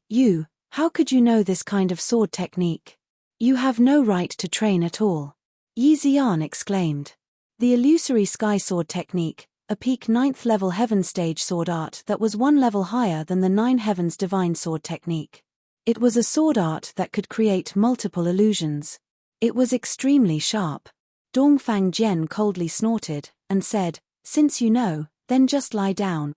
[SPEAKER 1] how could you know this kind of sword technique? You have no right to train at all. Yi Ziyan exclaimed. The illusory Sky Sword technique, a peak 9th level Heaven Stage sword art that was one level higher than the 9 Heavens Divine Sword technique. It was a sword art that could create multiple illusions. It was extremely sharp. Dongfang Jian coldly snorted, and said, "Since you know, then just lie down."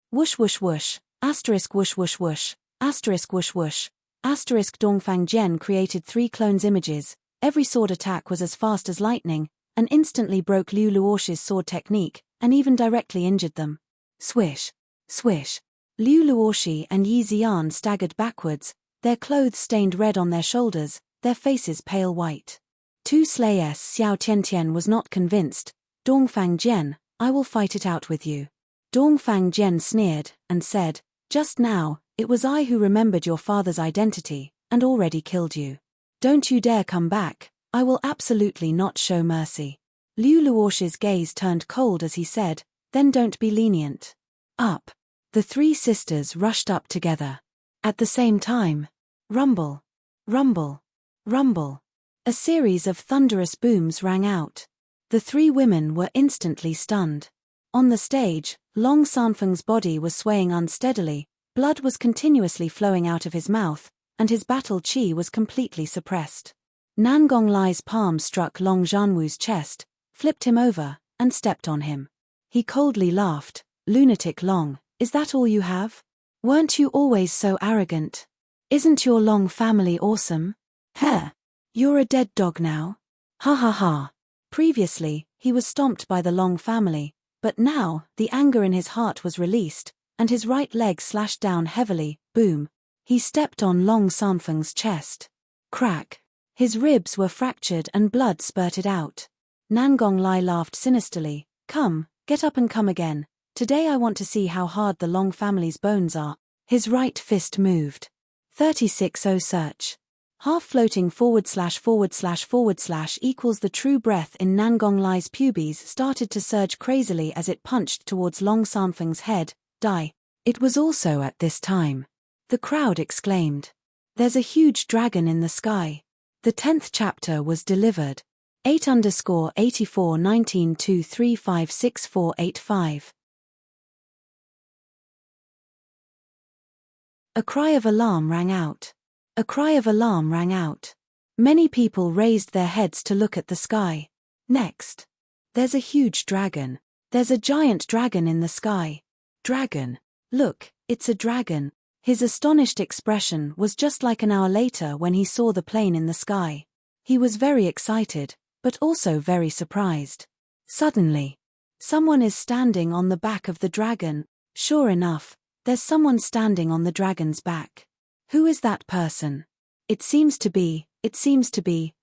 [SPEAKER 1] Whoosh whoosh whoosh, asterisk whoosh whoosh whoosh, asterisk whoosh whoosh, asterisk Dongfang Jian created 3 clones images. Every sword attack was as fast as lightning, and instantly broke Liu Luosh's sword technique, and even directly injured them. Swish, swish. Liu Luoshi and Yi Ziyan staggered backwards, their clothes stained red on their shoulders, their faces pale white. 2 Slayers Xiao Tiantian was not convinced. "Dongfang Jian, I will fight it out with you." Dongfang Jian sneered, and said, "Just now, it was I who remembered your father's identity, and already killed you. Don't you dare come back, I will absolutely not show mercy." Liu Luosh's gaze turned cold as he said, "Then don't be lenient." Up. The 3 sisters rushed up together. At the same time, rumble, rumble, rumble. A series of thunderous booms rang out. The 3 women were instantly stunned. On the stage, Long Sanfeng's body was swaying unsteadily, blood was continuously flowing out of his mouth, and his battle chi was completely suppressed. Nangong Lai's palm struck Long Zhanwu's chest, flipped him over, and stepped on him. He coldly laughed. "Lunatic Long, is that all you have? Weren't you always so arrogant? Isn't your Long family awesome? Heh! You're a dead dog now. Ha ha ha." Previously, he was stomped by the Long family, but now, the anger in his heart was released, and his right leg slashed down heavily. Boom. He stepped on Long Sanfeng's chest. Crack. His ribs were fractured and blood spurted out. Nangong Lai laughed sinisterly. "Come, get up and come again. Today I want to see how hard the Long family's bones are." His right fist moved. 36-0 search. Half-floating // equals the true breath in Nangong Lai's pubes started to surge crazily as it punched towards Long Sanfeng's head. Die. It was also at this time. The crowd exclaimed. "There's a huge dragon in the sky." The 10th chapter was delivered. 8_8419235645. A cry of alarm rang out. A cry of alarm rang out. Many people raised their heads to look at the sky. Next. "There's a huge dragon. There's a giant dragon in the sky. Dragon. Look, it's a dragon." His astonished expression was just like an hour later when he saw the plane in the sky. He was very excited, but also very surprised. Suddenly, someone is standing on the back of the dragon. Sure enough, there's someone standing on the dragon's back. Who is that person? It seems to be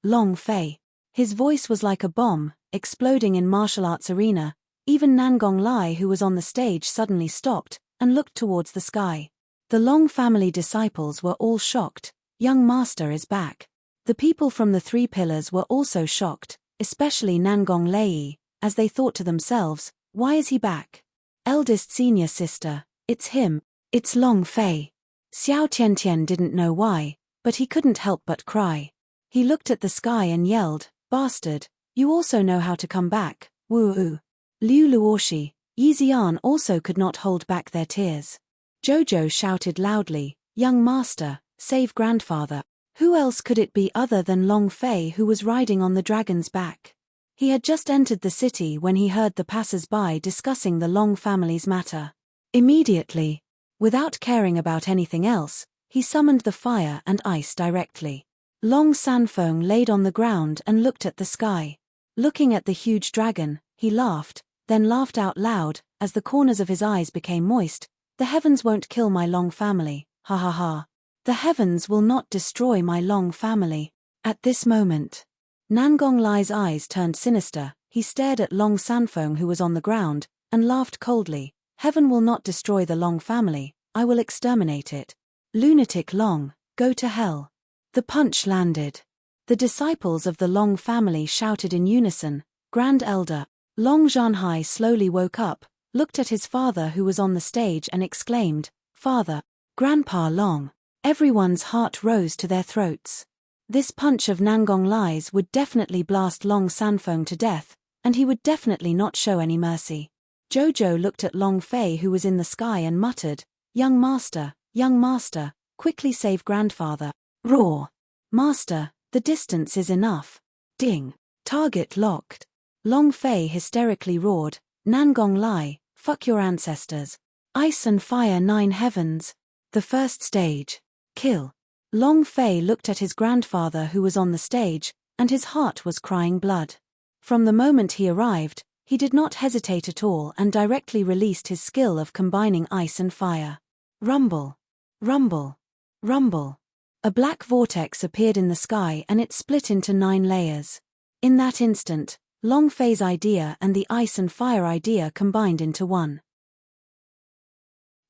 [SPEAKER 1] Long Fei. His voice was like a bomb, exploding in martial arts arena. Even Nangong Lai, who was on the stage, suddenly stopped and looked towards the sky. The Long family disciples were all shocked. Young master is back. The people from the 3 pillars were also shocked, especially Nangong Lai, as they thought to themselves, "Why is he back? Eldest senior sister, it's him, it's Long Fei." Xiao Tiantian didn't know why, but he couldn't help but cry. He looked at the sky and yelled, "Bastard, you also know how to come back, woo-oo." Liu Luoshi, Yi Ziyan also could not hold back their tears. Jojo shouted loudly, "Young master, save grandfather." Who else could it be other than Long Fei who was riding on the dragon's back? He had just entered the city when he heard the passers-by discussing the Long family's matter. Immediately, without caring about anything else, he summoned the fire and ice directly. Long Sanfeng laid on the ground and looked at the sky. Looking at the huge dragon, he laughed, then laughed out loud, as the corners of his eyes became moist. The heavens won't kill my Long family, ha ha ha. The heavens will not destroy my Long family. At this moment, Nangong Lai's eyes turned sinister. He stared at Long Sanfeng, who was on the ground, and laughed coldly. Heaven will not destroy the Long family, I will exterminate it. Lunatic Long, go to hell. The punch landed. The disciples of the Long family shouted in unison, Grand Elder. Long Zhanhai slowly woke up, looked at his father who was on the stage and exclaimed, Father, Grandpa Long. Everyone's heart rose to their throats. This punch of Nangong Lai's would definitely blast Long Sanfeng to death, and he would definitely not show any mercy. Jojo looked at Long Fei, who was in the sky, and muttered, young master, quickly save grandfather. Roar. Master, the distance is enough. Ding. Target locked. Long Fei hysterically roared, Nangong Lai, fuck your ancestors. Ice and fire 9 heavens. The first stage. Kill. Long Fei looked at his grandfather who was on the stage, and his heart was crying blood. From the moment he arrived, he did not hesitate at all and directly released his skill of combining ice and fire. Rumble. Rumble. Rumble. A black vortex appeared in the sky and it split into 9 layers. In that instant, Long Fei's idea and the ice and fire idea combined into one.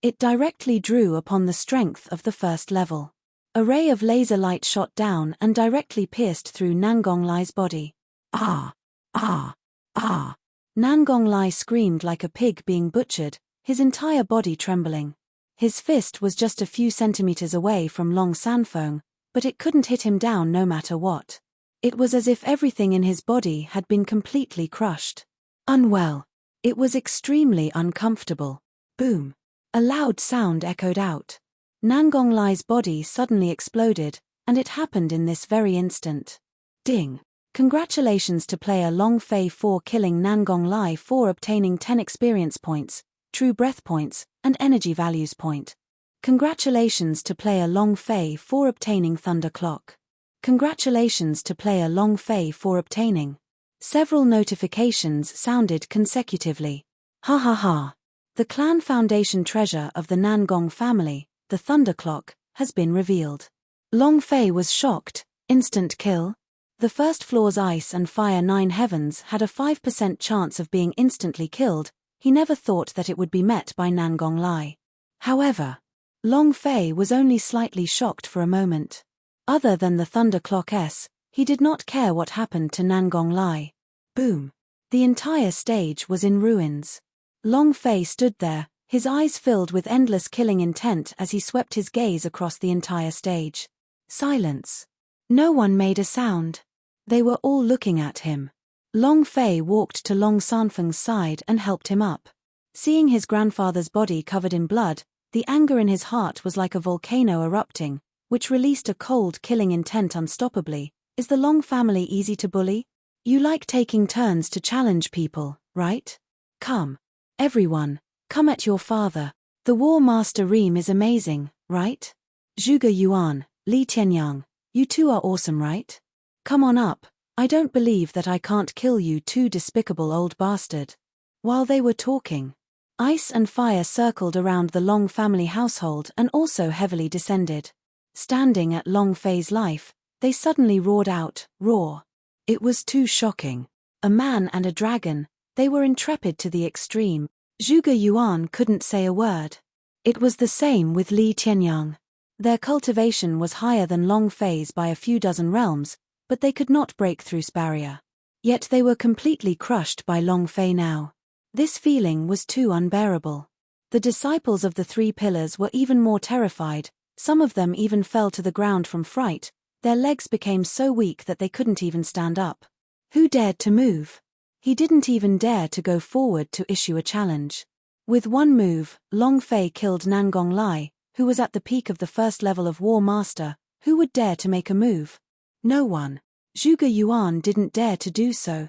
[SPEAKER 1] It directly drew upon the strength of the first level. A ray of laser light shot down and directly pierced through Nangong Lai's body. Ah! Ah! Ah! Nangong Lai screamed like a pig being butchered, his entire body trembling. His fist was just a few centimeters away from Long Sanfeng, but it couldn't hit him down no matter what. It was as if everything in his body had been completely crushed. Unwell. It was extremely uncomfortable. Boom. A loud sound echoed out. Nangong Lai's body suddenly exploded, and it happened in this very instant. Ding. Congratulations to player Long Fei for killing Nangong Lai, for obtaining 10 experience points, true breath points, and energy values point. Congratulations to player Long Fei for obtaining Thunder Clock. Congratulations to player Long Fei for obtaining. Several notifications sounded consecutively. Ha ha ha. The clan foundation treasure of the Nangong family, the Thunder Clock, has been revealed. Long Fei was shocked. Instant kill? The first floor's ice and fire 9 heavens had a 5% chance of being instantly killed. He never thought that it would be met by Nangong Lai. However, Long Fei was only slightly shocked for a moment. Other than the Thunder Clock S, he did not care what happened to Nangong Lai. Boom. The entire stage was in ruins. Long Fei stood there, his eyes filled with endless killing intent as he swept his gaze across the entire stage. Silence. No one made a sound. They were all looking at him. Long Fei walked to Long Sanfeng's side and helped him up. Seeing his grandfather's body covered in blood, the anger in his heart was like a volcano erupting, which released a cold killing intent unstoppably. Is the Long family easy to bully? You like taking turns to challenge people, right? Come. Everyone, come at your father. The War Master Reem is amazing, right? Zhuge Yuan, Li Tianyang, you two are awesome, right? Come on up. I don't believe that I can't kill you two despicable old bastard. While they were talking, ice and fire circled around the Long family household and also heavily descended. Standing at Long Fei's life, they suddenly roared out, roar. It was too shocking. A man and a dragon, they were intrepid to the extreme. Zhuge Yuan couldn't say a word. It was the same with Li Tianyang. Their cultivation was higher than Long Fei's by a few dozen realms, but they could not break through barrier. Yet they were completely crushed by Long Fei now. This feeling was too unbearable. The disciples of the 3 pillars were even more terrified, some of them even fell to the ground from fright, their legs became so weak that they couldn't even stand up. Who dared to move? He didn't even dare to go forward to issue a challenge. With one move, Long Fei killed Nangong Lai, who was at the peak of the first level of War Master. Who would dare to make a move? No one. Zhuge Yuan didn't dare to do so.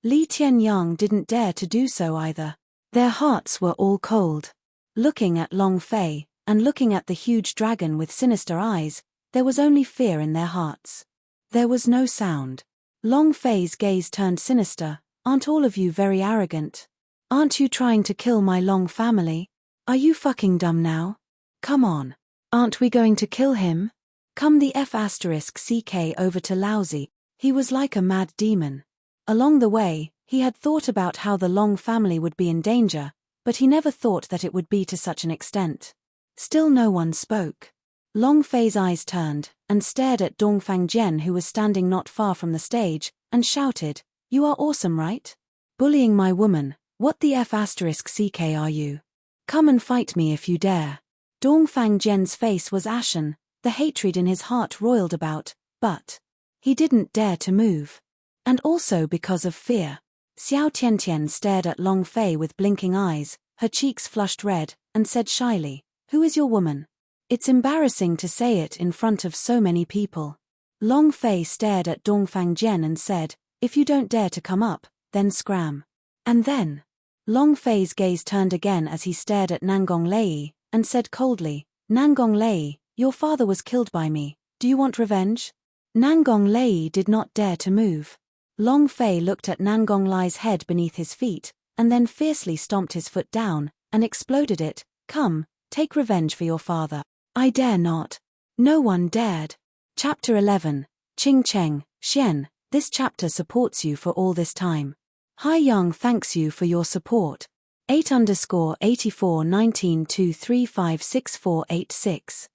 [SPEAKER 1] Li Tianyang didn't dare to do so either. Their hearts were all cold. Looking at Long Fei, and looking at the huge dragon with sinister eyes, there was only fear in their hearts. There was no sound. Long Fei's gaze turned sinister. Aren't all of you very arrogant? Aren't you trying to kill my Long family? Are you fucking dumb now? Come on. Aren't we going to kill him? Come the F***ck over to Lousy. He was like a mad demon. Along the way, he had thought about how the Long family would be in danger, but he never thought that it would be to such an extent. Still no one spoke. Long Fei's eyes turned, and stared at Dongfang Jian, who was standing not far from the stage, and shouted, "You are awesome, right? Bullying my woman, what the F***ck are you? Come and fight me if you dare." Dongfang Jian's face was ashen, the hatred in his heart roiled about, but he didn't dare to move. And also because of fear. Xiao Tiantian stared at Long Fei with blinking eyes, her cheeks flushed red, and said shyly, "Who is your woman? It's embarrassing to say it in front of so many people." Long Fei stared at Dongfang Jian and said, "If you don't dare to come up, then scram." And then, Long Fei's gaze turned again as he stared at Nangong Lei, and said coldly, "Nangong Lei, your father was killed by me, do you want revenge?" Nangong Lei did not dare to move. Long Fei looked at Nangong Lei's head beneath his feet, and then fiercely stomped his foot down, and exploded it, "Come, take revenge for your father." "I dare not." No one dared. Chapter 11, Qing Cheng, Xian, this chapter supports you for all this time. Hai Yang thanks you for your support. 8_8419235646.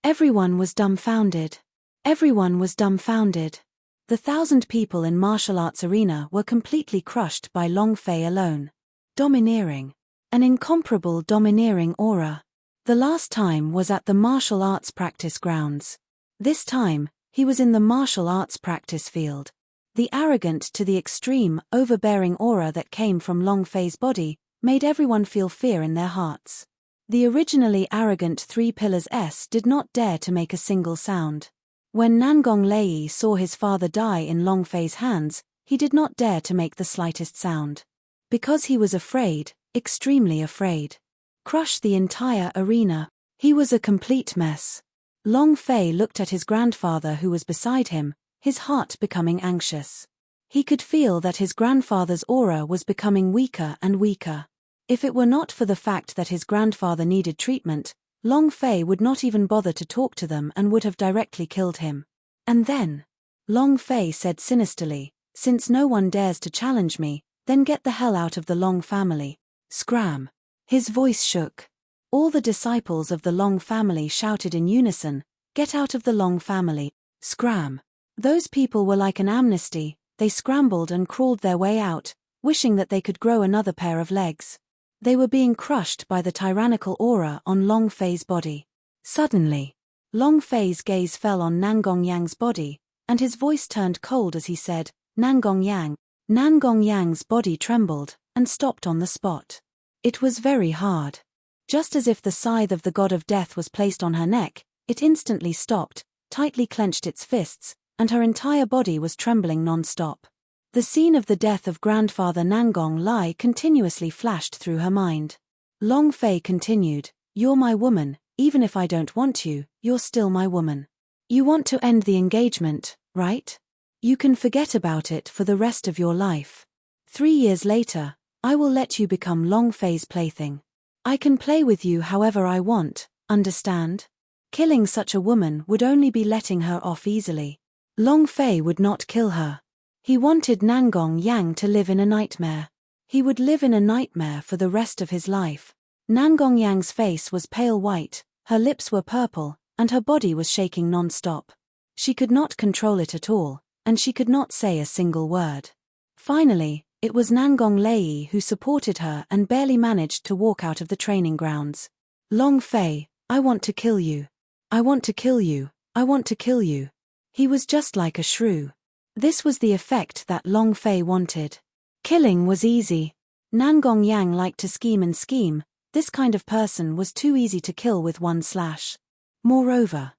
[SPEAKER 1] Everyone was dumbfounded. Everyone was dumbfounded. The 1,000 people in martial arts arena were completely crushed by Long Fei alone. Domineering. An incomparable domineering aura. The last time was at the martial arts practice grounds. This time, he was in the martial arts practice field. The arrogant to the extreme, overbearing aura that came from Long Fei's body made everyone feel fear in their hearts. The originally arrogant Three Pillars S did not dare to make a single sound. When Nangong Lei saw his father die in Long Fei's hands, he did not dare to make the slightest sound. Because he was afraid, extremely afraid. Crush the entire arena. He was a complete mess. Long Fei looked at his grandfather who was beside him, his heart becoming anxious. He could feel that his grandfather's aura was becoming weaker and weaker. If it were not for the fact that his grandfather needed treatment, Long Fei would not even bother to talk to them and would have directly killed him. And then, Long Fei said sinisterly, "Since no one dares to challenge me, then get the hell out of the Long family." Scram. His voice shook. All the disciples of the Long family shouted in unison, "Get out of the Long family." Scram. Those people were like an amnesty, they scrambled and crawled their way out, wishing that they could grow another pair of legs. They were being crushed by the tyrannical aura on Long Fei's body. Suddenly, Long Fei's gaze fell on Nangong Yang's body, and his voice turned cold as he said, "Nangong Yang." Nangong Yang's body trembled, and stopped on the spot. It was very hard. Just as if the scythe of the god of death was placed on her neck, it instantly stopped, tightly clenched its fists, and her entire body was trembling non-stop. The scene of the death of grandfather Nangong Lai continuously flashed through her mind. Long Fei continued, "You're my woman, even if I don't want you, you're still my woman. You want to end the engagement, right? You can forget about it for the rest of your life. 3 years later, I will let you become Long Fei's plaything. I can play with you however I want, understand? Killing such a woman would only be letting her off easily. Long Fei would not kill her. He wanted Nangong Yang to live in a nightmare. He would live in a nightmare for the rest of his life." Nangong Yang's face was pale white, her lips were purple, and her body was shaking non-stop. She could not control it at all, and she could not say a single word. Finally, it was Nangong Lei who supported her and barely managed to walk out of the training grounds. "Long Fei, I want to kill you. I want to kill you, I want to kill you." He was just like a shrew. This was the effect that Long Fei wanted. Killing was easy. Nangong Yang liked to scheme and scheme, this kind of person was too easy to kill with one slash. Moreover,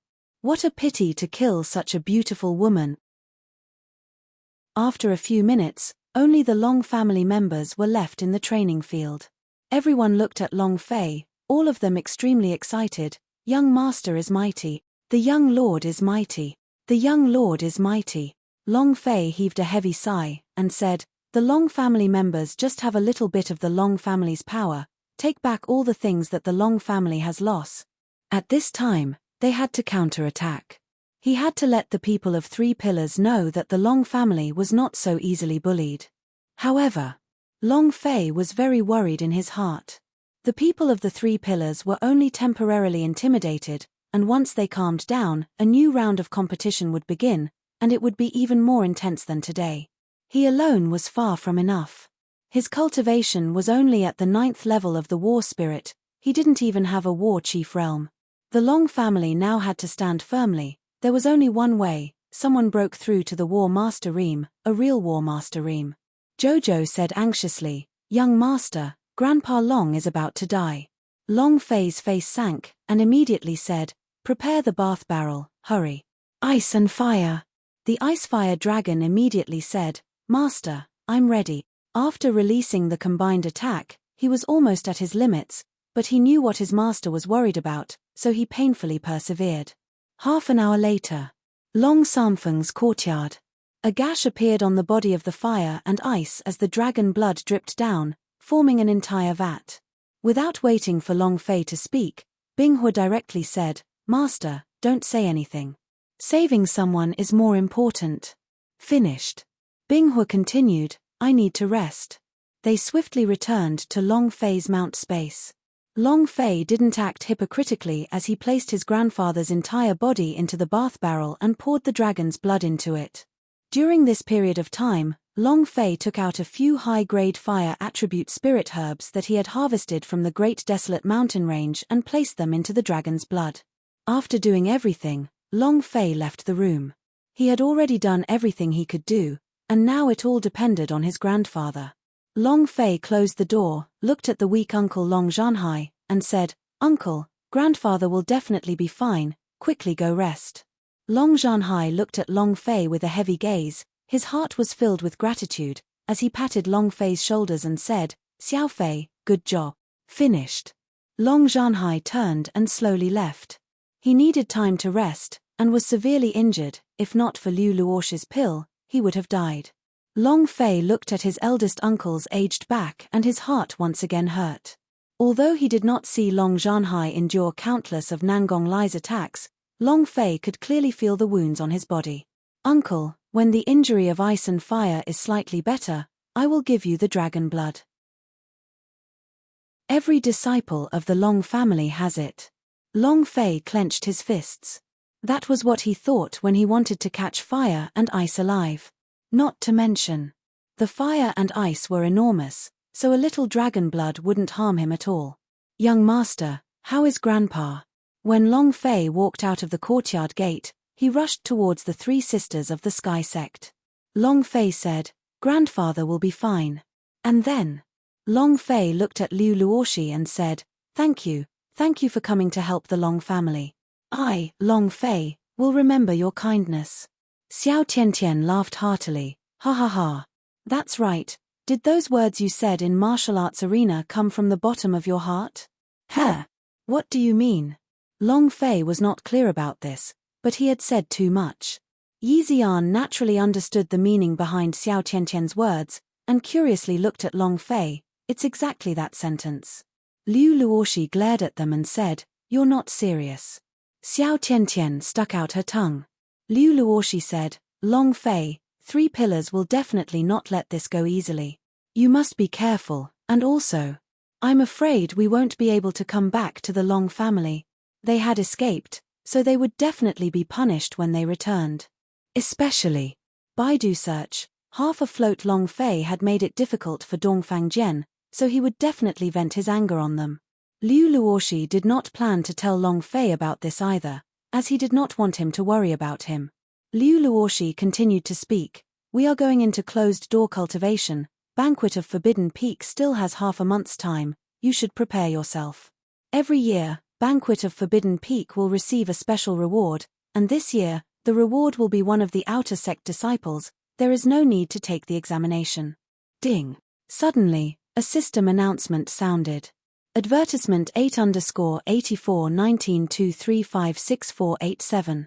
[SPEAKER 1] What a pity to kill such a beautiful woman. After a few minutes, only the Long family members were left in the training field. Everyone looked at Long Fei, all of them extremely excited. Young master is mighty. The young lord is mighty. The young lord is mighty. Long Fei heaved a heavy sigh, and said, the Long family members just have a little bit of the Long family's power, take back all the things that the Long family has lost. At this time, they had to counterattack. He had to let the people of Three Pillars know that the Long family was not so easily bullied. However, Long Fei was very worried in his heart. The people of the Three Pillars were only temporarily intimidated, and once they calmed down, a new round of competition would begin, and it would be even more intense than today. He alone was far from enough. His cultivation was only at the 9th level of the war spirit. He didn't even have a war chief realm. The Long family now had to stand firmly. There was only one way. Someone broke through to the War Master Reem, a real War Master Reem. Jojo said anxiously, young master, Grandpa Long is about to die. Long Fei's face sank, and immediately said, prepare the bath barrel, hurry. Ice and fire. The Icefire Dragon immediately said, Master, I'm ready. After releasing the combined attack, he was almost at his limits, but he knew what his master was worried about, so he painfully persevered. Half an hour later, Long Samfeng's courtyard. A gash appeared on the body of the fire and ice as the dragon blood dripped down, forming an entire vat. Without waiting for Long Fei to speak, Binghua directly said, Master, don't say anything. Saving someone is more important. Finished. Binghua continued, I need to rest. They swiftly returned to Long Fei's mount space. Long Fei didn't act hypocritically as he placed his grandfather's entire body into the bath barrel and poured the dragon's blood into it. During this period of time, Long Fei took out a few high-grade fire attribute spirit herbs that he had harvested from the Great Desolate Mountain Range and placed them into the dragon's blood. After doing everything, Long Fei left the room. He had already done everything he could do, and now it all depended on his grandfather. Long Fei closed the door, looked at the weak uncle Long Zhanhai, and said, Uncle, grandfather will definitely be fine, quickly go rest. Long Zhanhai looked at Long Fei with a heavy gaze. His heart was filled with gratitude, as he patted Long Fei's shoulders and said, Xiao Fei, good job. Finished. Long Zhanhai turned and slowly left. He needed time to rest, and was severely injured. If not for Liu Luosh's pill, he would have died. Long Fei looked at his eldest uncle's aged back and his heart once again hurt. Although he did not see Long Zhanhai endure countless of Nangong Li's attacks, Long Fei could clearly feel the wounds on his body. Uncle, when the injury of ice and fire is slightly better, I will give you the dragon blood. Every disciple of the Long family has it. Long Fei clenched his fists. That was what he thought when he wanted to catch fire and ice alive. Not to mention, the fire and ice were enormous, so a little dragon blood wouldn't harm him at all. Young master, how is Grandpa? When Long Fei walked out of the courtyard gate, he rushed towards the 3 sisters of the Sky Sect. Long Fei said, Grandfather will be fine. And then, Long Fei looked at Liu Luoshi and said, thank you for coming to help the Long family. I, Long Fei, will remember your kindness. Xiao Tiantian laughed heartily, ha ha ha. That's right, did those words you said in martial arts arena come from the bottom of your heart? Huh? What do you mean? Long Fei was not clear about this, but he had said too much. Yi Ziyan naturally understood the meaning behind Xiao Tiantian's words, and curiously looked at Long Fei. It's exactly that sentence. Liu Luoshi glared at them and said, you're not serious. Xiao Tiantian stuck out her tongue. Liu Luoshi said, Long Fei, 3 pillars will definitely not let this go easily. You must be careful, and also, I'm afraid we won't be able to come back to the Long family. They had escaped, so they would definitely be punished when they returned. Especially, Baidu search, half afloat Long Fei had made it difficult for Dongfang Jian, so he would definitely vent his anger on them. Liu Luoshi did not plan to tell Long Fei about this either, as he did not want him to worry about him. Liu Luoshi continued to speak, we are going into closed-door cultivation, Banquet of Forbidden Peak still has half a month's time, you should prepare yourself. Every year, Banquet of Forbidden Peak will receive a special reward, and this year, the reward will be one of the outer sect disciples. There is no need to take the examination. Ding. Suddenly, a system announcement sounded. Advertisement 8_8419235647.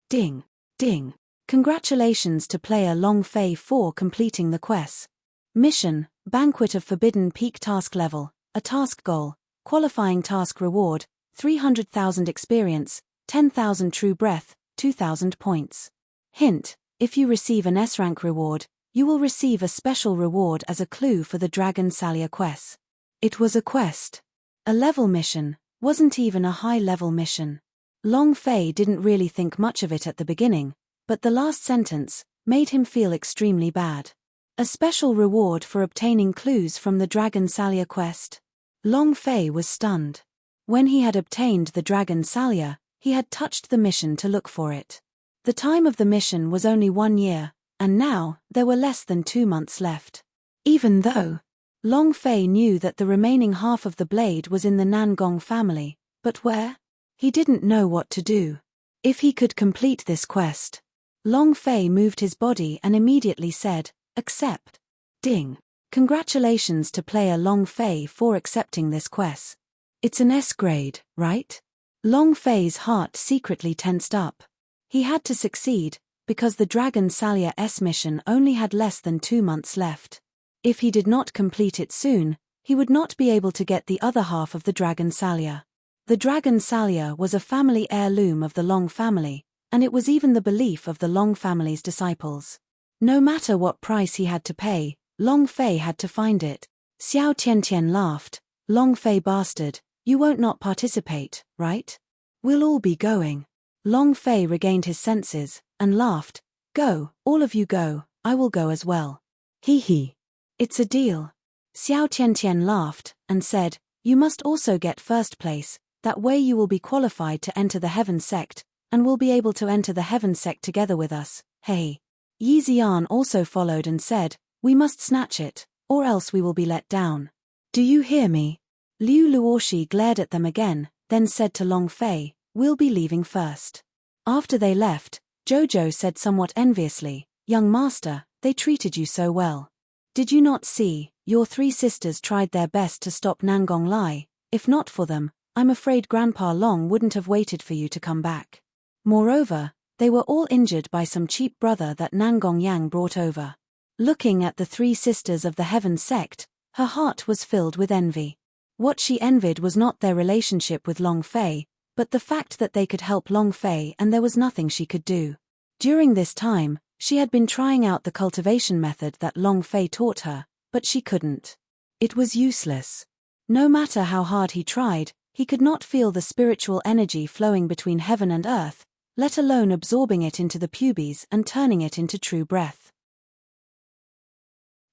[SPEAKER 1] Ding. Ding. Congratulations to player Long Fei for completing the quest. Mission, Banquet of Forbidden Peak task level, a task goal, qualifying task reward, 300,000 experience, 10,000 true breath, 2,000 points. Hint, if you receive an S-rank reward, you will receive a special reward as a clue for the Dragon Salia quest. It was a quest. A level mission, wasn't even a high-level mission. Long Fei didn't really think much of it at the beginning, but the last sentence made him feel extremely bad. A special reward for obtaining clues from the Dragon Salia quest. Long Fei was stunned. When he had obtained the Dragon Salia, he had touched the mission to look for it. The time of the mission was only 1 year, and now there were less than 2 months left. Even though Long Fei knew that the remaining half of the blade was in the Nangong family, but where? He didn't know what to do. If he could complete this quest. Long Fei moved his body and immediately said, accept. Ding. Congratulations to player Long Fei for accepting this quest. It's an S grade, right? Long Fei's heart secretly tensed up. He had to succeed, because the Dragon Salia S mission only had less than 2 months left. If he did not complete it soon, he would not be able to get the other half of the Dragon Salia. The Dragon Salia was a family heirloom of the Long family, and it was even the belief of the Long family's disciples. No matter what price he had to pay, Long Fei had to find it. Xiao Tiantian laughed. Long Fei bastard, you won't not participate, right? We'll all be going. Long Fei regained his senses, and laughed. Go, all of you go, I will go as well. Hee hee. It's a deal. Xiao Tiantian laughed, and said, you must also get first place, that way you will be qualified to enter the Heaven sect, and will be able to enter the Heaven sect together with us, hey. Yi Xian also followed and said, we must snatch it, or else we will be let down. Do you hear me? Liu Luoshi glared at them again, then said to Long Fei, we'll be leaving first. After they left, Jojo said somewhat enviously, young master, they treated you so well. Did you not see, your 3 sisters tried their best to stop Nangong Lai, if not for them, I'm afraid Grandpa Long wouldn't have waited for you to come back. Moreover, they were all injured by some cheap brother that Nangong Yang brought over. Looking at the 3 sisters of the Heaven sect, her heart was filled with envy. What she envied was not their relationship with Long Fei, but the fact that they could help Long Fei and there was nothing she could do. During this time, she had been trying out the cultivation method that Long Fei taught her, but she couldn't. It was useless. No matter how hard he tried, he could not feel the spiritual energy flowing between heaven and earth, let alone absorbing it into the pubes and turning it into true breath.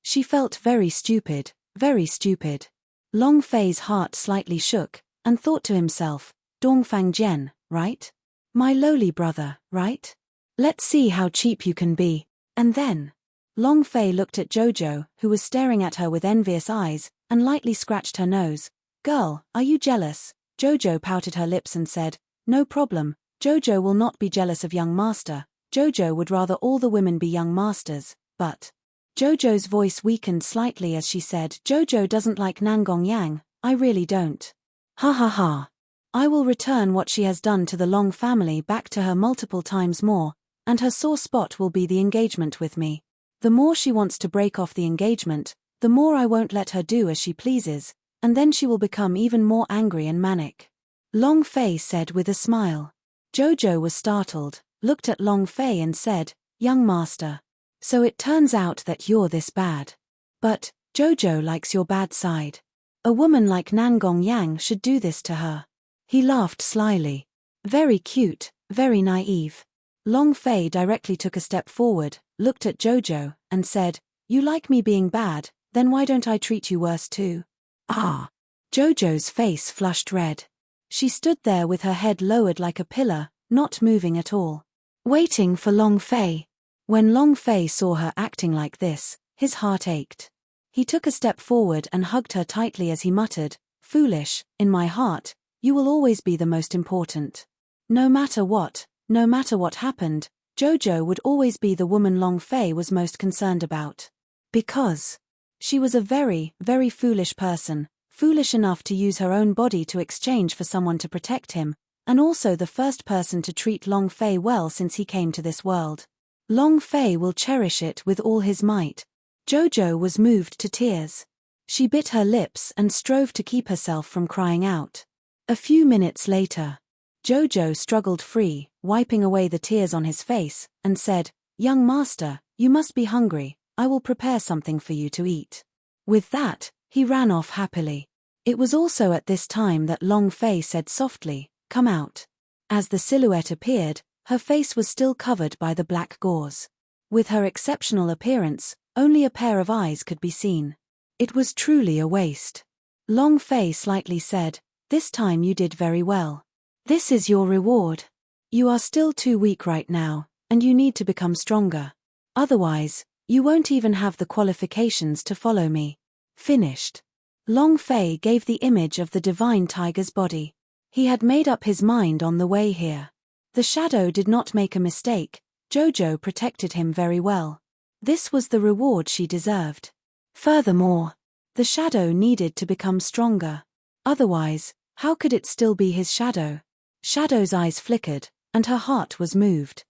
[SPEAKER 1] She felt very stupid, very stupid. Long Fei's heart slightly shook, and thought to himself, Dongfang Jian, right? My lowly brother, right? Let's see how cheap you can be. And then, Long Fei looked at Jojo, who was staring at her with envious eyes, and lightly scratched her nose. Girl, are you jealous? Jojo pouted her lips and said, no problem, Jojo will not be jealous of young master. Jojo would rather all the women be young masters, but... Jojo's voice weakened slightly as she said, Jojo doesn't like Nangong Yang, I really don't. Ha ha ha. I will return what she has done to the Long family back to her multiple times more, and her sore spot will be the engagement with me. The more she wants to break off the engagement, the more I won't let her do as she pleases, and then she will become even more angry and manic. Long Fei said with a smile. Jojo was startled, looked at Long Fei and said, young master. So it turns out that you're this bad. But, Jojo likes your bad side. A woman like Nangong Yang should do this to her. He laughed slyly. Very cute, very naive. Long Fei directly took a step forward, looked at Jojo, and said, you like me being bad, then why don't I treat you worse too? Ah! Jojo's face flushed red. She stood there with her head lowered like a pillar, not moving at all. Waiting for Long Fei. When Long Fei saw her acting like this, his heart ached. He took a step forward and hugged her tightly as he muttered, foolish, in my heart, You will always be the most important. No matter what happened, Jojo would always be the woman Long Fei was most concerned about. Because she was a very, very foolish person, foolish enough to use her own body to exchange for someone to protect him, and also the first person to treat Long Fei well since he came to this world. Long Fei will cherish it with all his might. Jojo was moved to tears. She bit her lips and strove to keep herself from crying out. A few minutes later, Jojo struggled free, wiping away the tears on his face, and said, "Young master, you must be hungry. I will prepare something for you to eat." With that, he ran off happily. It was also at this time that Long Fei said softly, "Come out." As the silhouette appeared, her face was still covered by the black gauze. With her exceptional appearance, only a pair of eyes could be seen. It was truly a waste. Long Fei slightly said, "This time you did very well. This is your reward. You are still too weak right now, and you need to become stronger. Otherwise, you won't even have the qualifications to follow me." Finished. Long Fei gave the image of the divine tiger's body. He had made up his mind on the way here. The shadow did not make a mistake. Jojo protected him very well. This was the reward she deserved. Furthermore, the shadow needed to become stronger. Otherwise, how could it still be his shadow? Shadow's eyes flickered, and her heart was moved.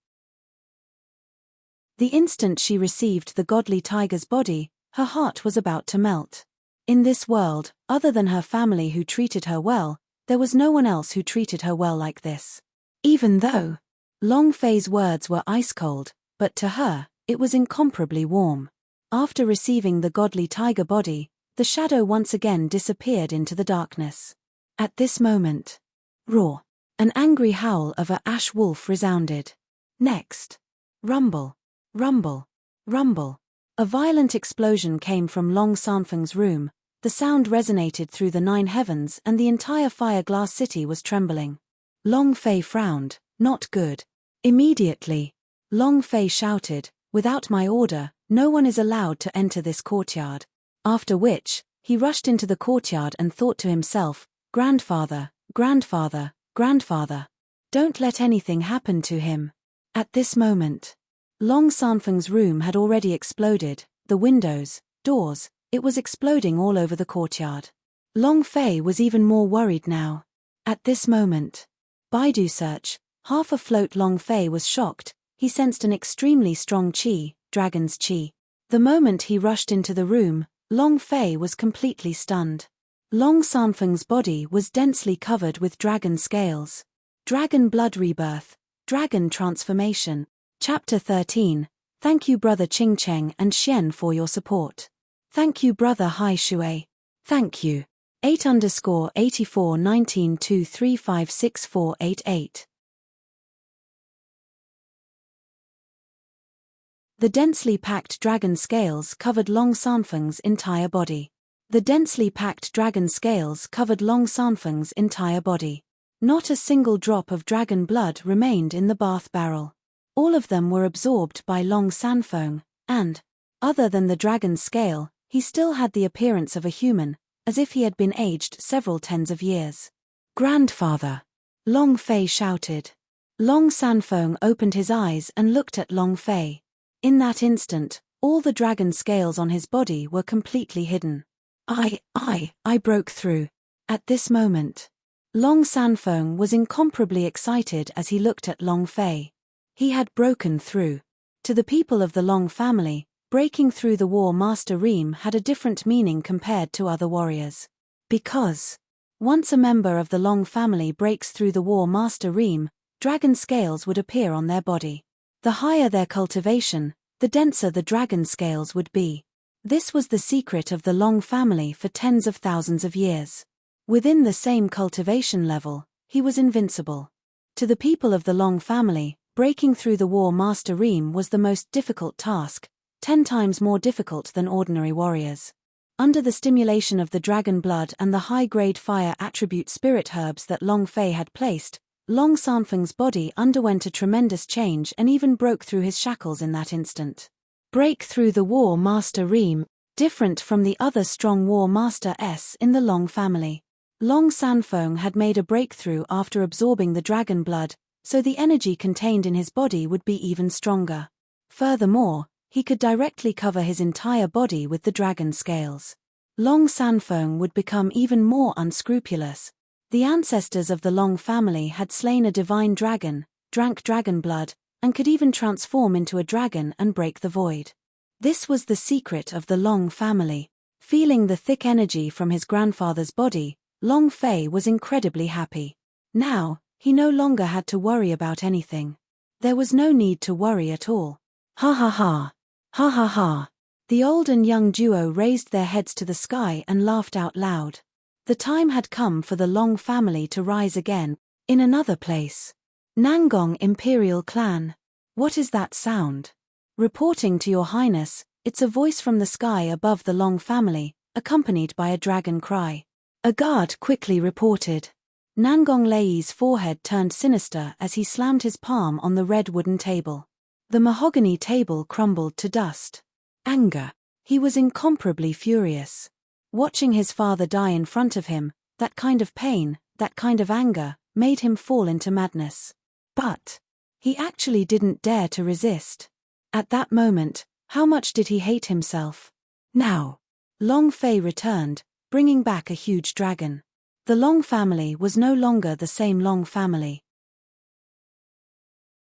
[SPEAKER 1] The instant she received the godly tiger's body, her heart was about to melt. In this world, other than her family who treated her well, there was no one else who treated her well like this. Even though Long Fei's words were ice-cold, but to her, it was incomparably warm. After receiving the godly tiger body, the shadow once again disappeared into the darkness. At this moment, roar! An angry howl of a ash wolf resounded. Next, rumble, rumble, rumble. A violent explosion came from Long Sanfeng's room. The sound resonated through the 9 heavens and the entire fire-glass city was trembling. Long Fei frowned. Not good. Immediately, Long Fei shouted, "Without my order, no one is allowed to enter this courtyard." After which, he rushed into the courtyard and thought to himself, "Grandfather, grandfather, grandfather. Don't let anything happen to him." At this moment, Long Sanfeng's room had already exploded, the windows, doors, it was exploding all over the courtyard. Long Fei was even more worried now. At this moment, Baidu search, half afloat Long Fei was shocked, he sensed an extremely strong qi, dragon's qi. The moment he rushed into the room, Long Fei was completely stunned. Long Sanfeng's body was densely covered with dragon scales. Dragon blood rebirth, dragon transformation. Chapter 13. Thank you brother Qing Cheng and Xian for your support. Thank you brother Hai Shui. Thank you. 8_841923564888. The densely packed dragon scales covered Long Sanfeng's entire body. The densely packed dragon scales covered Long Sanfeng's entire body. Not a single drop of dragon blood remained in the bath barrel. All of them were absorbed by Long Sanfeng, and, other than the dragon's scale, he still had the appearance of a human, as if he had been aged several tens of years. "Grandfather!" Long Fei shouted. Long Sanfeng opened his eyes and looked at Long Fei. In that instant, all the dragon scales on his body were completely hidden. I broke through. At this moment, Long Sanfeng was incomparably excited as he looked at Long Fei. He had broken through. To the people of the Long family, breaking through the War Master Ream had a different meaning compared to other warriors. Because, once a member of the Long family breaks through the War Master Ream, dragon scales would appear on their body. The higher their cultivation, the denser the dragon scales would be. This was the secret of the Long family for tens of thousands of years. Within the same cultivation level, he was invincible. To the people of the Long family, breaking through the War Master Ream was the most difficult task, 10 times more difficult than ordinary warriors. Under the stimulation of the dragon blood and the high-grade fire attribute spirit herbs that Long Fei had placed, Long Sanfeng's body underwent a tremendous change and even broke through his shackles in that instant. Break through the War Master Ream, different from the other strong War Master S in the Long family. Long Sanfeng had made a breakthrough after absorbing the dragon blood, so the energy contained in his body would be even stronger. Furthermore, he could directly cover his entire body with the dragon scales. Long Sanfeng would become even more unscrupulous. The ancestors of the Long family had slain a divine dragon, drank dragon blood, and could even transform into a dragon and break the void. This was the secret of the Long family. Feeling the thick energy from his grandfather's body, Long Fei was incredibly happy. Now, he no longer had to worry about anything. There was no need to worry at all. Ha ha ha. Ha ha ha. The old and young duo raised their heads to the sky and laughed out loud. The time had come for the Long family to rise again, in another place. Nangong Imperial Clan. What is that sound? Reporting to your highness, it's a voice from the sky above the Long family, accompanied by a dragon cry. A guard quickly reported. Nangong Lei's forehead turned sinister as he slammed his palm on the red wooden table. The mahogany table crumbled to dust. Anger. He was incomparably furious. Watching his father die in front of him, that kind of pain, that kind of anger, made him fall into madness. But he actually didn't dare to resist. At that moment, how much did he hate himself? Now, Long Fei returned, bringing back a huge dragon. The Long family was no longer the same Long family.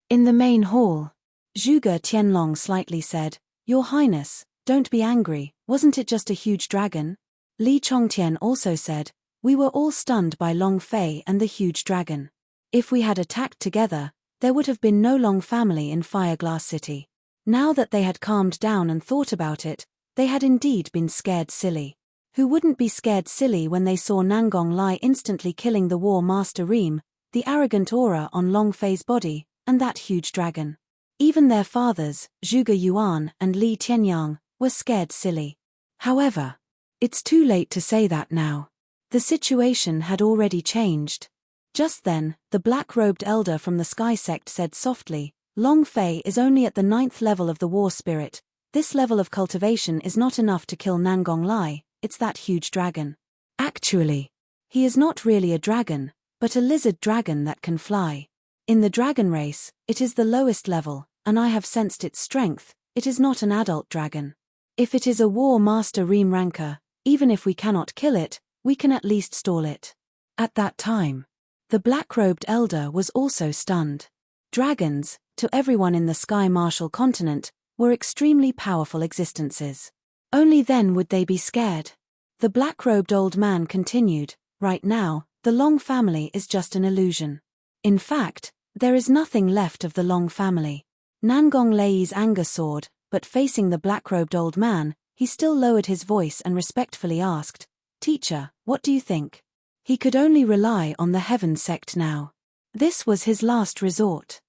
[SPEAKER 1] In the main hall, Zhuge Tianlong slightly said, "Your Highness, don't be angry, wasn't it just a huge dragon?" Li Chongtian also said, "We were all stunned by Long Fei and the huge dragon. If we had attacked together, there would have been no Long family in Fireglass City." Now that they had calmed down and thought about it, they had indeed been scared silly. Who wouldn't be scared silly when they saw Nangong Lai instantly killing the War Master Reem, the arrogant aura on Long Fei's body, and that huge dragon? Even their fathers, Zhuge Yuan and Li Tianyang, were scared silly. However, it's too late to say that now. The situation had already changed. Just then, the black-robed elder from the Sky Sect said softly, "Long Fei is only at the 9th level of the War Spirit. This level of cultivation is not enough to kill Nangong Lai, it's that huge dragon. Actually, he is not really a dragon, but a lizard dragon that can fly. In the dragon race, it is the lowest level, and I have sensed its strength, it is not an adult dragon. If it is a War Master Reem ranker, even if we cannot kill it, we can at least stall it." At that time, the black-robed elder was also stunned. Dragons, to everyone in the Sky Martial continent, were extremely powerful existences. Only then would they be scared. The black-robed old man continued, "Right now, the Long family is just an illusion. In fact, there is nothing left of the Long family." Nangong Lei's anger soared, but facing the black-robed old man, he still lowered his voice and respectfully asked, "Teacher, what do you think?" He could only rely on the Heaven sect now. This was his last resort.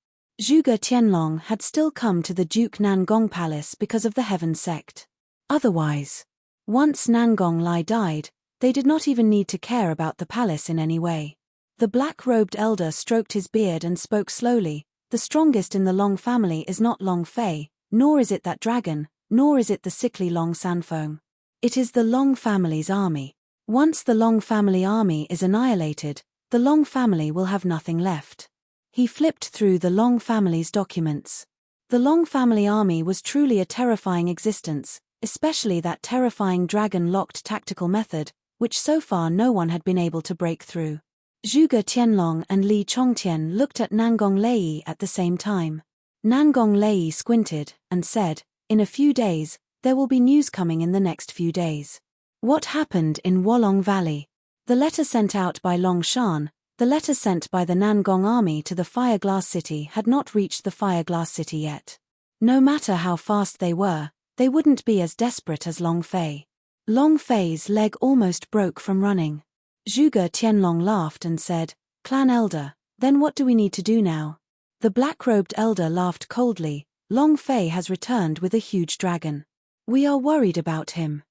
[SPEAKER 1] Zhuge Tianlong had still come to the Duke Nangong Palace because of the Heaven sect. Otherwise, once Nangong Lai died, they did not even need to care about the palace in any way. The black-robed elder stroked his beard and spoke slowly, "The strongest in the Long family is not Long Fei, nor is it that dragon, nor is it the sickly Long Sanfeng. It is the Long family's army. Once the Long family army is annihilated, the Long family will have nothing left." He flipped through the Long family's documents. The Long family army was truly a terrifying existence, especially that terrifying dragon-locked tactical method, which so far no one had been able to break through. Zhuge Tianlong and Li Chongtian looked at Nangong Lei at the same time. Nangong Lei squinted and said, "In a few days, there will be news coming in the next few days." What happened in Wolong Valley? The letter sent out by Long Shan, the letter sent by the Nangong army to the Fireglass City had not reached the Fireglass City yet. No matter how fast they were, they wouldn't be as desperate as Long Fei. Long Fei's leg almost broke from running. Zhuge Tianlong laughed and said, "Clan elder, then what do we need to do now?" The black-robed elder laughed coldly, "Long Fei has returned with a huge dragon. We are worried about him."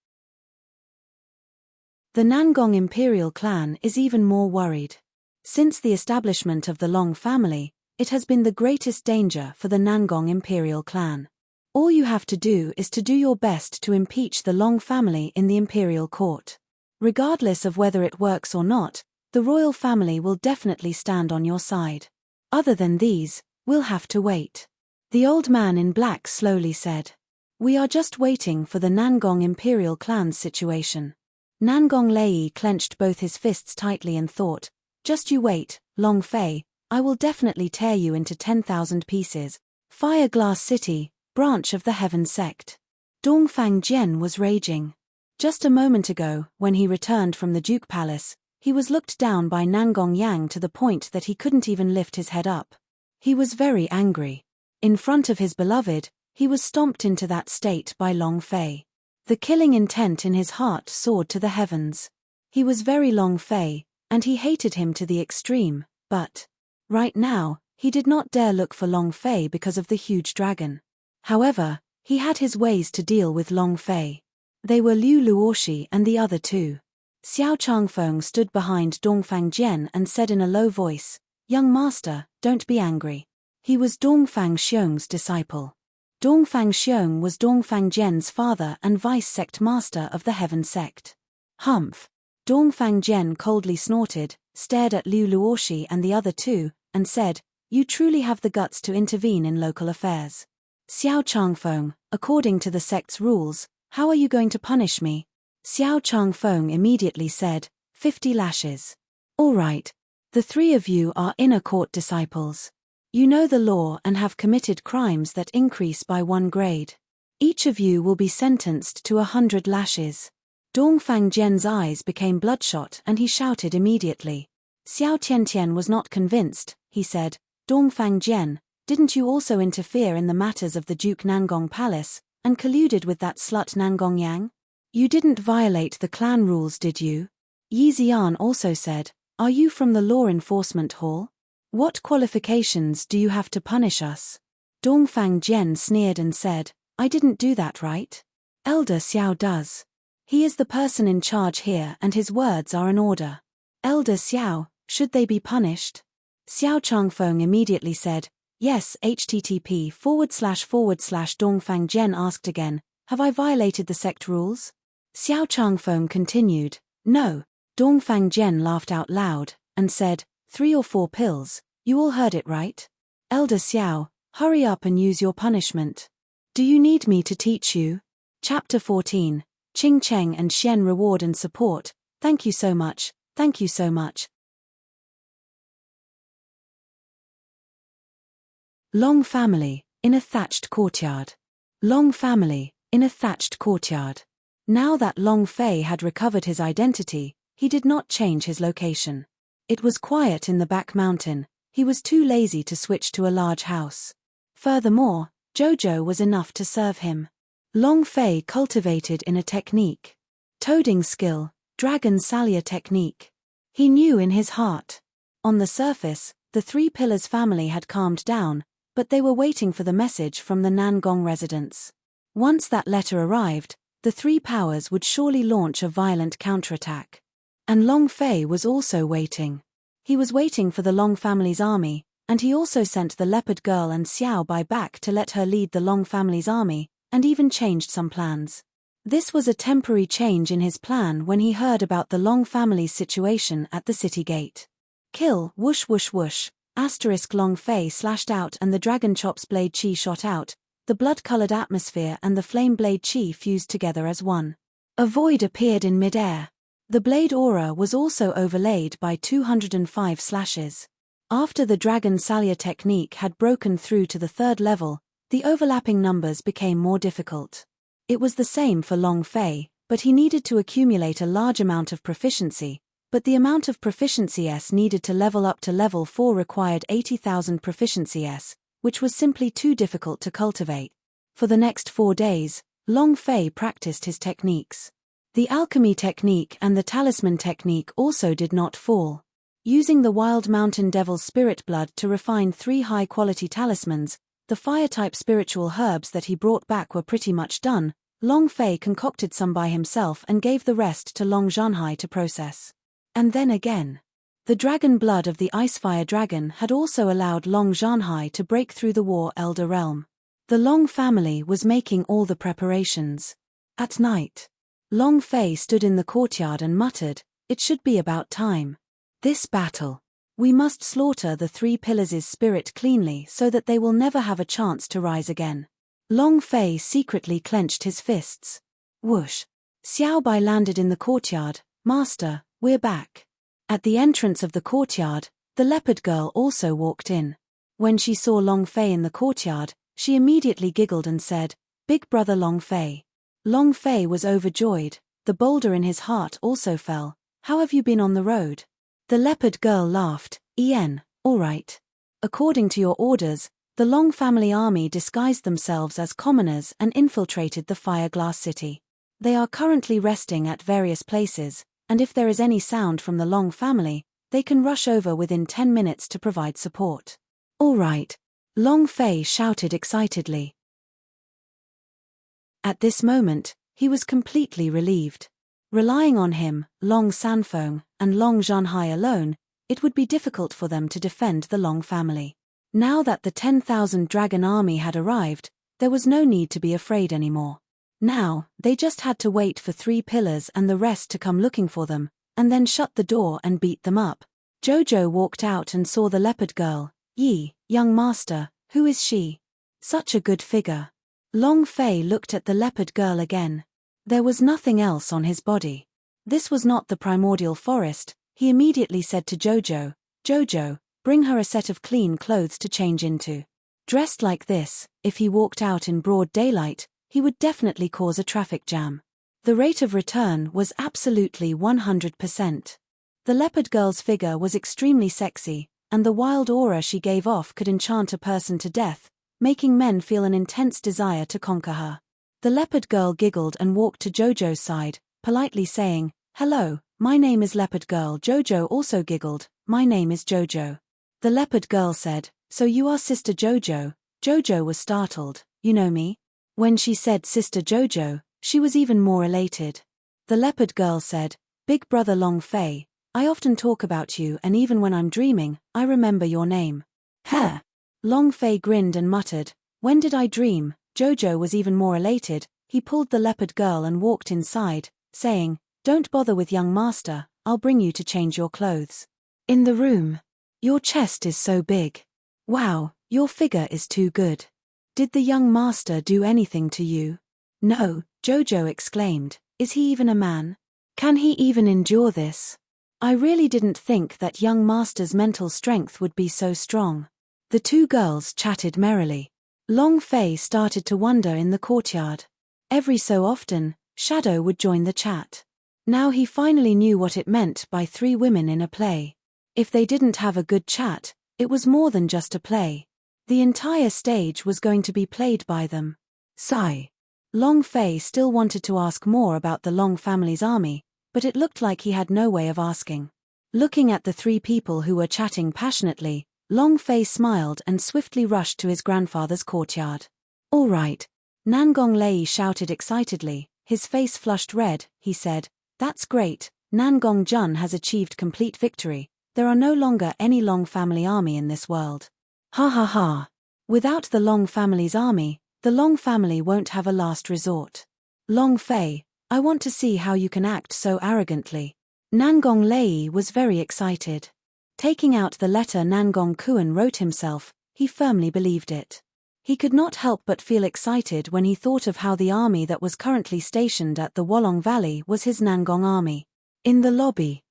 [SPEAKER 1] The Nangong Imperial clan is even more worried. Since the establishment of the Long family, it has been the greatest danger for the Nangong Imperial clan. All you have to do is to do your best to impeach the Long family in the Imperial court. Regardless of whether it works or not, the royal family will definitely stand on your side. Other than these, we'll have to wait. The old man in black slowly said. We are just waiting for the Nangong imperial clan's situation. Nangong Lei clenched both his fists tightly and thought, just you wait, Long Fei, I will definitely tear you into 10,000 pieces. Fire Glass City, branch of the Heaven sect. Dongfang Jian was raging. Just a moment ago, when he returned from the Duke Palace, he was looked down by Nangong Yang to the point that he couldn't even lift his head up. He was very angry. In front of his beloved, he was stomped into that state by Long Fei. The killing intent in his heart soared to the heavens. He was very Long Fei, and he hated him to the extreme, but right now, he did not dare look for Long Fei because of the huge dragon. However, he had his ways to deal with Long Fei. They were Liu Luoshi and the other two. Xiao Changfeng stood behind Dongfang Jian and said in a low voice, Young master, don't be angry. He was Dongfang Xiong's disciple. Dongfang Xiong was Dongfang Jian's father and vice-sect master of the Heaven sect. Humph. Dongfang Jian coldly snorted, stared at Liu Luoshi and the other two, and said, You truly have the guts to intervene in local affairs. Xiao Changfeng, according to the sect's rules, how are you going to punish me? Xiao Changfeng immediately said, 50 lashes. All right. The three of you are inner court disciples. You know the law and have committed crimes that increase by 1 grade. Each of you will be sentenced to 100 lashes. Dongfang Jian's eyes became bloodshot and he shouted immediately. Xiao Tiantian was not convinced, he said, Dongfang Jian, didn't you also interfere in the matters of the Duke Nangong Palace, and colluded with that slut Nangong Yang? You didn't violate the clan rules, did you? Yi Zian also said, Are you from the Law Enforcement Hall? What qualifications do you have to punish us? Dongfang Jian sneered and said, I didn't do that, right? Elder Xiao does. He is the person in charge here and his words are an order. Elder Xiao, should they be punished? Xiao Changfeng immediately said, Yes, http:// Dongfang Jian asked again, Have I violated the sect rules? Xiao Changfeng continued, No. Dongfang Jian laughed out loud, and said, 3 or 4 pills, you all heard it right? Elder Xiao, hurry up and use your punishment. Do you need me to teach you? Chapter 14, Qing Cheng and Xian Reward and Support, thank you so much, thank you so much. Long family, in a thatched courtyard. Long family, in a thatched courtyard. Now that Long Fei had recovered his identity, he did not change his location. It was quiet in the back mountain, he was too lazy to switch to a large house. Furthermore, Jojo was enough to serve him. Long Fei cultivated in a technique. Toading skill, Dragon Salya technique. He knew in his heart. On the surface, the Three Pillars family had calmed down, but they were waiting for the message from the Nangong residents. Once that letter arrived, the Three Powers would surely launch a violent counterattack. And Long Fei was also waiting. He was waiting for the Long family's army, and he also sent the leopard girl and Xiao Bai back to let her lead the Long family's army, and even changed some plans. This was a temporary change in his plan when he heard about the Long family's situation at the city gate. Kill, whoosh whoosh whoosh, asterisk Long Fei slashed out and the dragon chop's blade chi shot out, the blood-colored atmosphere and the flame blade chi fused together as one. A void appeared in midair. The blade aura was also overlaid by 205 slashes. After the Dragon Salya technique had broken through to the 3rd level, the overlapping numbers became more difficult. It was the same for Long Fei, but he needed to accumulate a large amount of proficiency, but the amount of proficiency S needed to level up to level 4 required 80,000 proficiency S, which was simply too difficult to cultivate. For the next 4 days, Long Fei practiced his techniques. The alchemy technique and the talisman technique also did not fall. Using the wild mountain devil's spirit blood to refine 3 high-quality talismans, the fire-type spiritual herbs that he brought back were pretty much done. Long Fei concocted some by himself and gave the rest to Long Zhanhai to process. And then again. The dragon blood of the Icefire dragon had also allowed Long Zhanhai to break through the War Elder realm. The Long family was making all the preparations. At night. Long Fei stood in the courtyard and muttered, "It should be about time. This battle. We must slaughter the 3 pillars' spirit cleanly so that they will never have a chance to rise again." Long Fei secretly clenched his fists. Whoosh! Xiao Bai landed in the courtyard. "Master, we're back." At the entrance of the courtyard, the leopard girl also walked in. When she saw Long Fei in the courtyard, she immediately giggled and said, "Big brother Long Fei." Long Fei was overjoyed. The boulder in his heart also fell. "How have you been on the road?" The leopard girl laughed. All right. According to your orders, the Long family army disguised themselves as commoners and infiltrated the Fire-Glass City. They are currently resting at various places, and if there is any sound from the Long family, they can rush over within 10 minutes to provide support. All right. Long Fei shouted excitedly. At this moment, he was completely relieved. Relying on him, Long Sanfeng, and Long Zhanhai alone, it would be difficult for them to defend the Long family. Now that the 10,000 dragon army had arrived, there was no need to be afraid anymore. Now, they just had to wait for 3 pillars and the rest to come looking for them, and then shut the door and beat them up. Jojo walked out and saw the leopard girl. "Yi, young master, who is she? Such a good figure." Long Fei looked at the leopard girl again. There was nothing else on his body. This was not the primordial forest. He immediately said to Jojo, "Jojo, bring her a set of clean clothes to change into." Dressed like this, if he walked out in broad daylight, he would definitely cause a traffic jam. The rate of return was absolutely 100%. The leopard girl's figure was extremely sexy, and the wild aura she gave off could enchant a person to death, making men feel an intense desire to conquer her. The leopard girl giggled and walked to Jojo's side, politely saying, "Hello, my name is Leopard Girl." Jojo also giggled, "My name is Jojo." The leopard girl said, "So you are Sister Jojo?" Jojo was startled. "You know me?" When she said Sister Jojo, she was even more elated. The leopard girl said, "Big brother Long Fei, I often talk about you, and even when I'm dreaming, I remember your name." "Huh?" Long Fei grinned and muttered, "When did I dream?" Jojo was even more elated. He pulled the leopard girl and walked inside, saying, "Don't bother with young master, I'll bring you to change your clothes." In the room. "Your chest is so big. Wow, your figure is too good. Did the young master do anything to you?" "No," Jojo exclaimed. "Is he even a man? Can he even endure this? I really didn't think that young master's mental strength would be so strong." The 2 girls chatted merrily. Long Fei started to wonder in the courtyard. Every so often, Shadow would join the chat. Now he finally knew what it meant by 3 women in a play. If they didn't have a good chat, it was more than just a play. The entire stage was going to be played by them. Sigh. Long Fei still wanted to ask more about the Long family's army, but it looked like he had no way of asking. Looking at the 3 people who were chatting passionately, Long Fei smiled and swiftly rushed to his grandfather's courtyard. "All right." Nangong Lei shouted excitedly, his face flushed red. He said, "That's great, Nangong Jun has achieved complete victory. There are no longer any Long family army in this world. Ha ha ha. Without the Long family's army, the Long family won't have a last resort. Long Fei, I want to see how you can act so arrogantly." Nangong Lei was very excited. Taking out the letter Nangong Kuan wrote himself, he firmly believed it. He could not help but feel excited when he thought of how the army that was currently stationed at the Wolong Valley was his Nangong army. In the lobby,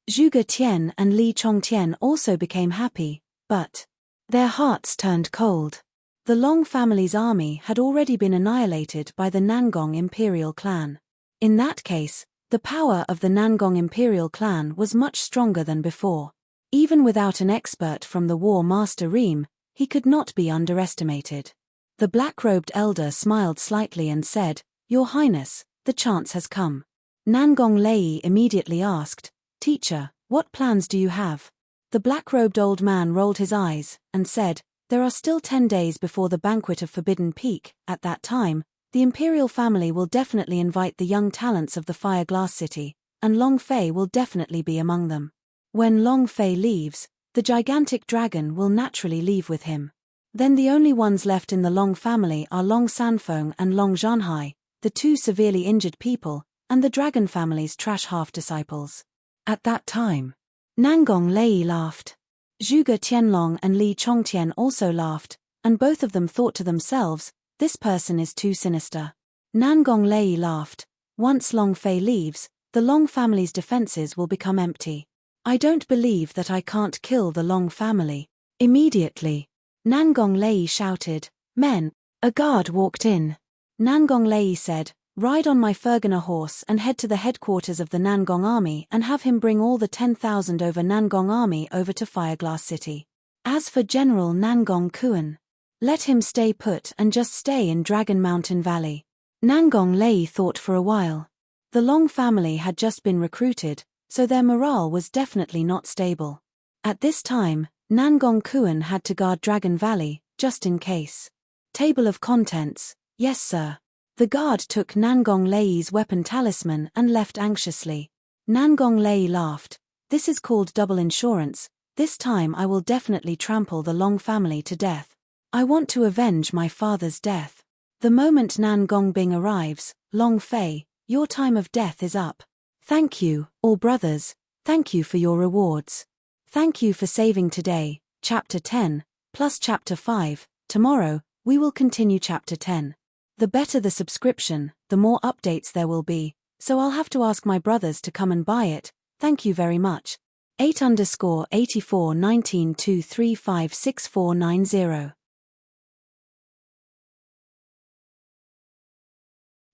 [SPEAKER 1] Zhuge Tian and Li Chongtian also became happy, but their hearts turned cold. The Long family's army had already been annihilated by the Nangong imperial clan. In that case, the power of the Nangong imperial clan was much stronger than before. Even without an expert from the War Master Reem, he could not be underestimated. The black-robed elder smiled slightly and said, "Your Highness, the chance has come." Nangong Lei immediately asked, "Teacher, what plans do you have?" The black-robed old man rolled his eyes and said, "There are still 10 days before the banquet of Forbidden Peak. At that time, the imperial family will definitely invite the young talents of the Fire-Glass City, and Long Fei will definitely be among them. When Long Fei leaves, the gigantic dragon will naturally leave with him. Then the only ones left in the Long family are Long Sanfeng and Long Zhanhai, the 2 severely injured people, and the dragon family's trash half-disciples. At that time, Nangong Lei laughed. Zhuge Tianlong and Li Chongtian also laughed, and both of them thought to themselves, this person is too sinister. Nangong Lei laughed. Once Long Fei leaves, the Long family's defenses will become empty. I don't believe that I can't kill the Long family. Immediately, Nangong Lei shouted, men. A guard walked in. Nangong Lei said, ride on my Fergana horse and head to the headquarters of the Nangong army and have him bring all the 10,000 over Nangong army over to Fireglass City. As for General Nangong Kuan, let him stay put and just stay in Dragon Mountain Valley. Nangong Lei thought for a while. The Long family had just been recruited, so their morale was definitely not stable. At this time, Nangong Kuan had to guard Dragon Valley, just in case. Table of contents. Yes, sir. The guard took Nangong Lei's weapon talisman and left anxiously. Nangong Lei laughed. This is called double insurance. This time I will definitely trample the Long family to death. I want to avenge my father's death. The moment Nangong Bing arrives, Long Fei, your time of death is up. Thank you, all brothers. Thank you for your rewards. Thank you for saving today, Chapter 10, plus Chapter 5. Tomorrow, we will continue Chapter 10. The better the subscription, the more updates there will be, so I'll have to ask my brothers to come and buy it. Thank you very much. 8_8419235640.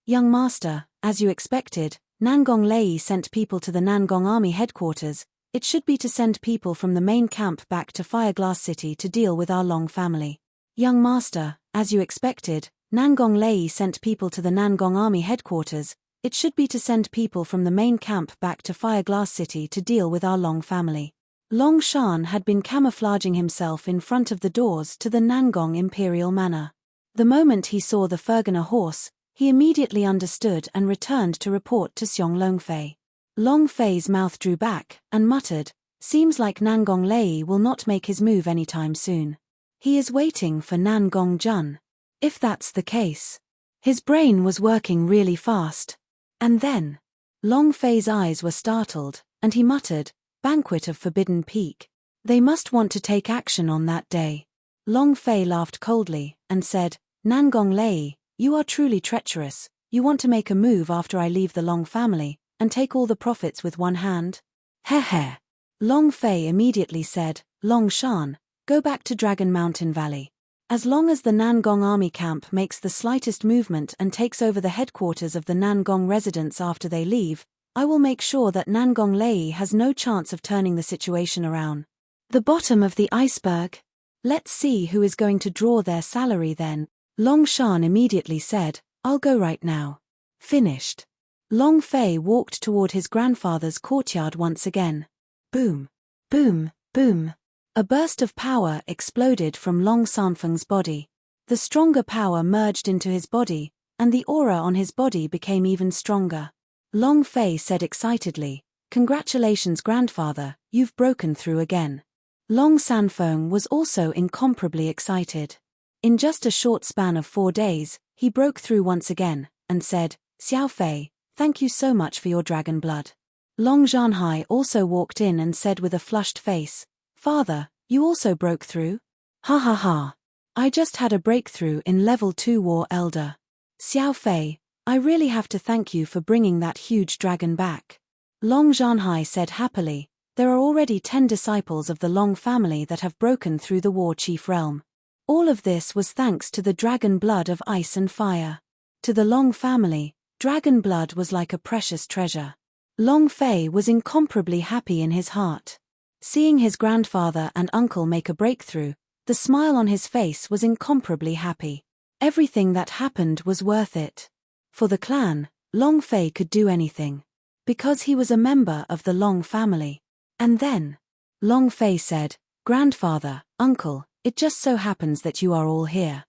[SPEAKER 1] Young Master, as you expected, Nangong Lei sent people to the Nangong Army headquarters. It should be to send people from the main camp back to Fireglass City to deal with our Long family. Young Master, as you expected, Nangong Lei sent people to the Nangong Army headquarters. It should be to send people from the main camp back to Fireglass City to deal with our Long family. Long Shan had been camouflaging himself in front of the doors to the Nangong Imperial Manor. The moment he saw the Fergana horse, he immediately understood and returned to report to Xiong Longfei. Long Fei's mouth drew back and muttered, seems like Nangong Lei will not make his move anytime soon. He is waiting for Nangong Jun. If that's the case. His brain was working really fast. And then, Long Fei's eyes were startled, and he muttered, Banquet of Forbidden Peak. They must want to take action on that day. Long Fei laughed coldly, and said, Nangong Lei, you are truly treacherous. You want to make a move after I leave the Long family, and take all the profits with one hand? Heh. Long Fei immediately said, Long Shan, go back to Dragon Mountain Valley. As long as the Nangong army camp makes the slightest movement and takes over the headquarters of the Nangong residents after they leave, I will make sure that Nangong Lei has no chance of turning the situation around. The bottom of the iceberg? Let's see who is going to draw their salary then. Long Shan immediately said, I'll go right now. Finished. Long Fei walked toward his grandfather's courtyard once again. Boom. Boom. Boom. A burst of power exploded from Long Sanfeng's body. The stronger power merged into his body, and the aura on his body became even stronger. Long Fei said excitedly, Congratulations grandfather, you've broken through again. Long Sanfeng was also incomparably excited. In just a short span of 4 days, he broke through once again, and said, Xiao Fei, thank you so much for your dragon blood. Long Zhanhai also walked in and said with a flushed face, Father, you also broke through? Ha ha ha. I just had a breakthrough in level 2 War Elder. Xiao Fei, I really have to thank you for bringing that huge dragon back. Long Zhanhai said happily, there are already 10 disciples of the Long family that have broken through the War Chief realm. All of this was thanks to the dragon blood of ice and fire. To the Long family, dragon blood was like a precious treasure. Long Fei was incomparably happy in his heart. Seeing his grandfather and uncle make a breakthrough, the smile on his face was incomparably happy. Everything that happened was worth it. For the clan, Long Fei could do anything. Because he was a member of the Long family. And then, Long Fei said, Grandfather, uncle, it just so happens that you are all here.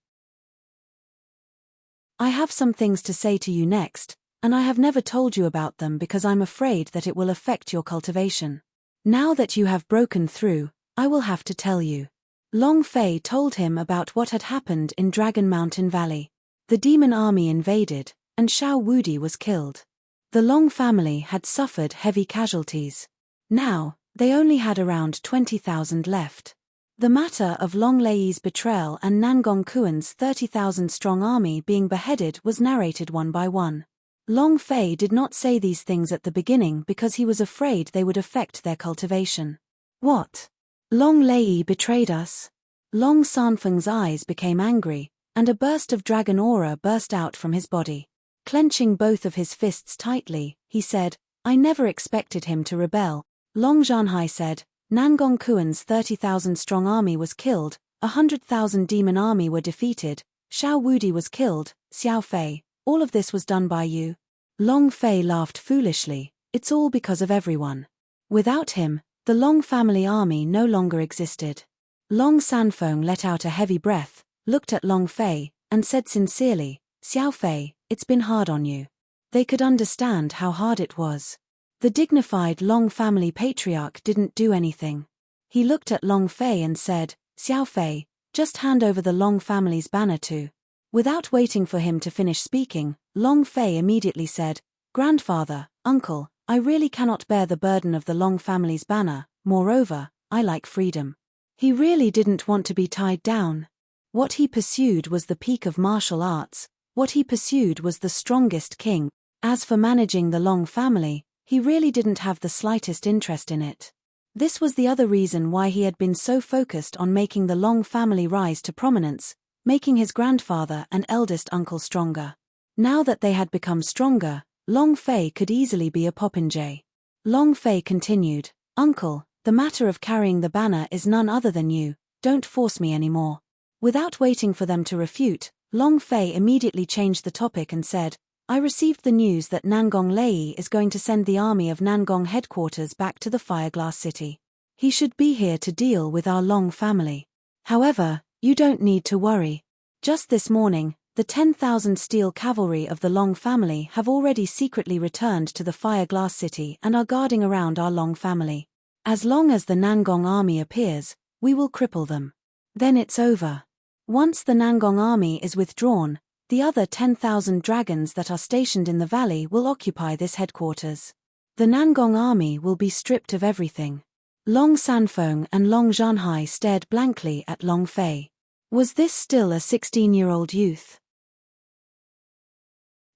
[SPEAKER 1] I have some things to say to you next, and I have never told you about them because I'm afraid that it will affect your cultivation. Now that you have broken through, I will have to tell you. Long Fei told him about what had happened in Dragon Mountain Valley. The demon army invaded, and Xiao Wudi was killed. The Long family had suffered heavy casualties. Now, they only had around 20,000 left. The matter of Long Lei's betrayal and Nangong Kuan's 30,000-strong army being beheaded was narrated one by one. Long Fei did not say these things at the beginning because he was afraid they would affect their cultivation. What? Long Lei betrayed us? Long Sanfeng's eyes became angry, and a burst of dragon aura burst out from his body. Clenching both of his fists tightly, he said, I never expected him to rebel. Long Zhanhai said, Nangong Kuan's 30,000-strong army was killed, 100,000 demon army were defeated, Xiao Wudi was killed, Xiao Fei, all of this was done by you. Long Fei laughed foolishly, it's all because of everyone. Without him, the Long family army no longer existed. Long Sanfeng let out a heavy breath, looked at Long Fei, and said sincerely, Xiao Fei, it's been hard on you. They could understand how hard it was. The dignified Long family patriarch didn't do anything. He looked at Long Fei and said, Xiao Fei, just hand over the Long family's banner to. Without waiting for him to finish speaking, Long Fei immediately said, Grandfather, uncle, I really cannot bear the burden of the Long family's banner, moreover, I like freedom. He really didn't want to be tied down. What he pursued was the peak of martial arts, what he pursued was the strongest king. As for managing the Long family, he really didn't have the slightest interest in it. This was the other reason why he had been so focused on making the Long family rise to prominence, making his grandfather and eldest uncle stronger. Now that they had become stronger, Long Fei could easily be a popinjay. Long Fei continued, Uncle, the matter of carrying the banner is none other than you, don't force me anymore. Without waiting for them to refute, Long Fei immediately changed the topic and said, I received the news that Nangong Lei is going to send the army of Nangong headquarters back to the Fireglass City. He should be here to deal with our Long family. However, you don't need to worry. Just this morning, the 10,000 steel cavalry of the Long family have already secretly returned to the Fireglass City and are guarding around our Long family. As long as the Nangong army appears, we will cripple them. Then it's over. Once the Nangong army is withdrawn, the other 10,000 dragons that are stationed in the valley will occupy this headquarters. The Nangong army will be stripped of everything. Long Sanfeng and Long Zhanhai stared blankly at Long Fei. Was this still a 16-year-old youth?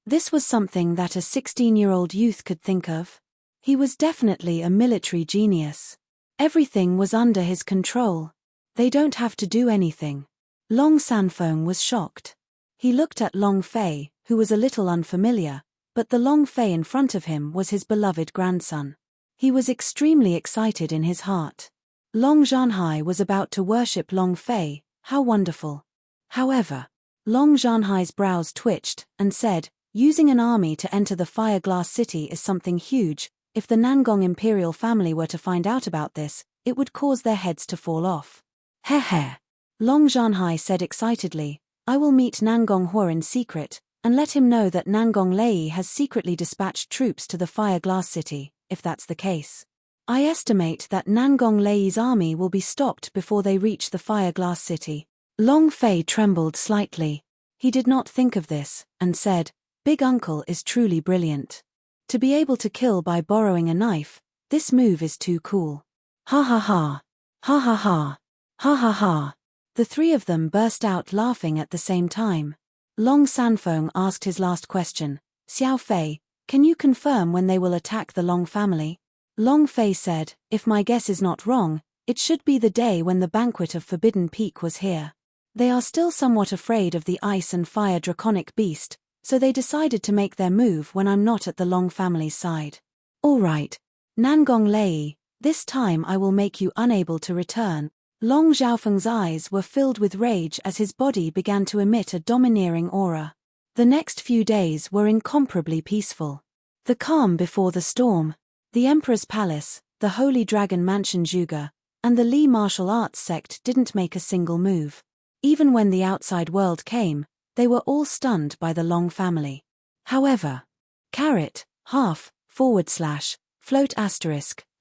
[SPEAKER 1] This was something that a 16-year-old youth could think of. He was definitely a military genius. Everything was under his control. They don't have to do anything. Long Sanfeng was shocked. He looked at Long Fei, who was a little unfamiliar, but the Long Fei in front of him was his beloved grandson. He was extremely excited in his heart. Long Zhanhai was about to worship Long Fei, how wonderful. However, Long Zhanhai's brows twitched, and said, using an army to enter the Fireglass City is something huge. If the Nangong imperial family were to find out about this, it would cause their heads to fall off. Heh. Long Zhanhai said excitedly, I will meet Nangong Hua in secret, and let him know that Nangong Lei has secretly dispatched troops to the Fireglass City, if that's the case. I estimate that Nangong Lei's army will be stopped before they reach the Fireglass City. Long Fei trembled slightly. He did not think of this, and said, Big Uncle is truly brilliant. To be able to kill by borrowing a knife, this move is too cool. Ha ha ha. Ha ha ha. Ha ha ha. The three of them burst out laughing at the same time. Long Sanfeng asked his last question, Xiao Fei, can you confirm when they will attack the Long family? Long Fei said, if my guess is not wrong, it should be the day when the banquet of Forbidden Peak was here. They are still somewhat afraid of the ice and fire draconic beast, so they decided to make their move when I'm not at the Long family's side. All right. Nangong Lei, this time I will make you unable to return. Long Xiaofeng's eyes were filled with rage as his body began to emit a domineering aura. The next few days were incomparably peaceful. The calm before the storm, the Emperor's Palace, the Holy Dragon Mansion Zhuge, and the Li martial arts sect didn't make a single move. Even when the outside world came, they were all stunned by the Long family. However, *,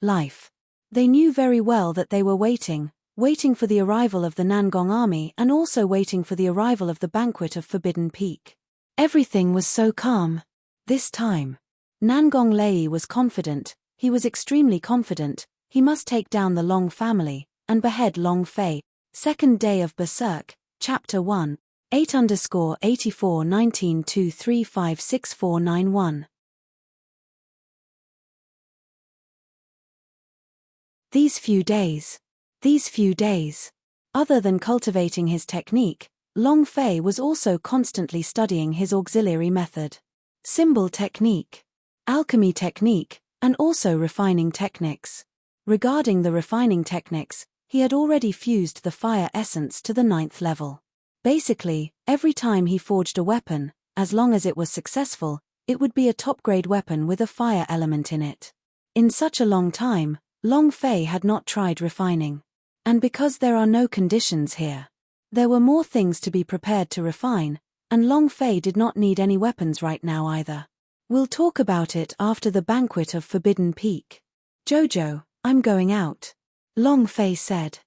[SPEAKER 1] life. They knew very well that they were waiting for the arrival of the Nangong army and also waiting for the arrival of the banquet of Forbidden Peak. Everything was so calm. This time. Nangong Lei was confident, he was extremely confident, he must take down the Long family, and behead Long Fei. Second day of Berserk, Chapter 1, 8_84-19-2356491. These few days. Other than cultivating his technique, Long Fei was also constantly studying his auxiliary method. Symbol technique, alchemy technique, and also refining techniques. Regarding the refining techniques, he had already fused the fire essence to the 9th level. Basically, every time he forged a weapon, as long as it was successful, it would be a top-grade weapon with a fire element in it. In such a long time, Long Fei had not tried refining. And because there are no conditions here, there were more things to be prepared to refine, and Long Fei did not need any weapons right now either. We'll talk about it after the banquet of Forbidden Peak. Jojo, I'm going out, Long Fei said.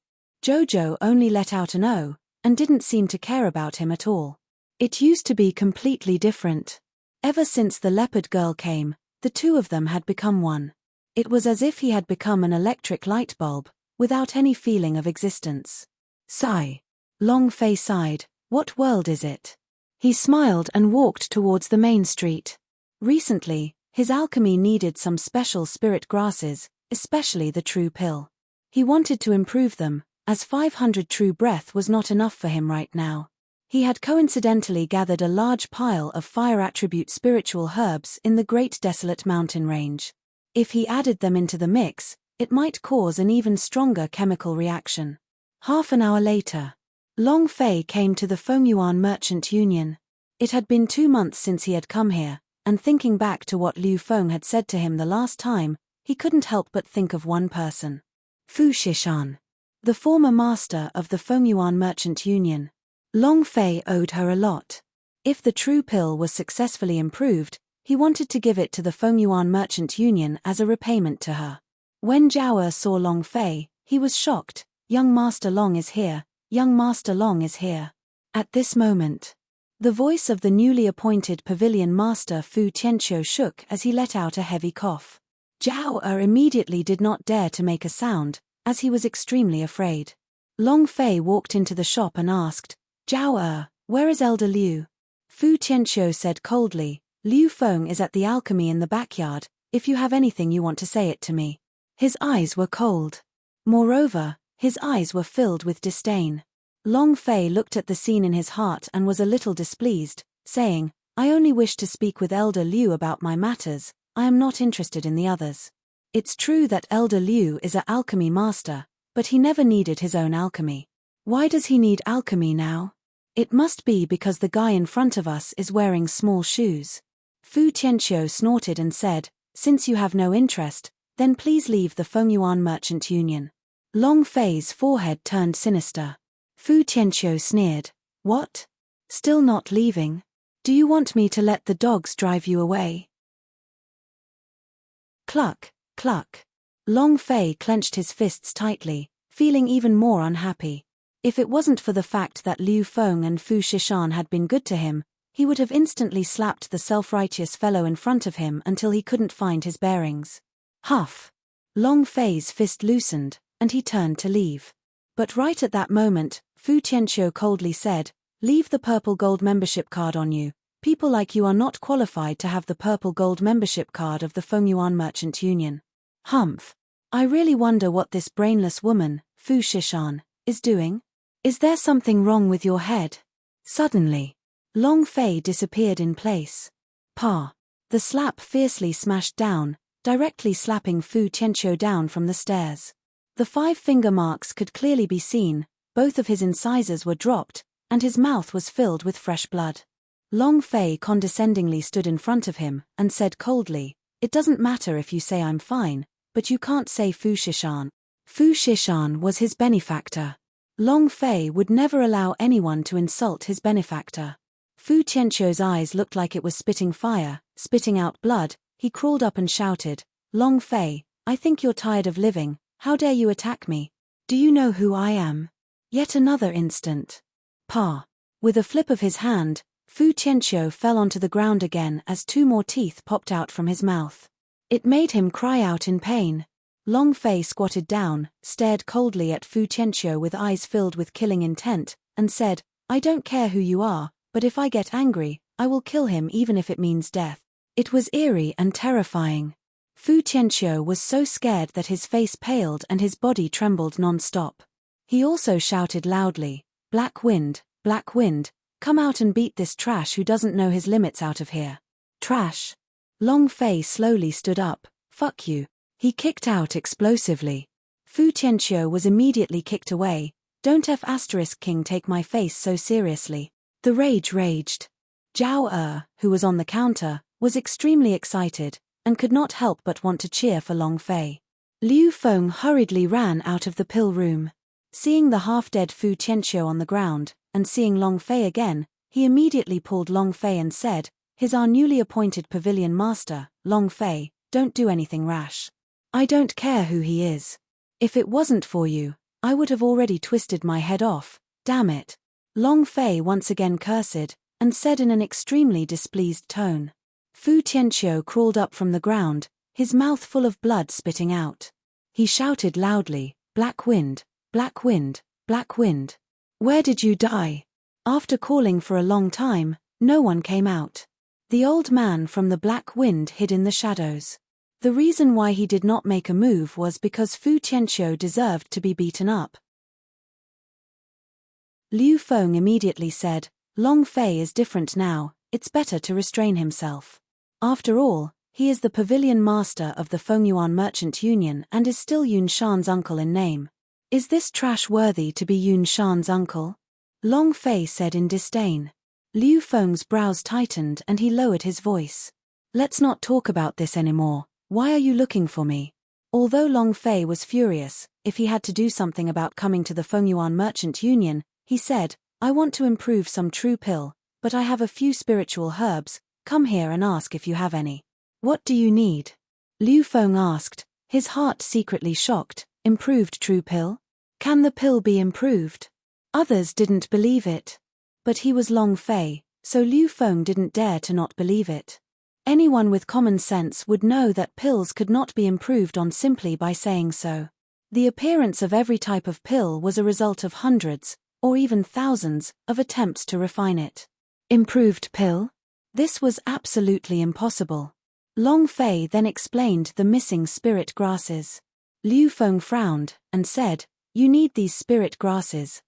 [SPEAKER 1] Jojo only let out an "oh," and didn't seem to care about him at all. It used to be completely different. Ever since the leopard girl came, the two of them had become one. It was as if he had become an electric light bulb, without any feeling of existence. Sigh. Long Fei sighed. What world is it? He smiled and walked towards the main street. Recently, his alchemy needed some special spirit grasses, especially the true pill. He wanted to improve them, as 500 true breath was not enough for him right now. He had coincidentally gathered a large pile of fire attribute spiritual herbs in the Great Desolate Mountain Range. If he added them into the mix, it might cause an even stronger chemical reaction. Half an hour later, Long Fei came to the Fengyuan Merchant Union. It had been 2 months since he had come here, and thinking back to what Liu Feng had said to him the last time, he couldn't help but think of one person. Fu Shishan, the former master of the Fengyuan Merchant Union. Long Fei owed her a lot. If the true pill was successfully improved, he wanted to give it to the Fengyuan Merchant Union as a repayment to her. When Zhao Er saw Long Fei, he was shocked. Young Master Long is here. Young Master Long is here. At this moment, the voice of the newly appointed pavilion master Fu Tianqiu shook as he let out a heavy cough. Zhao Er immediately did not dare to make a sound, as he was extremely afraid. Long Fei walked into the shop and asked, Zhao Er, where is Elder Liu? Fu Tianqiu said coldly, Liu Feng is at the alchemy in the backyard, if you have anything you want to say it to me. His eyes were cold. Moreover, his eyes were filled with disdain. Long Fei looked at the scene in his heart and was a little displeased, saying, I only wish to speak with Elder Liu about my matters, I am not interested in the others. It's true that Elder Liu is an alchemy master, but he never needed his own alchemy. Why does he need alchemy now? It must be because the guy in front of us is wearing small shoes. Fu Tianqiu snorted and said, since you have no interest, then please leave the Fengyuan Merchant Union. Long Fei's forehead turned sinister. Fu Tianqiu sneered. What? Still not leaving? Do you want me to let the dogs drive you away? Cluck, cluck. Long Fei clenched his fists tightly, feeling even more unhappy. If it wasn't for the fact that Liu Feng and Fu Shishan had been good to him, he would have instantly slapped the self-righteous fellow in front of him until he couldn't find his bearings. Huff. Long Fei's fist loosened, and he turned to leave. But right at that moment, Fu Tianqiu coldly said, leave the purple gold membership card on you. People like you are not qualified to have the purple gold membership card of the Fengyuan Merchant Union. Humph. I really wonder what this brainless woman, Fu Shishan, is doing. Is there something wrong with your head? Suddenly, Long Fei disappeared in place. Pa. The slap fiercely smashed down, directly slapping Fu Tianqiu down from the stairs. The 5 finger marks could clearly be seen, both of his incisors were dropped, and his mouth was filled with fresh blood. Long Fei condescendingly stood in front of him, and said coldly, it doesn't matter if you say I'm fine, but you can't say Fu Shishan. Fu Shishan was his benefactor. Long Fei would never allow anyone to insult his benefactor. Fu Tianqiu's eyes looked like it was spitting fire, spitting out blood. He crawled up and shouted, Long Fei, I think you're tired of living, how dare you attack me? Do you know who I am? Yet another instant. Pa. With a flip of his hand, Fu Qianqiu fell onto the ground again as 2 more teeth popped out from his mouth. It made him cry out in pain. Long Fei squatted down, stared coldly at Fu Qianqiu with eyes filled with killing intent, and said, "I don't care who you are, but if I get angry, I will kill him even if it means death." It was eerie and terrifying. Fu Qianqiu was so scared that his face paled and his body trembled non-stop. He also shouted loudly, Black Wind, come out and beat this trash who doesn't know his limits out of here." Trash. Long Fei slowly stood up. "Fuck you." He kicked out explosively. Fu Qianqiu was immediately kicked away. "Don't King take my face so seriously." The rage raged. Zhao who was on the counter, was extremely excited, and could not help but want to cheer for Long Fei. Liu Feng hurriedly ran out of the pill room. Seeing the half-dead Fu Qianqiu on the ground, and seeing Long Fei again, he immediately pulled Long Fei and said, "He's our newly appointed pavilion master, Long Fei, don't do anything rash. I don't care who he is. If it wasn't for you, I would have already twisted my head off, damn it." Long Fei once again cursed, and said in an extremely displeased tone. Fu Qianqiu crawled up from the ground, his mouth full of blood spitting out. He shouted loudly, Black Wind, where did you die?" After calling for a long time, no one came out. The old man from the Black Wind hid in the shadows. The reason why he did not make a move was because Fu Qianqiu deserved to be beaten up. Liu Feng immediately said, "Long Fei is different now, it's better to restrain himself. After all, he is the pavilion master of the Fengyuan Merchant Union and is still Yun Shan's uncle in name. Is this trash worthy to be Yun Shan's uncle?" Long Fei said in disdain. Liu Feng's brows tightened and he lowered his voice. "Let's not talk about this anymore. Why are you looking for me?" Although Long Fei was furious, if he had to do something about coming to the Fengyuan Merchant Union, he said, "I want to improve some true pill, but I have a few spiritual herbs, come here and ask if you have any." "What do you need?" Liu Feng asked, his heart secretly shocked. "Improved true pill? Can the pill be improved?" Others didn't believe it. But he was Long Fei, so Liu Feng didn't dare to not believe it. Anyone with common sense would know that pills could not be improved on simply by saying so. The appearance of every type of pill was a result of hundreds, or even thousands, of attempts to refine it. Improved pill? This was absolutely impossible. Long Fei then explained the missing spirit grasses. Liu Feng frowned, and said, "You need these spirit grasses,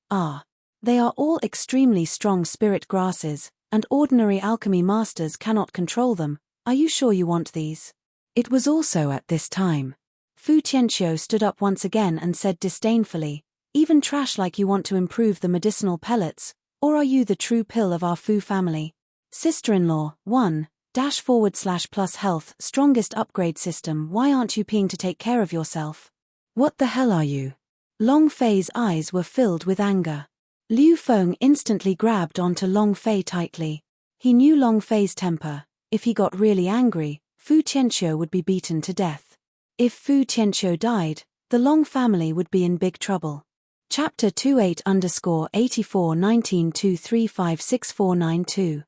[SPEAKER 1] They are all extremely strong spirit grasses, and ordinary alchemy masters cannot control them. Are you sure you want these?" It was also at this time. Fu Qianqiu stood up once again and said disdainfully, "Even trash like you want to improve the medicinal pellets, or are you the true pill of our Fu family? Sister-in-law, 1-++ health, strongest upgrade system, why aren't you peeing to take care of yourself? What the hell are you?" Long Fei's eyes were filled with anger. Liu Feng instantly grabbed onto Long Fei tightly. He knew Long Fei's temper. If he got really angry, Fu Qianqiu would be beaten to death. If Fu Qianqiu died, the Long family would be in big trouble. Chapter 28_841923564992.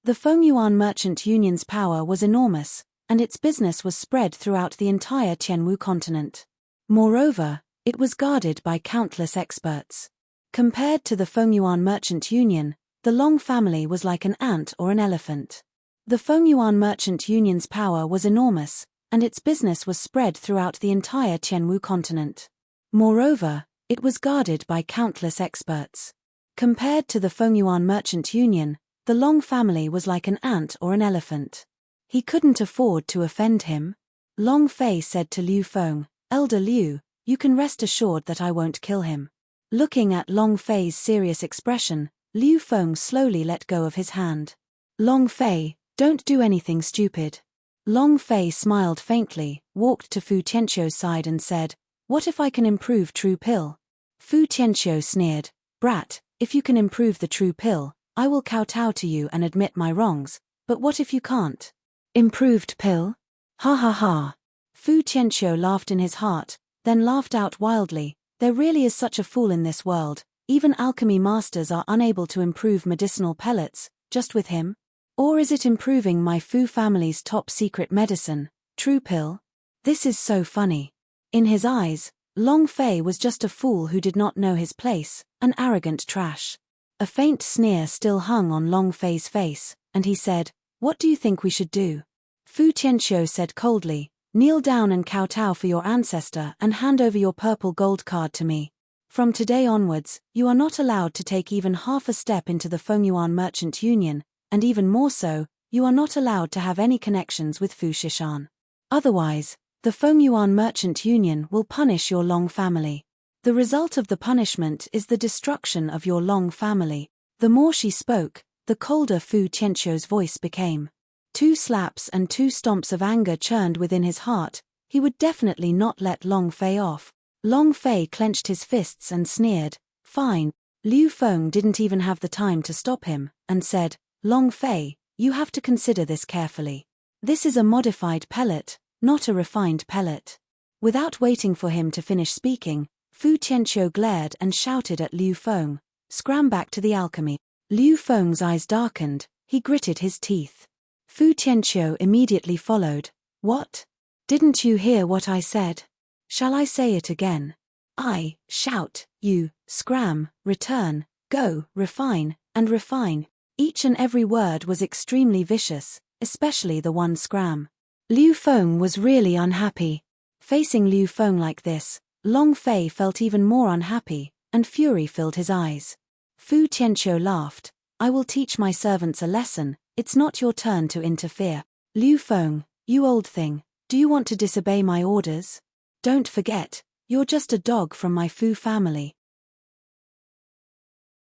[SPEAKER 1] The Fengyuan Merchant Union's power was enormous, and its business was spread throughout the entire Qianwu continent. Moreover, it was guarded by countless experts. Compared to the Fengyuan Merchant Union, the Long family was like an ant or an elephant. The Fengyuan Merchant Union's power was enormous, and its business was spread throughout the entire Qianwu continent. Moreover, it was guarded by countless experts. Compared to the Fengyuan Merchant Union, the Long family was like an ant or an elephant. He couldn't afford to offend him. Long Fei said to Liu Feng, "Elder Liu, you can rest assured that I won't kill him." Looking at Long Fei's serious expression, Liu Feng slowly let go of his hand. "Long Fei, don't do anything stupid." Long Fei smiled faintly, walked to Fu Qianqiu's side and said, "What if I can improve true pill?" Fu Qianqiu sneered, "Brat, if you can improve the true pill, I will kowtow to you and admit my wrongs, but what if you can't? Improved pill? Ha ha ha." Fu Qianqiu laughed in his heart, then laughed out wildly. There really is such a fool in this world. Even alchemy masters are unable to improve medicinal pellets, just with him? Or is it improving my Fu family's top secret medicine, True Pill? This is so funny. In his eyes, Long Fei was just a fool who did not know his place, an arrogant trash. A faint sneer still hung on Long Fei's face, and he said, "What do you think we should do?" Fu Tianqiu said coldly, "Kneel down and kowtow for your ancestor and hand over your purple gold card to me. From today onwards, you are not allowed to take even half a step into the Fengyuan Merchant Union, and even more so, you are not allowed to have any connections with Fu Shishan. Otherwise, the Fengyuan Merchant Union will punish your Long family. The result of the punishment is the destruction of your Long family." The more she spoke, the colder Fu Tianqiu's voice became. 2 slaps and 2 stomps of anger churned within his heart. He would definitely not let Long Fei off. Long Fei clenched his fists and sneered. "Fine." Liu Feng didn't even have the time to stop him, and said, "Long Fei, you have to consider this carefully. This is a modified pellet, not a refined pellet." Without waiting for him to finish speaking, Fu Tianqiu glared and shouted at Liu Feng, "Scram back to the alchemy." Liu Feng's eyes darkened, he gritted his teeth. Fu Tianqiu immediately followed. "What? Didn't you hear what I said? Shall I say it again? I, shout, you, scram, return, go, refine, and refine." Each and every word was extremely vicious, especially the one scram. Liu Feng was really unhappy. Facing Liu Feng like this, Long Fei felt even more unhappy, and fury filled his eyes. Fu Tianqiu laughed. "I will teach my servants a lesson, it's not your turn to interfere." "Liu Feng, you old thing, do you want to disobey my orders? Don't forget, you're just a dog from my Fu family."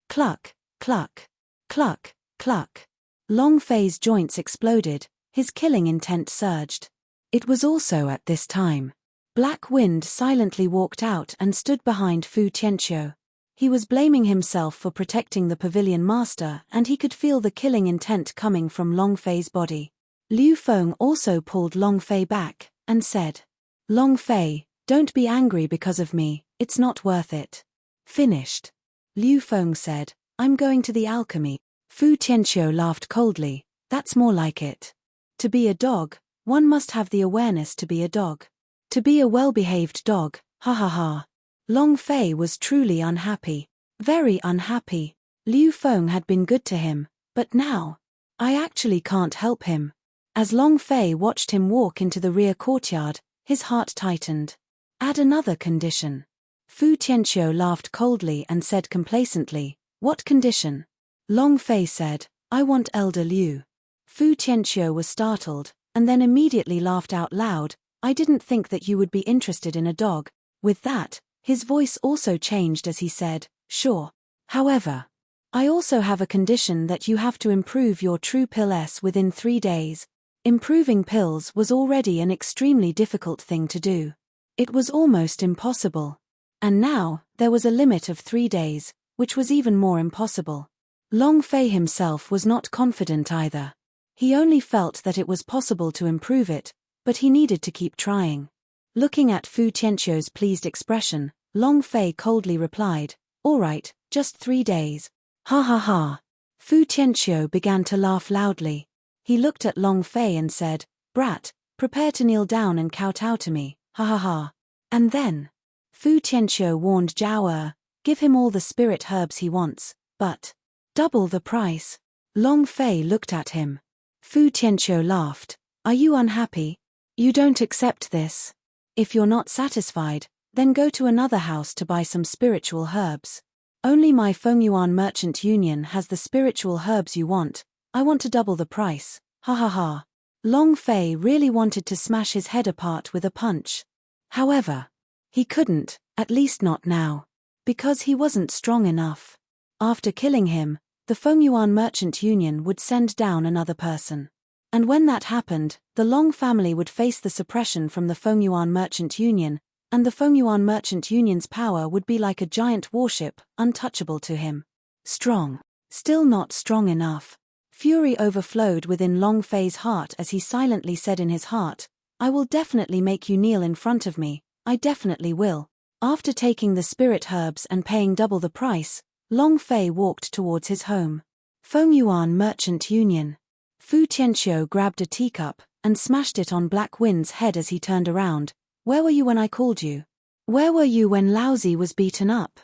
[SPEAKER 1] Cluck, cluck, cluck, cluck. Long Fei's joints exploded, his killing intent surged. It was also at this time. Black Wind silently walked out and stood behind Fu Tianqiu. He was blaming himself for protecting the pavilion master, and he could feel the killing intent coming from Long Fei's body. Liu Feng also pulled Long Fei back, and said, "Long Fei, don't be angry because of me, it's not worth it." "Finished." Liu Feng said, "I'm going to the alchemy." Fu Tianqiu laughed coldly, "That's more like it. To be a dog, one must have the awareness to be a dog. To be a well-behaved dog, ha ha ha." Long Fei was truly unhappy. Very unhappy. Liu Feng had been good to him, but now, I actually can't help him. As Long Fei watched him walk into the rear courtyard, his heart tightened. "Add another condition." Fu Tianqiu laughed coldly and said complacently, "What condition?" Long Fei said, "I want Elder Liu." Fu Tianqiu was startled, and then immediately laughed out loud. "I didn't think that you would be interested in a dog." With that, his voice also changed as he said, "Sure. However, I also have a condition that you have to improve your True Pill S within 3 days. Improving pills was already an extremely difficult thing to do. It was almost impossible. And now, there was a limit of 3 days, which was even more impossible. Long Fei himself was not confident either. He only felt that it was possible to improve it, but he needed to keep trying. Looking at Fu Tianqiu's pleased expression, Long Fei coldly replied, "All right, just 3 days." Ha ha ha. Fu Tianqiu began to laugh loudly. He looked at Long Fei and said, "Brat, prepare to kneel down and kowtow to me, ha ha ha." And then, Fu Tianqiu warned Zhao Er, "Give him all the spirit herbs he wants, but double the price." Long Fei looked at him. Fu Tianqiu laughed. "Are you unhappy? You don't accept this? If you're not satisfied, then go to another house to buy some spiritual herbs. Only my Fengyuan Merchant Union has the spiritual herbs you want. I want to double the price, ha ha ha." Long Fei really wanted to smash his head apart with a punch. However, he couldn't, at least not now. Because he wasn't strong enough. After killing him, the Fengyuan Merchant Union would send down another person. And when that happened, the Long family would face the suppression from the Fengyuan Merchant Union, and the Fengyuan Merchant Union's power would be like a giant warship, untouchable to him. Strong. Still not strong enough. Fury overflowed within Long Fei's heart as he silently said in his heart, "I will definitely make you kneel in front of me, I definitely will." After taking the spirit herbs and paying double the price, Long Fei walked towards his home. Fengyuan Merchant Union. Fu Tianqiu grabbed a teacup and smashed it on Black Wind's head as he turned around. Where were you when I called you? Where were you when Laozi was beaten up?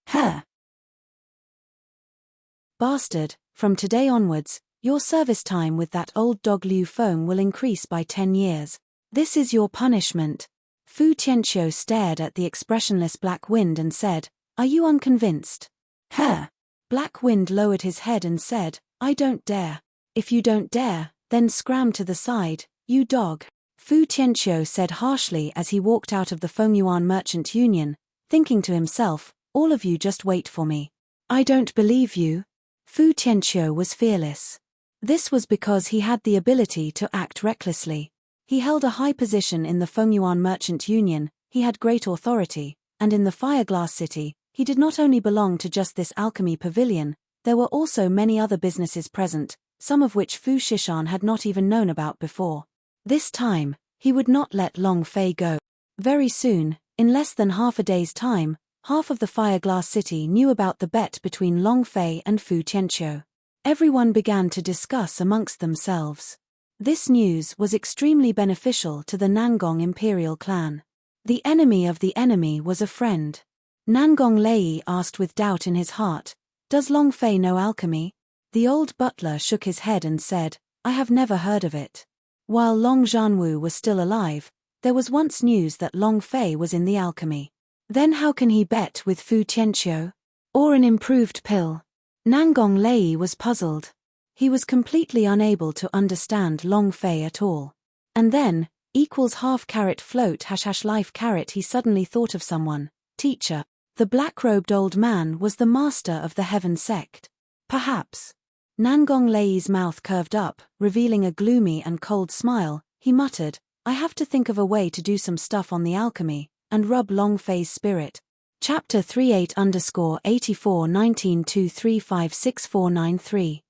[SPEAKER 1] Huh. Bastard, from today onwards, your service time with that old dog Liu Feng will increase by 10 years. This is your punishment. Fu Tianqiu stared at the expressionless Black Wind and said, Are you unconvinced? Huh. Black Wind lowered his head and said, I don't dare. If you don't dare, then scram to the side, you dog. Fu Tianqiu said harshly as he walked out of the Fengyuan Merchant Union, thinking to himself, all of you just wait for me. I don't believe you. Fu Tianqiu was fearless. This was because he had the ability to act recklessly. He held a high position in the Fengyuan Merchant Union, he had great authority, and in the Fireglass City, he did not only belong to just this alchemy pavilion, there were also many other businesses present, some of which Fu Shishan had not even known about before. This time, he would not let Long Fei go. Very soon, in less than half a day's time, half of the Fireglass City knew about the bet between Long Fei and Fu Tianqiu. Everyone began to discuss amongst themselves. This news was extremely beneficial to the Nangong imperial clan. The enemy of the enemy was a friend. Nangong Lei asked with doubt in his heart, Does Long Fei know alchemy? The old butler shook his head and said, I have never heard of it. While Long Zhanwu was still alive, there was once news that Long Fei was in the alchemy. Then how can he bet with Fu Tianqiu? Or an improved pill? Nangong Lei was puzzled. He was completely unable to understand Long Fei at all. And then, equals half carat float # life carat he suddenly thought of someone, teacher. The black-robed old man was the master of the Heaven sect. Perhaps. Nangong Lei's mouth curved up, revealing a gloomy and cold smile. He muttered, I have to think of a way to do some stuff on the alchemy, and rub Long Fei's spirit. Chapter 38_84 1923569493.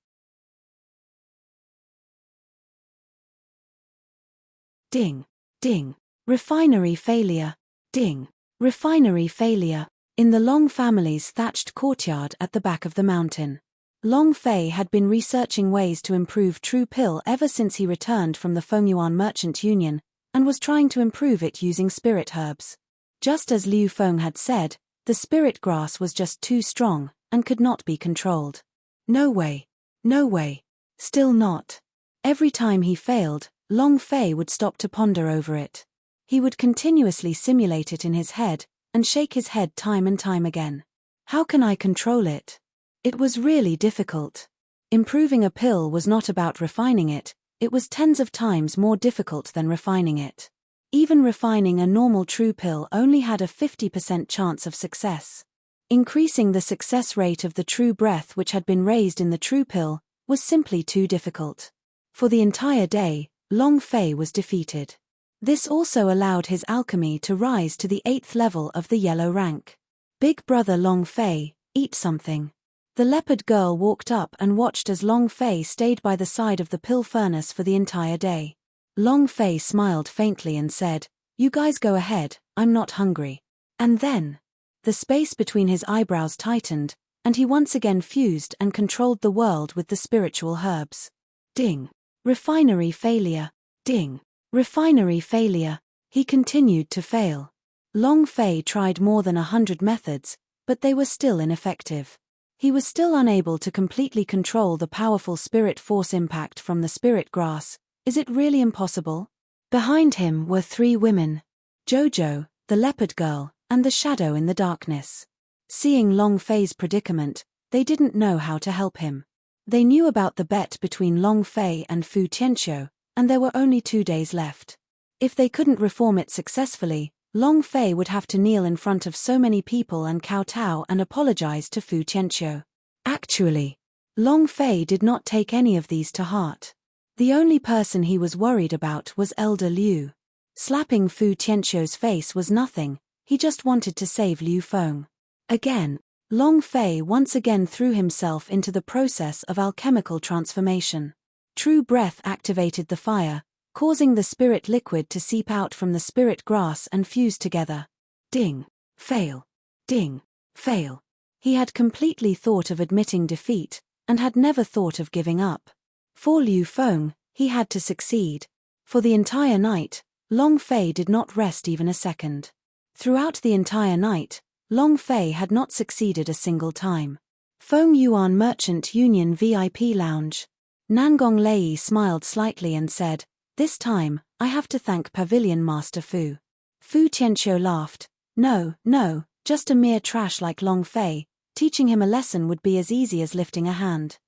[SPEAKER 1] Ding. Ding. Refinery failure. Ding. Refinery failure. In the Long family's thatched courtyard at the back of the mountain. Long Fei had been researching ways to improve True Pill ever since he returned from the Fengyuan Merchant Union, and was trying to improve it using spirit herbs. Just as Liu Feng had said, the spirit grass was just too strong, and could not be controlled. No way. No way. Still not. Every time he failed, Long Fei would stop to ponder over it. He would continuously simulate it in his head, and shake his head time and time again. How can I control it? It was really difficult. Improving a pill was not about refining it, it was tens of times more difficult than refining it. Even refining a normal true pill only had a 50% chance of success. Increasing the success rate of the true breath which had been raised in the true pill was simply too difficult. For the entire day, Long Fei was defeated. This also allowed his alchemy to rise to the 8th level of the yellow rank. Big brother Long Fei, eat something. The leopard girl walked up and watched as Long Fei stayed by the side of the pill furnace for the entire day. Long Fei smiled faintly and said, You guys go ahead, I'm not hungry. And then, the space between his eyebrows tightened, and he once again fused and controlled the world with the spiritual herbs. Ding. Refinery failure. Ding. Refinery failure. He continued to fail. Long Fei tried more than 100 methods, but they were still ineffective. He was still unable to completely control the powerful spirit force impact from the spirit grass. Is it really impossible? Behind him were 3 women. Jojo, the leopard girl, and the shadow in the darkness. Seeing Long Fei's predicament, they didn't know how to help him. They knew about the bet between Long Fei and Fu Tianqiu, and there were only 2 days left. If they couldn't reform it successfully, Long Fei would have to kneel in front of so many people and kowtow and apologize to Fu Tianqiu. Actually, Long Fei did not take any of these to heart. The only person he was worried about was Elder Liu. Slapping Fu Tianqiu's face was nothing, he just wanted to save Liu Feng. Again, Long Fei once again threw himself into the process of alchemical transformation. True breath activated the fire, causing the spirit liquid to seep out from the spirit grass and fuse together. Ding. Fail. Ding. Fail. He had completely thought of admitting defeat, and had never thought of giving up. For Liu Feng, he had to succeed. For the entire night, Long Fei did not rest even a second. Throughout the entire night, Long Fei had not succeeded a single time. Feng Yuan Merchant Union VIP Lounge. Nangong Lei smiled slightly and said, "This time, I have to thank Pavilion Master Fu." Fu Tianqiu laughed. No, just a mere trash like Long Fei. Teaching him a lesson would be as easy as lifting a hand.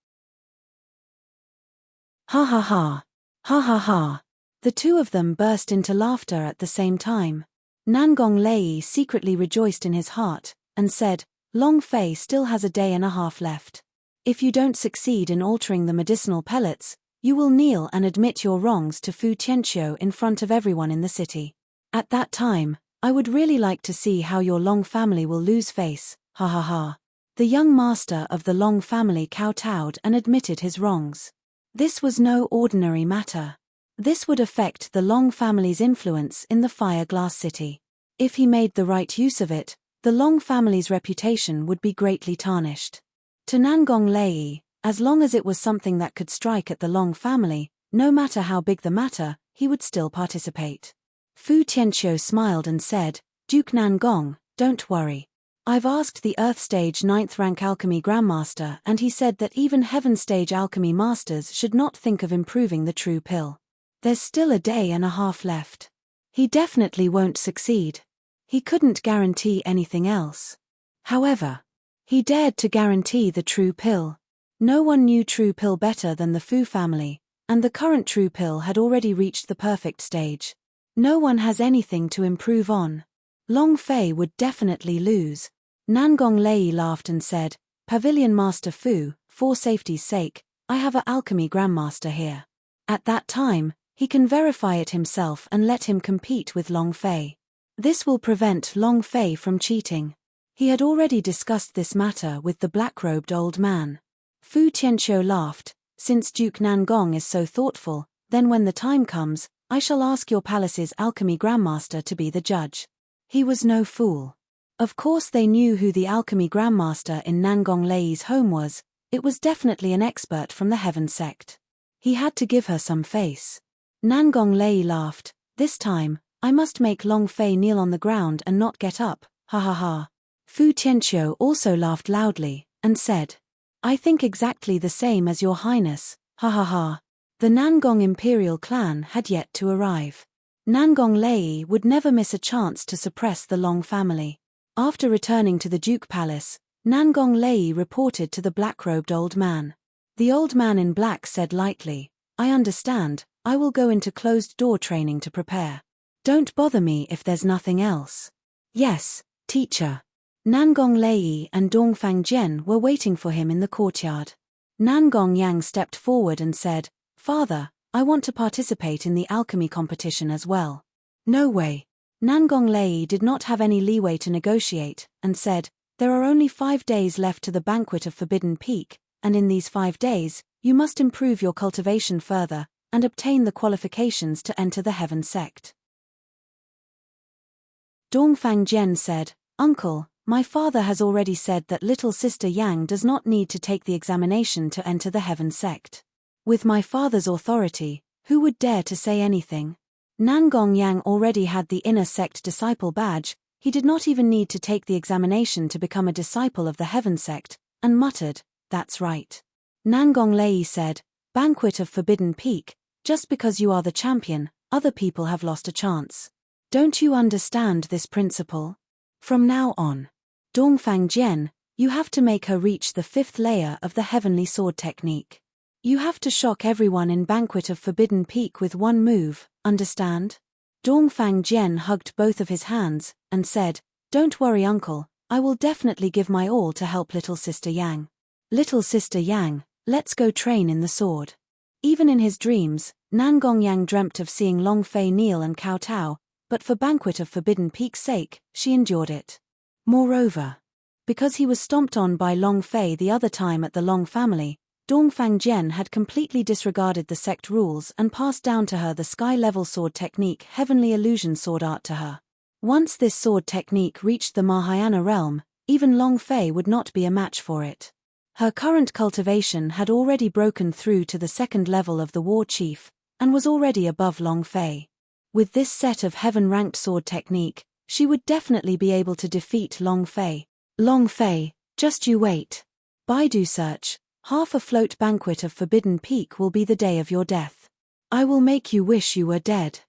[SPEAKER 1] Ha ha ha. Ha ha ha. The two of them burst into laughter at the same time. Nangong Lei secretly rejoiced in his heart, and said, Long Fei still has a day and a half left. If you don't succeed in altering the medicinal pellets, you will kneel and admit your wrongs to Fu Tianqiu in front of everyone in the city. At that time, I would really like to see how your Long family will lose face, ha ha ha. The young master of the Long family kowtowed and admitted his wrongs. This was no ordinary matter. This would affect the Long family's influence in the Fire Glass City. If he made the right use of it, the Long family's reputation would be greatly tarnished. To Nangong Lei, as long as it was something that could strike at the Long family, no matter how big the matter, he would still participate. Fu Tianqiu smiled and said, Duke Nangong, don't worry. I've asked the Earth Stage 9th rank Alchemy Grandmaster and he said that even Heaven Stage Alchemy Masters should not think of improving the true pill. There's still a day and a half left. He definitely won't succeed. He couldn't guarantee anything else. However, he dared to guarantee the true pill. No one knew true pill better than the Fu family, and the current true pill had already reached the perfect stage. No one has anything to improve on. Long Fei would definitely lose. Nangong Lei laughed and said, Pavilion Master Fu, for safety's sake, I have a alchemy grandmaster here. At that time, he can verify it himself and let him compete with Long Fei. This will prevent Long Fei from cheating. He had already discussed this matter with the black-robed old man. Fu Tianqiu laughed, since Duke Nangong is so thoughtful, then when the time comes, I shall ask your palace's alchemy grandmaster to be the judge. He was no fool. Of course they knew who the alchemy grandmaster in Nangong Lei's home was. It was definitely an expert from the Heaven sect. He had to give her some face. Nangong Lei laughed, this time, I must make Long Fei kneel on the ground and not get up, ha ha ha. Fu Tianqiu also laughed loudly, and said, I think exactly the same as your highness, ha ha ha. The Nangong imperial clan had yet to arrive. Nangong Lei would never miss a chance to suppress the Long family. After returning to the Duke Palace, Nangong Lei reported to the black-robed old man. The old man in black said lightly, I understand, I will go into closed-door training to prepare. Don't bother me if there's nothing else. Yes, teacher. Nangong Lei and Dongfang Jian were waiting for him in the courtyard. Nangong Yang stepped forward and said, Father, I want to participate in the alchemy competition as well. No way. Nangong Lei did not have any leeway to negotiate, and said, there are only 5 days left to the banquet of Forbidden Peak, and in these 5 days, you must improve your cultivation further, and obtain the qualifications to enter the Heaven sect. Dongfang Jian said, Uncle, my father has already said that little sister Yang does not need to take the examination to enter the Heaven sect. With my father's authority, who would dare to say anything? Nangong Yang already had the inner sect disciple badge, he did not even need to take the examination to become a disciple of the Heaven sect, and muttered, that's right. Nangong Lei said, Banquet of Forbidden Peak, just because you are the champion, other people have lost a chance. Don't you understand this principle? From now on, Dongfang Jian, you have to make her reach the 5th layer of the Heavenly Sword technique. You have to shock everyone in Banquet of Forbidden Peak with one move, understand? Dongfang Jian hugged both of his hands, and said, Don't worry uncle, I will definitely give my all to help little sister Yang. Little sister Yang, let's go train in the sword. Even in his dreams, Nangong Yang dreamt of seeing Long Fei kneel and kowtow, but for Banquet of Forbidden Peak's sake, she endured it. Moreover, because he was stomped on by Long Fei the other time at the Long family, Dongfang Jian had completely disregarded the sect rules and passed down to her the sky-level sword technique Heavenly Illusion sword art to her. Once this sword technique reached the Mahayana realm, even Long Fei would not be a match for it. Her current cultivation had already broken through to the second level of the war chief, and was already above Long Fei. With this set of heaven-ranked sword technique, she would definitely be able to defeat Long Fei. Long Fei, just you wait. Baidu search, half a float banquet of Forbidden Peak will be the day of your death. I will make you wish you were dead.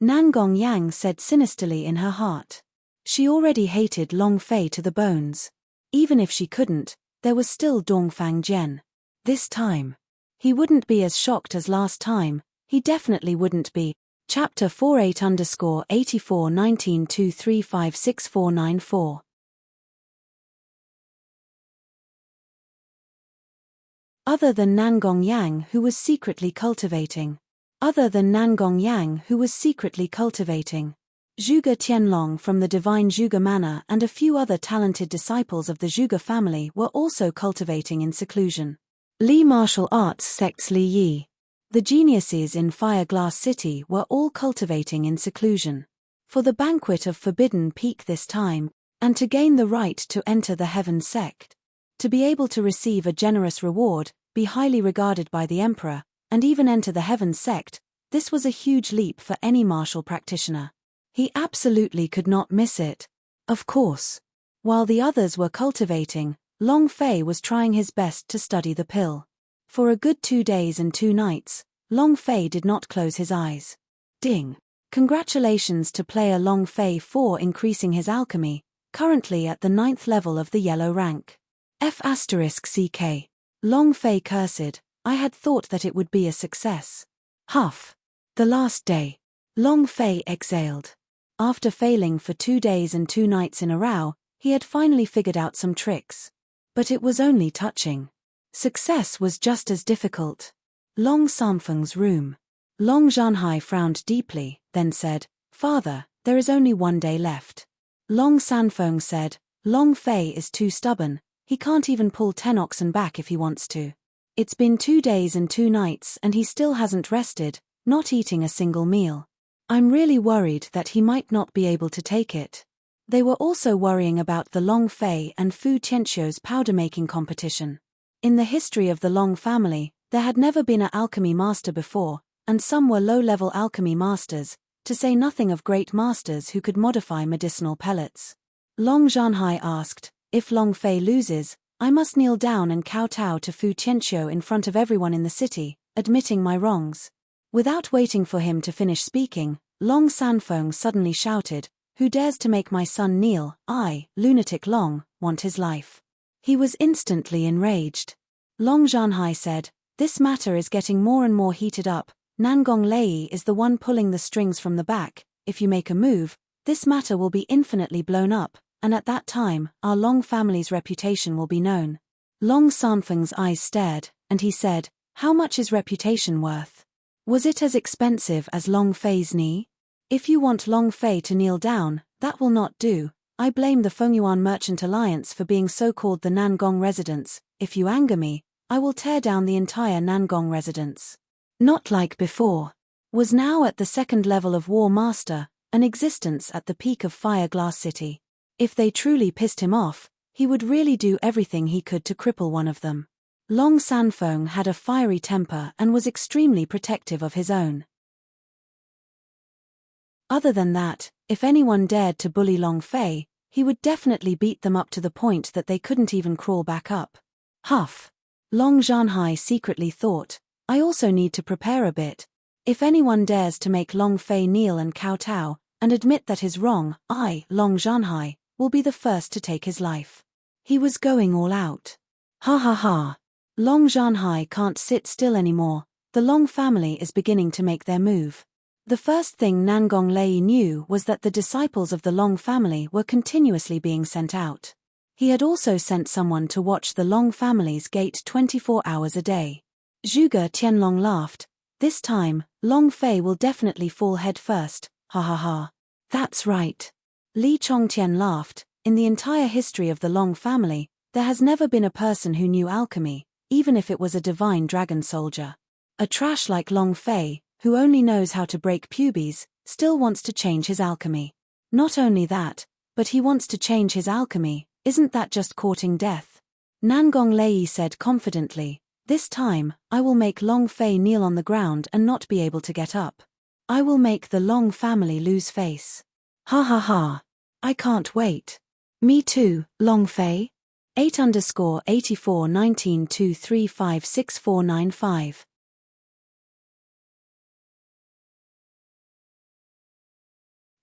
[SPEAKER 1] Nangong Yang said sinisterly in her heart. She already hated Long Fei to the bones. Even if she couldn't, there was still Dongfang Jian. This time, he wouldn't be as shocked as last time, he definitely wouldn't be. Chapter 48_841923569494. Other than Nangong Yang who was secretly cultivating. Zhuge Tianlong from the divine Zhuge manor and a few other talented disciples of the Zhuge family were also cultivating in seclusion. Li martial arts sects Li Yi. The geniuses in Fire Glass City were all cultivating in seclusion. For the banquet of Forbidden Peak this time, and to gain the right to enter the Heaven sect. To be able to receive a generous reward, be highly regarded by the Emperor, and even enter the Heaven sect, this was a huge leap for any martial practitioner. He absolutely could not miss it. Of course. While the others were cultivating, Long Fei was trying his best to study the pill. For a good 2 days and 2 nights, Long Fei did not close his eyes. Ding! Congratulations to player Long Fei for increasing his alchemy, currently at the 9th level of the yellow rank. F***CK. Long Fei cursed, I had thought that it would be a success. Huff. The last day. Long Fei exhaled. After failing for 2 days and 2 nights in a row, he had finally figured out some tricks. But it was only touching. Success was just as difficult. Long Sanfeng's room. Long Zhanhai frowned deeply, then said, Father, there is only 1 day left. Long Sanfeng said, Long Fei is too stubborn, he can't even pull 10 oxen back if he wants to. It's been 2 days and 2 nights and he still hasn't rested, not eating a single meal. I'm really worried that he might not be able to take it. They were also worrying about the Long Fei and Fu Tianqiu's powder-making competition. In the history of the Long family, there had never been an alchemy master before, and some were low-level alchemy masters, to say nothing of great masters who could modify medicinal pellets. Long Zhanhai asked, if Long Fei loses, I must kneel down and kowtow to Fu Tianqiu in front of everyone in the city, admitting my wrongs. Without waiting for him to finish speaking, Long Sanfeng suddenly shouted, Who dares to make my son kneel? I, lunatic Long, want his life. He was instantly enraged. Long Zhanhai said, This matter is getting more and more heated up. Nangong Lei is the one pulling the strings from the back. If you make a move, this matter will be infinitely blown up, and at that time, our Long family's reputation will be known. Long Sanfeng's eyes stared, and he said, How much is reputation worth? Was it as expensive as Long Fei's knee? If you want Long Fei to kneel down, that will not do. I blame the Fengyuan Merchant Alliance for being so-called the Nangong residence. If you anger me, I will tear down the entire Nangong residence. Not like before. Was now at the 2nd level of War Master, an existence at the peak of Fire Glass City. If they truly pissed him off, he would really do everything he could to cripple one of them. Long Sanfeng had a fiery temper and was extremely protective of his own. Other than that, if anyone dared to bully Long Fei, he would definitely beat them up to the point that they couldn't even crawl back up. Huff. Long Zhanhai secretly thought, I also need to prepare a bit. If anyone dares to make Long Fei kneel and kowtow, and admit that is wrong, I, Long Zhanhai, will be the first to take his life. He was going all out. Ha ha ha. Long Zhanhai can't sit still anymore, the Long family is beginning to make their move. The first thing Nangong Lei knew was that the disciples of the Long family were continuously being sent out. He had also sent someone to watch the Long family's gate 24 hours a day. Zhuge Tianlong laughed. This time, Long Fei will definitely fall head first, ha ha ha. That's right. Li Chongtian laughed. In the entire history of the Long family, there has never been a person who knew alchemy, even if it was a divine dragon soldier. A trash like Long Fei, who only knows how to break pubes, still wants to change his alchemy. Not only that, but he wants to change his alchemy. Isn't that just courting death? Nangong Lei said confidently, "This time, I will make Long Fei kneel on the ground and not be able to get up. I will make the Long family lose face. Ha ha ha. I can't wait." Me too, Long Fei. 8_8419235645.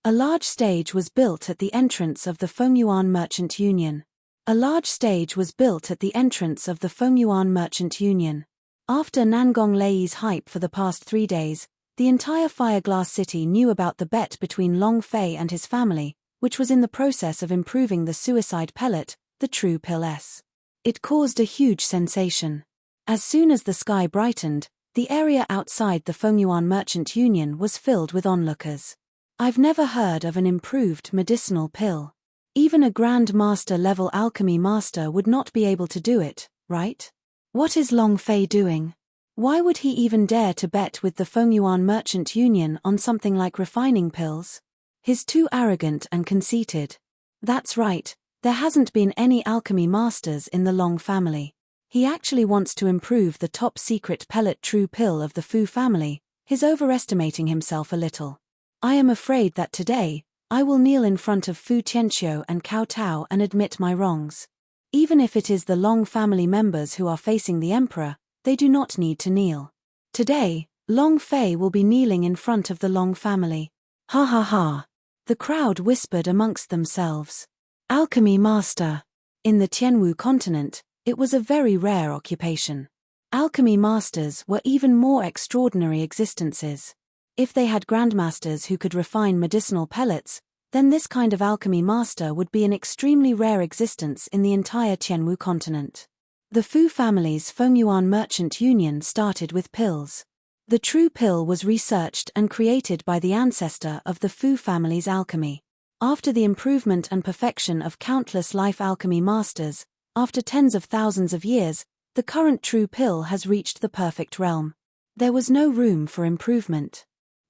[SPEAKER 1] A large stage was built at the entrance of the Fengyuan Merchant Union. A large stage was built at the entrance of the Fengyuan Merchant Union. After Nangong Lei's hype for the past 3 days, the entire Fireglass City knew about the bet between Long Fei and his family, which was in the process of improving the suicide pellet, the True Pill S. It caused a huge sensation. As soon as the sky brightened, the area outside the Fengyuan Merchant Union was filled with onlookers. I've never heard of an improved medicinal pill. Even a Grand Master level alchemy master would not be able to do it, right? What is Long Fei doing? Why would he even dare to bet with the Fengyuan Merchant Union on something like refining pills? He's too arrogant and conceited. That's right, there hasn't been any alchemy masters in the Long family. He actually wants to improve the top secret pellet True Pill of the Fu family. He's overestimating himself a little. I am afraid that today, I will kneel in front of Fu Tianqiu and Cao Tao and admit my wrongs. Even if it is the Long family members who are facing the emperor, they do not need to kneel. Today, Long Fei will be kneeling in front of the Long family. Ha ha ha. The crowd whispered amongst themselves. Alchemy master. In the Tianwu continent, it was a very rare occupation. Alchemy masters were even more extraordinary existences. If they had grandmasters who could refine medicinal pellets, then this kind of alchemy master would be an extremely rare existence in the entire Tianwu continent. The Fu family's Fengyuan Merchant Union started with pills. The True Pill was researched and created by the ancestor of the Fu family's alchemy. After the improvement and perfection of countless life alchemy masters, after tens of thousands of years, the current True Pill has reached the perfect realm. There was no room for improvement.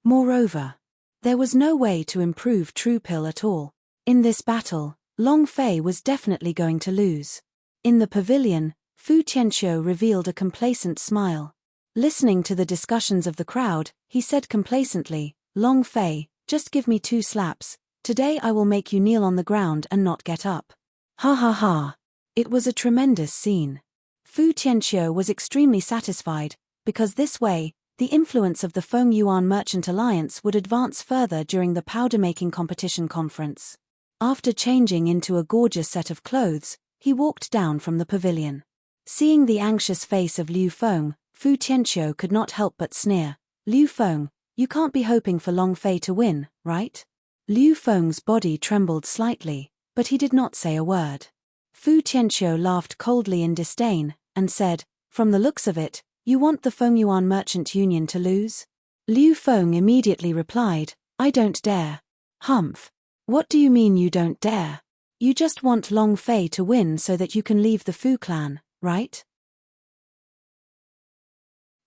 [SPEAKER 1] Moreover, there was no way to improve True Pill at all. In this battle, Long Fei was definitely going to lose. In the pavilion, Fu Tianqiu revealed a complacent smile. Listening to the discussions of the crowd, he said complacently, "Long Fei, just give me 2 slaps. Today I will make you kneel on the ground and not get up." Ha ha ha. It was a tremendous scene. Fu Tianqiu was extremely satisfied, because this way, the influence of the Fengyuan Merchant Alliance would advance further during the powder-making competition conference. After changing into a gorgeous set of clothes, he walked down from the pavilion. Seeing the anxious face of Liu Feng, Fu Tianqiu could not help but sneer. "Liu Feng, you can't be hoping for Long Fei to win, right?" Liu Feng's body trembled slightly, but he did not say a word. Fu Tianqiu laughed coldly in disdain, and said, "From the looks of it, you want the Fengyuan Merchant Union to lose?" Liu Feng immediately replied, "I don't dare." "Humph. What do you mean you don't dare? You just want Long Fei to win so that you can leave the Fu clan, right?"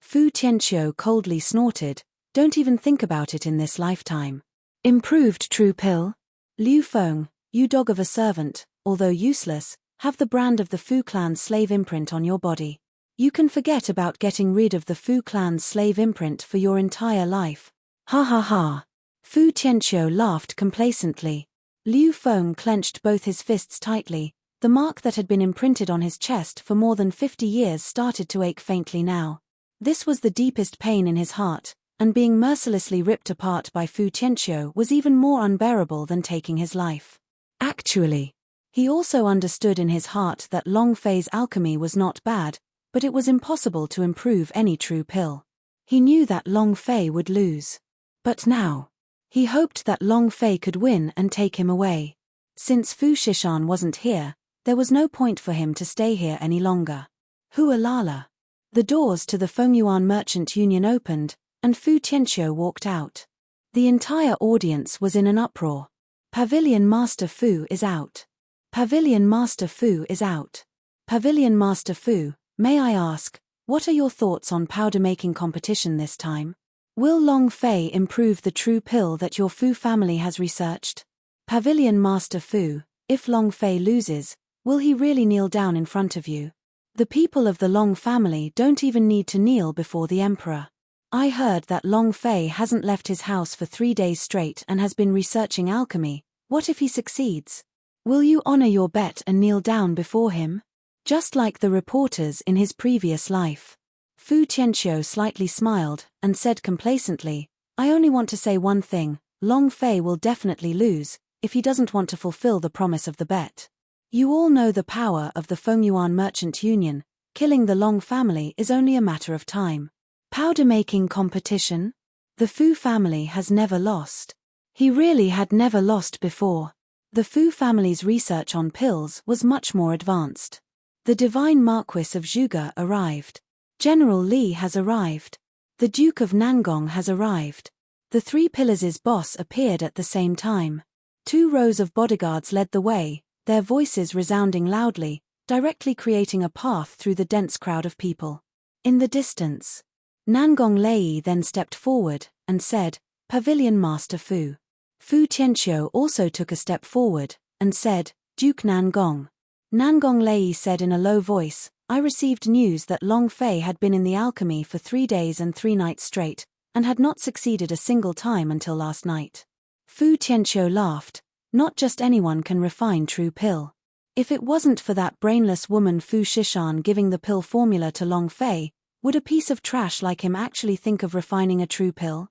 [SPEAKER 1] Fu Tianqiu coldly snorted, "Don't even think about it in this lifetime." Improved True Pill? Liu Feng, you dog of a servant, although useless, have the brand of the Fu clan's slave imprint on your body. You can forget about getting rid of the Fu clan's slave imprint for your entire life. Ha ha ha. Fu Tianqiu laughed complacently. Liu Feng clenched both his fists tightly. The mark that had been imprinted on his chest for more than 50 years started to ache faintly now. This was the deepest pain in his heart, and being mercilessly ripped apart by Fu Tianqiu was even more unbearable than taking his life. Actually, he also understood in his heart that Long Fei's alchemy was not bad, but it was impossible to improve any True Pill. He knew that Long Fei would lose. But now, he hoped that Long Fei could win and take him away. Since Fu Shishan wasn't here, there was no point for him to stay here any longer. Hualala. The doors to the Fengyuan Merchant Union opened, and Fu Tianqiu walked out. The entire audience was in an uproar. Pavilion Master Fu is out. Pavilion Master Fu is out. Pavilion Master Fu, may I ask, what are your thoughts on powder-making competition this time? Will Long Fei improve the True Pill that your Fu family has researched? Pavilion Master Fu, if Long Fei loses, will he really kneel down in front of you? The people of the Long family don't even need to kneel before the emperor. I heard that Long Fei hasn't left his house for 3 days straight and has been researching alchemy. What if he succeeds? Will you honor your bet and kneel down before him? Just like the reporters in his previous life. Fu Tianqiu slightly smiled and said complacently, I only want to say one thing, Long Fei will definitely lose, if he doesn't want to fulfill the promise of the bet. You all know the power of the Fengyuan Merchant Union. Killing the Long family is only a matter of time. Powder-making competition? The Fu family has never lost. He really had never lost before. The Fu family's research on pills was much more advanced. The Divine Marquis of Zhuge arrived. General Li has arrived. The Duke of Nangong has arrived. The Three Pillars' boss appeared at the same time. 2 rows of bodyguards led the way, their voices resounding loudly, directly creating a path through the dense crowd of people. In the distance, Nangong Lei then stepped forward and said, Pavilion Master Fu. Fu Tianqiu also took a step forward and said, Duke Nangong. Nangong Lei said in a low voice, I received news that Long Fei had been in the alchemy for 3 days and 3 nights straight, and had not succeeded a single time until last night. Fu Tianqiu laughed. Not just anyone can refine true pill. If it wasn't for that brainless woman Fu Shishan giving the pill formula to Long Fei, would a piece of trash like him actually think of refining a true pill?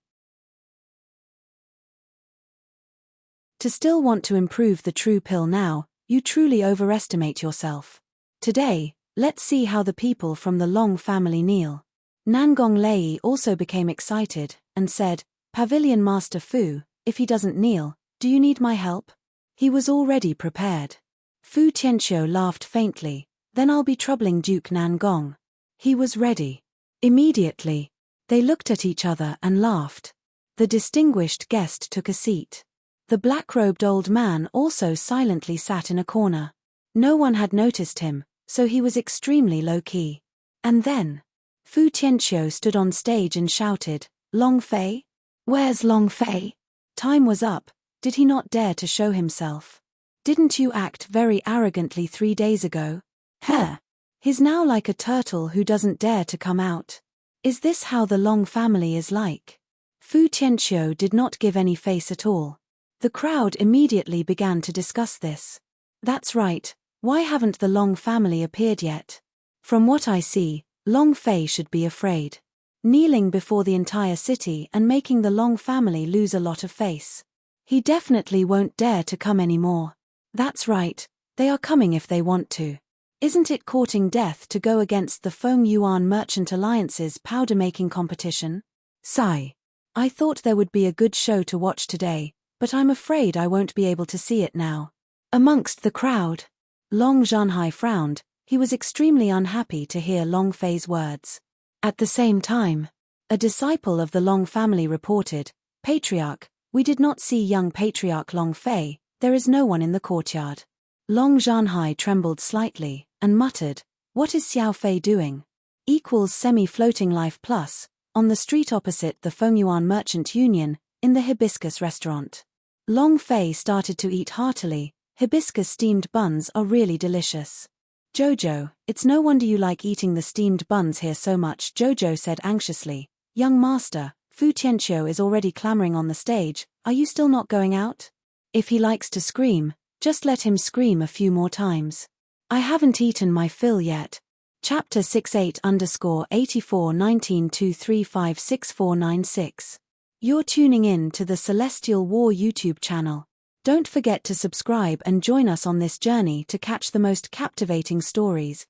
[SPEAKER 1] To still want to improve the true pill now, you truly overestimate yourself. Today, let's see how the people from the Long family kneel. Nangong Lei also became excited and said, Pavilion Master Fu, if he doesn't kneel, do you need my help? He was already prepared. Fu Tianqiu laughed faintly, then I'll be troubling Duke Nangong. He was ready. Immediately, they looked at each other and laughed. The distinguished guest took a seat. The black-robed old man also silently sat in a corner. No one had noticed him, so he was extremely low-key. And then, Fu Tianqiu stood on stage and shouted, Long Fei? Where's Long Fei? Time was up. Did he not dare to show himself? Didn't you act very arrogantly 3 days ago? Heh. He's now like a turtle who doesn't dare to come out. Is this how the Long family is like? Fu Tianqiu did not give any face at all. The crowd immediately began to discuss this. That's right, why haven't the Long family appeared yet? From what I see, Long Fei should be afraid. Kneeling before the entire city and making the Long family lose a lot of face. He definitely won't dare to come anymore. That's right, they are coming if they want to. Isn't it courting death to go against the Fengyuan Merchant Alliance's powder-making competition? Sigh. I thought there would be a good show to watch today, but I'm afraid I won't be able to see it now. Amongst the crowd, Long Zhanhai frowned. He was extremely unhappy to hear Long Fei's words. At the same time, a disciple of the Long family reported, Patriarch, we did not see young Patriarch Long Fei, there is no one in the courtyard. Long Zhanhai trembled slightly, and muttered, what is Xiao Fei doing? Equals semi-floating life plus, on the street opposite the Fengyuan Merchant Union, in the Hibiscus restaurant. Long Fei started to eat heartily. Hibiscus steamed buns are really delicious. Jojo, it's no wonder you like eating the steamed buns here so much, Jojo said anxiously. Young master, Fu Tianqiu is already clamoring on the stage, are you still not going out? If he likes to scream, just let him scream a few more times. I haven't eaten my fill yet. Chapter 68_8419235646. You're tuning in to the Celestial War YouTube channel. Don't forget to subscribe and join us on this journey to catch the most captivating stories,